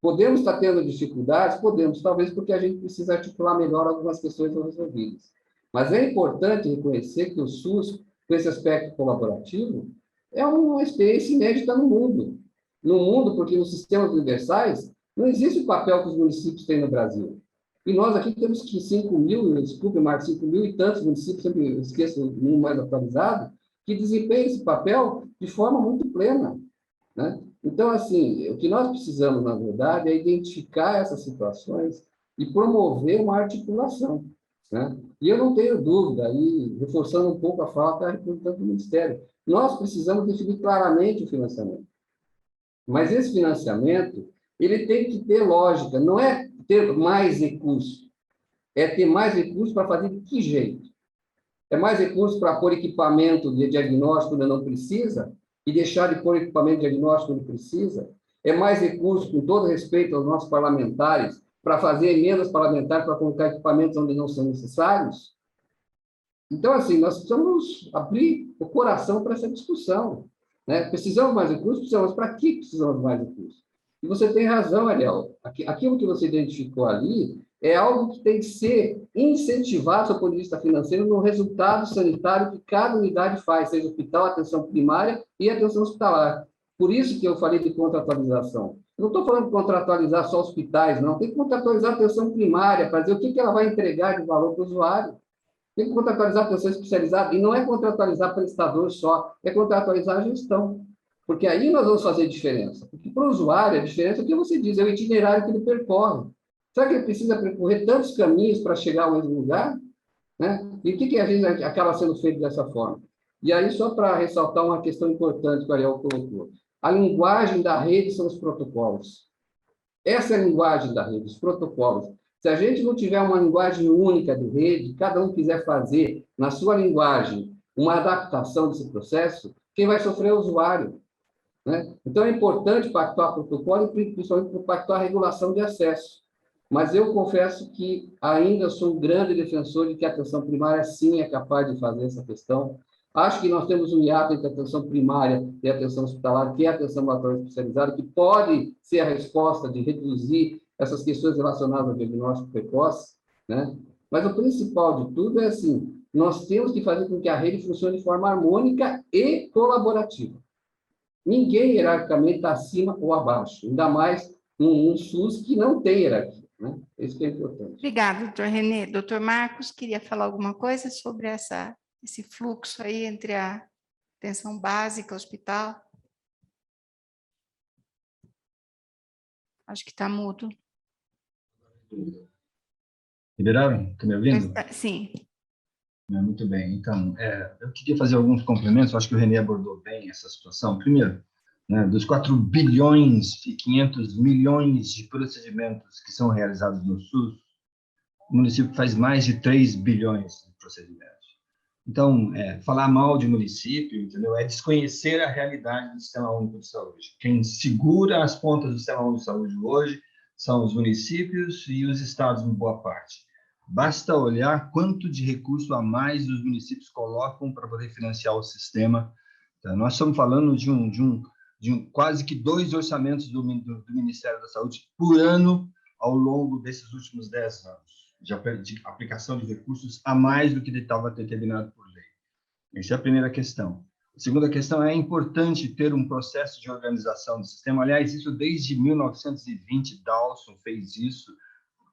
Podemos estar tendo dificuldades? Podemos, talvez porque a gente precisa articular melhor algumas questões não resolvidas. Mas é importante reconhecer que o SUS, com esse aspecto colaborativo, é uma experiência inédita no mundo. No mundo, porque nos sistemas universais, não existe o papel que os municípios têm no Brasil. E nós aqui temos que 5 mil, desculpe, Marcos, 5 mil e tantos municípios, sempre esqueço um mais atualizado, que desempenham esse papel de forma muito plena, né? Então, assim, o que nós precisamos, na verdade, é identificar essas situações e promover uma articulação, né? E eu não tenho dúvida, aí, reforçando um pouco a fala da representante do Ministério, nós precisamos definir claramente o financiamento. Mas esse financiamento, ele tem que ter lógica, não é ter mais recursos, é ter mais recursos para fazer de que jeito? É mais recursos para pôr equipamento de diagnóstico quando não precisa e deixar de pôr equipamento de diagnóstico quando precisa? É mais recursos, com todo respeito aos nossos parlamentares, para fazer emendas parlamentares para colocar equipamentos onde não são necessários? Então, assim, nós precisamos abrir o coração para essa discussão, né? Precisamos mais recursos? Precisamos. Para que precisamos mais recursos? E você tem razão, Ariel. Aquilo que você identificou ali é algo que tem que ser incentivado, do ponto de vista financeiro, no resultado sanitário que cada unidade faz, seja hospital, atenção primária e atenção hospitalar. Por isso que eu falei de contratualização. Eu não estou falando de contratualizar só hospitais, não. Tem que contratualizar a atenção primária, para dizer o que ela vai entregar de valor para o usuário. Tem que contratualizar a atenção especializada, e não é contratualizar prestador só, é contratualizar a gestão. Porque aí nós vamos fazer diferença. Porque para o usuário, a diferença é o que você diz, é o itinerário que ele percorre. Será que ele precisa percorrer tantos caminhos para chegar ao mesmo lugar? Né? E o que às vezes acaba sendo feito dessa forma? E aí, só para ressaltar uma questão importante que o Ariel colocou. A linguagem da rede são os protocolos. Essa é a linguagem da rede, os protocolos. Se a gente não tiver uma linguagem única de rede, cada um quiser fazer, na sua linguagem, uma adaptação desse processo, quem vai sofrer é o usuário, né? Então, é importante pactuar protocolo e, principalmente, pactuar a regulação de acesso. Mas eu confesso que ainda sou um grande defensor de que a atenção primária, sim, é capaz de fazer essa questão. Acho que nós temos um hiato entre a atenção primária e a atenção hospitalar, que é a atenção ambulatorial especializada, que pode ser a resposta de reduzir essas questões relacionadas ao diagnóstico precoce, né? Mas o principal de tudo é assim, nós temos que fazer com que a rede funcione de forma harmônica e colaborativa. Ninguém hierarquicamente está acima ou abaixo, ainda mais um SUS que não tem hierarquia, né? Isso que é importante. Obrigada, doutor Renê. Doutor Marcos, queria falar alguma coisa sobre esse fluxo aí entre a atenção básica, hospital? Acho que está mudo. Liberaram? Está me ouvindo? Sim. Muito bem. Então, eu queria fazer alguns complementos. Acho que o Renê abordou bem essa situação. Primeiro, né, dos 4 bilhões e 500 milhões de procedimentos que são realizados no SUS, o município faz mais de 3 bilhões de procedimentos. Então, falar mal de município, entendeu? É desconhecer a realidade do Sistema Único de Saúde. Quem segura as pontas do Sistema Único de Saúde hoje são os municípios e os estados, em boa parte. Basta olhar quanto de recurso a mais os municípios colocam para poder financiar o sistema. Então, nós estamos falando de quase que 2 orçamentos do Ministério da Saúde por ano ao longo desses últimos 10 anos, de aplicação de recursos a mais do que estava determinado por lei. Essa é a primeira questão. A segunda questão é importante ter um processo de organização do sistema. Aliás, isso desde 1920, Dawson fez isso,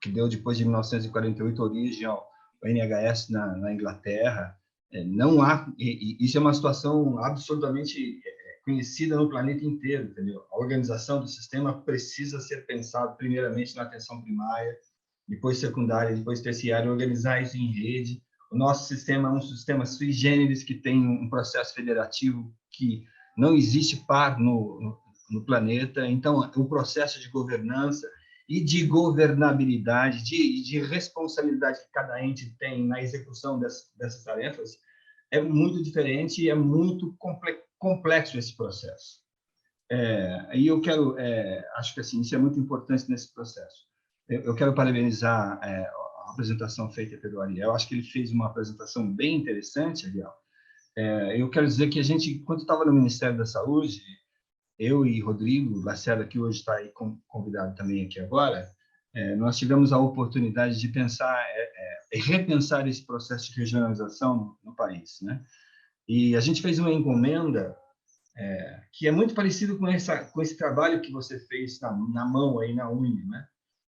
que deu depois de 1948 origem ao NHS na Inglaterra. Não há, isso é uma situação absolutamente conhecida no planeta inteiro, entendeu? A organização do sistema precisa ser pensado primeiramente na atenção primária, depois secundária, depois terciária, organizar isso em rede. O nosso sistema é um sistema sui generis que tem um processo federativo que não existe par no planeta. Então, o processo de governança e de governabilidade, de responsabilidade que cada ente tem na execução dessas tarefas é muito diferente e é muito complexo esse processo. E eu quero, acho que assim, isso é muito importante nesse processo. Eu quero parabenizar a apresentação feita pelo Ariel. Acho que ele fez uma apresentação bem interessante, Ariel. Eu quero dizer que a gente, quando estava no Ministério da Saúde, eu e Rodrigo Lacerda, que hoje está aí convidado também aqui agora, nós tivemos a oportunidade de pensar, repensar esse processo de regionalização no país, né? E a gente fez uma encomenda que é muito parecido com esse trabalho que você fez na mão aí na UNE, né?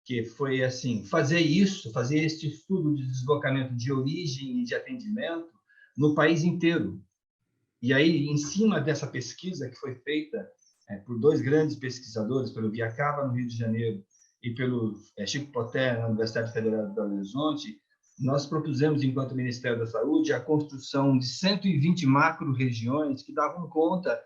Que foi assim, fazer este estudo de deslocamento de origem e de atendimento no país inteiro. E aí, em cima dessa pesquisa que foi feita por 2 grandes pesquisadores, pelo Viacaba, no Rio de Janeiro, e pelo Chico Poté, na Universidade Federal de Belo Horizonte, nós propusemos, enquanto Ministério da Saúde, a construção de 120 macro-regiões que davam conta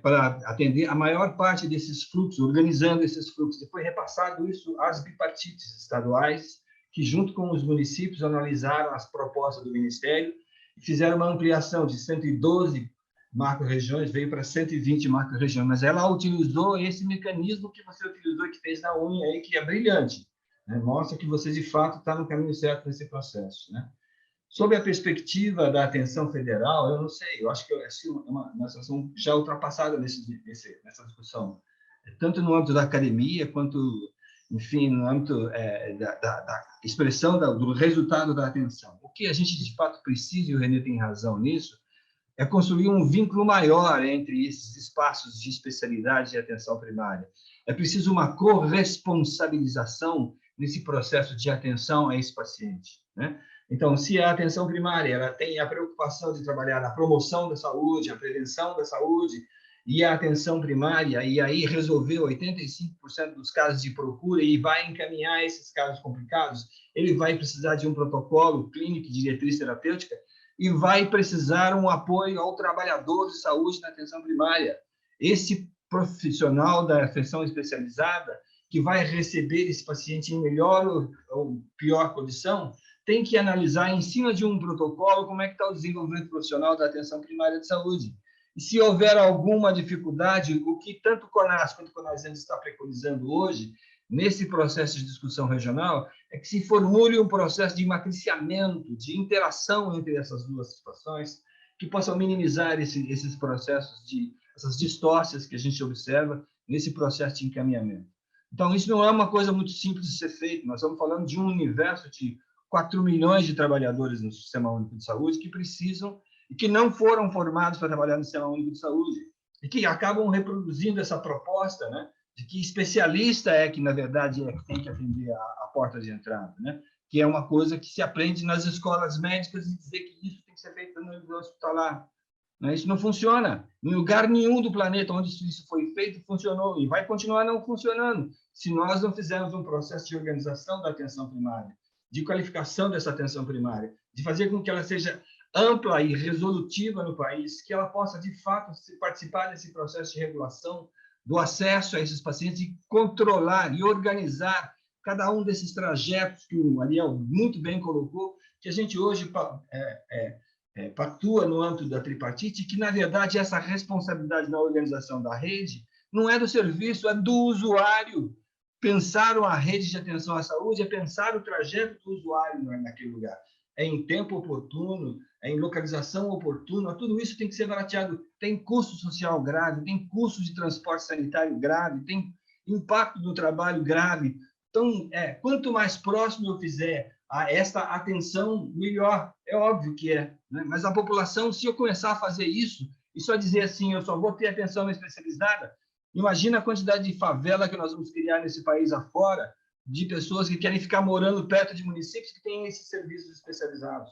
para atender a maior parte desses fluxos, organizando esses fluxos. E foi repassado isso às bipartites estaduais, que, junto com os municípios, analisaram as propostas do Ministério e fizeram uma ampliação de 112 macro-regiões, veio para 120 macro-regiões. Mas ela utilizou esse mecanismo que você utilizou e que fez na unha, aí, que é brilhante, né? Mostra que você, de fato, está no caminho certo nesse processo, né? Sob a perspectiva da atenção federal, eu não sei, eu acho que é uma situação já ultrapassada nessa discussão, tanto no âmbito da academia, quanto, enfim, no âmbito da expressão do resultado da atenção. O que a gente, de fato, precisa, e o René tem razão nisso, é construir um vínculo maior entre esses espaços de especialidade e atenção primária. É preciso uma corresponsabilização nesse processo de atenção a esse paciente, né? Então, se a atenção primária ela tem a preocupação de trabalhar na promoção da saúde, a prevenção da saúde, e a atenção primária, e aí resolver 85% dos casos de procura e vai encaminhar esses casos complicados, ele vai precisar de um protocolo clínico de diretriz terapêutica e vai precisar um apoio ao trabalhador de saúde na atenção primária. Esse profissional da atenção especializada, que vai receber esse paciente em melhor ou pior condição, tem que analisar, em cima de um protocolo, como é que está o desenvolvimento profissional da atenção primária de saúde. E se houver alguma dificuldade, o que tanto o CONAS quanto o CONASEMS está preconizando hoje, nesse processo de discussão regional, é que se formule um processo de matriciamento, de interação entre essas duas situações, que possam minimizar esses processos, essas distorções que a gente observa nesse processo de encaminhamento. Então, isso não é uma coisa muito simples de ser feito. Nós estamos falando de um universo de 4 milhões de trabalhadores no Sistema Único de Saúde que precisam e que não foram formados para trabalhar no Sistema Único de Saúde e que acabam reproduzindo essa proposta, né, de que especialista é que, na verdade, é que tem que atender a porta de entrada, né, que é uma coisa que se aprende nas escolas médicas e dizer que isso tem que ser feito no nível hospitalar. Né? Isso não funciona. Em lugar nenhum do planeta onde isso foi feito, funcionou e vai continuar não funcionando se nós não fizermos um processo de organização da atenção primária, de qualificação dessa atenção primária, de fazer com que ela seja ampla e resolutiva no país, que ela possa, de fato, participar desse processo de regulação do acesso a esses pacientes e controlar e organizar cada um desses trajetos que o Ariel muito bem colocou, que a gente hoje pactua no âmbito da tripartite, que, na verdade, essa responsabilidade na organização da rede não é do serviço, é do usuário. Pensar uma rede de atenção à saúde é pensar o trajeto do usuário naquele lugar. É em tempo oportuno, em localização oportuna, tudo isso tem que ser barateado. Tem custo social grave, tem custo de transporte sanitário grave, tem impacto do trabalho grave. Então, quanto mais próximo eu fizer a esta atenção, melhor. É óbvio que é, né? Mas a população, se eu começar a fazer isso, e só dizer assim, eu só vou ter atenção especializada, imagina a quantidade de favela que nós vamos criar nesse país afora, de pessoas que querem ficar morando perto de municípios que têm esses serviços especializados.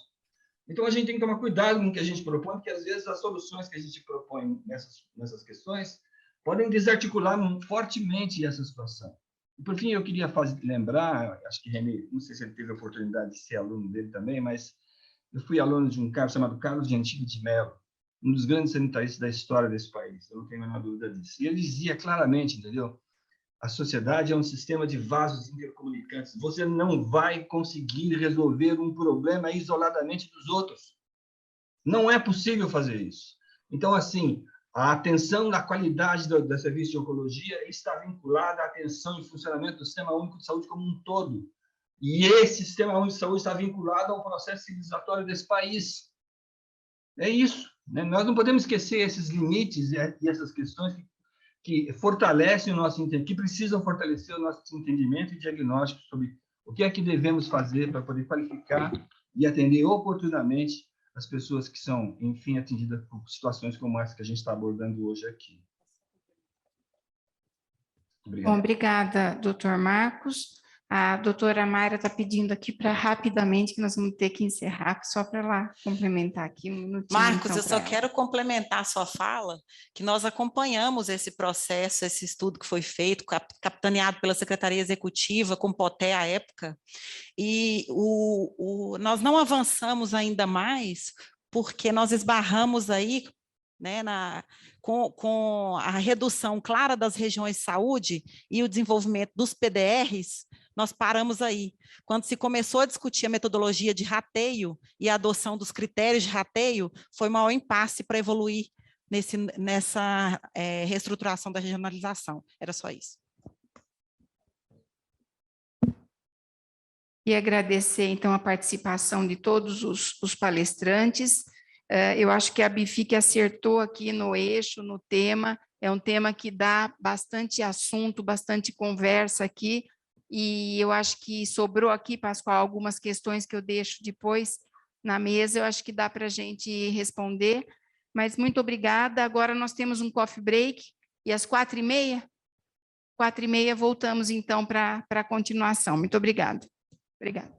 Então, a gente tem que tomar cuidado com o que a gente propõe, porque, às vezes, as soluções que a gente propõe nessas questões podem desarticular fortemente essa situação. E, por fim, eu queria lembrar, acho que René, não sei se ele teve a oportunidade de ser aluno dele também, mas eu fui aluno de um cara chamado Carlos Gentili de Mello, um dos grandes sanitaristas da história desse país, eu não tenho a menor dúvida disso. E ele dizia claramente, entendeu? A sociedade é um sistema de vasos intercomunicantes. Você não vai conseguir resolver um problema isoladamente dos outros. Não é possível fazer isso. Então, assim, a atenção da qualidade do serviço de oncologia está vinculada à atenção e funcionamento do Sistema Único de Saúde como um todo. E esse Sistema Único de Saúde está vinculado ao processo civilizatório desse país. É isso, né? Nós não podemos esquecer esses limites e essas questões que fortalecem o nosso entendimento, que precisam fortalecer o nosso entendimento e diagnóstico sobre o que é que devemos fazer para poder qualificar e atender oportunamente as pessoas que são, enfim, atingidas por situações como essa que a gente está abordando hoje aqui. Bom, obrigada, doutor Marcos. A doutora Mayra está pedindo aqui para rapidamente, que nós vamos ter que encerrar, só para ela complementar aqui um minutinho. Marcos, então, eu só quero complementar a sua fala, que nós acompanhamos esse processo, esse estudo que foi feito, capitaneado pela Secretaria Executiva, com Poté à época, e nós não avançamos ainda mais, porque nós esbarramos aí, né, com a redução clara das regiões de saúde e o desenvolvimento dos PDRs, nós paramos aí. Quando se começou a discutir a metodologia de rateio e a adoção dos critérios de rateio, foi o maior impasse para evoluir nessa reestruturação da regionalização. Era só isso. E agradecer, então, a participação de todos os palestrantes. Eu acho que a BIFIC acertou aqui no eixo, no tema. É um tema que dá bastante assunto, bastante conversa aqui. E eu acho que sobrou aqui, Pascoal, algumas questões que eu deixo depois na mesa. Eu acho que dá para a gente responder. Mas muito obrigada. Agora nós temos um coffee break. E às 4h30? 4h30 voltamos, então, para a continuação. Muito obrigada. Obrigada.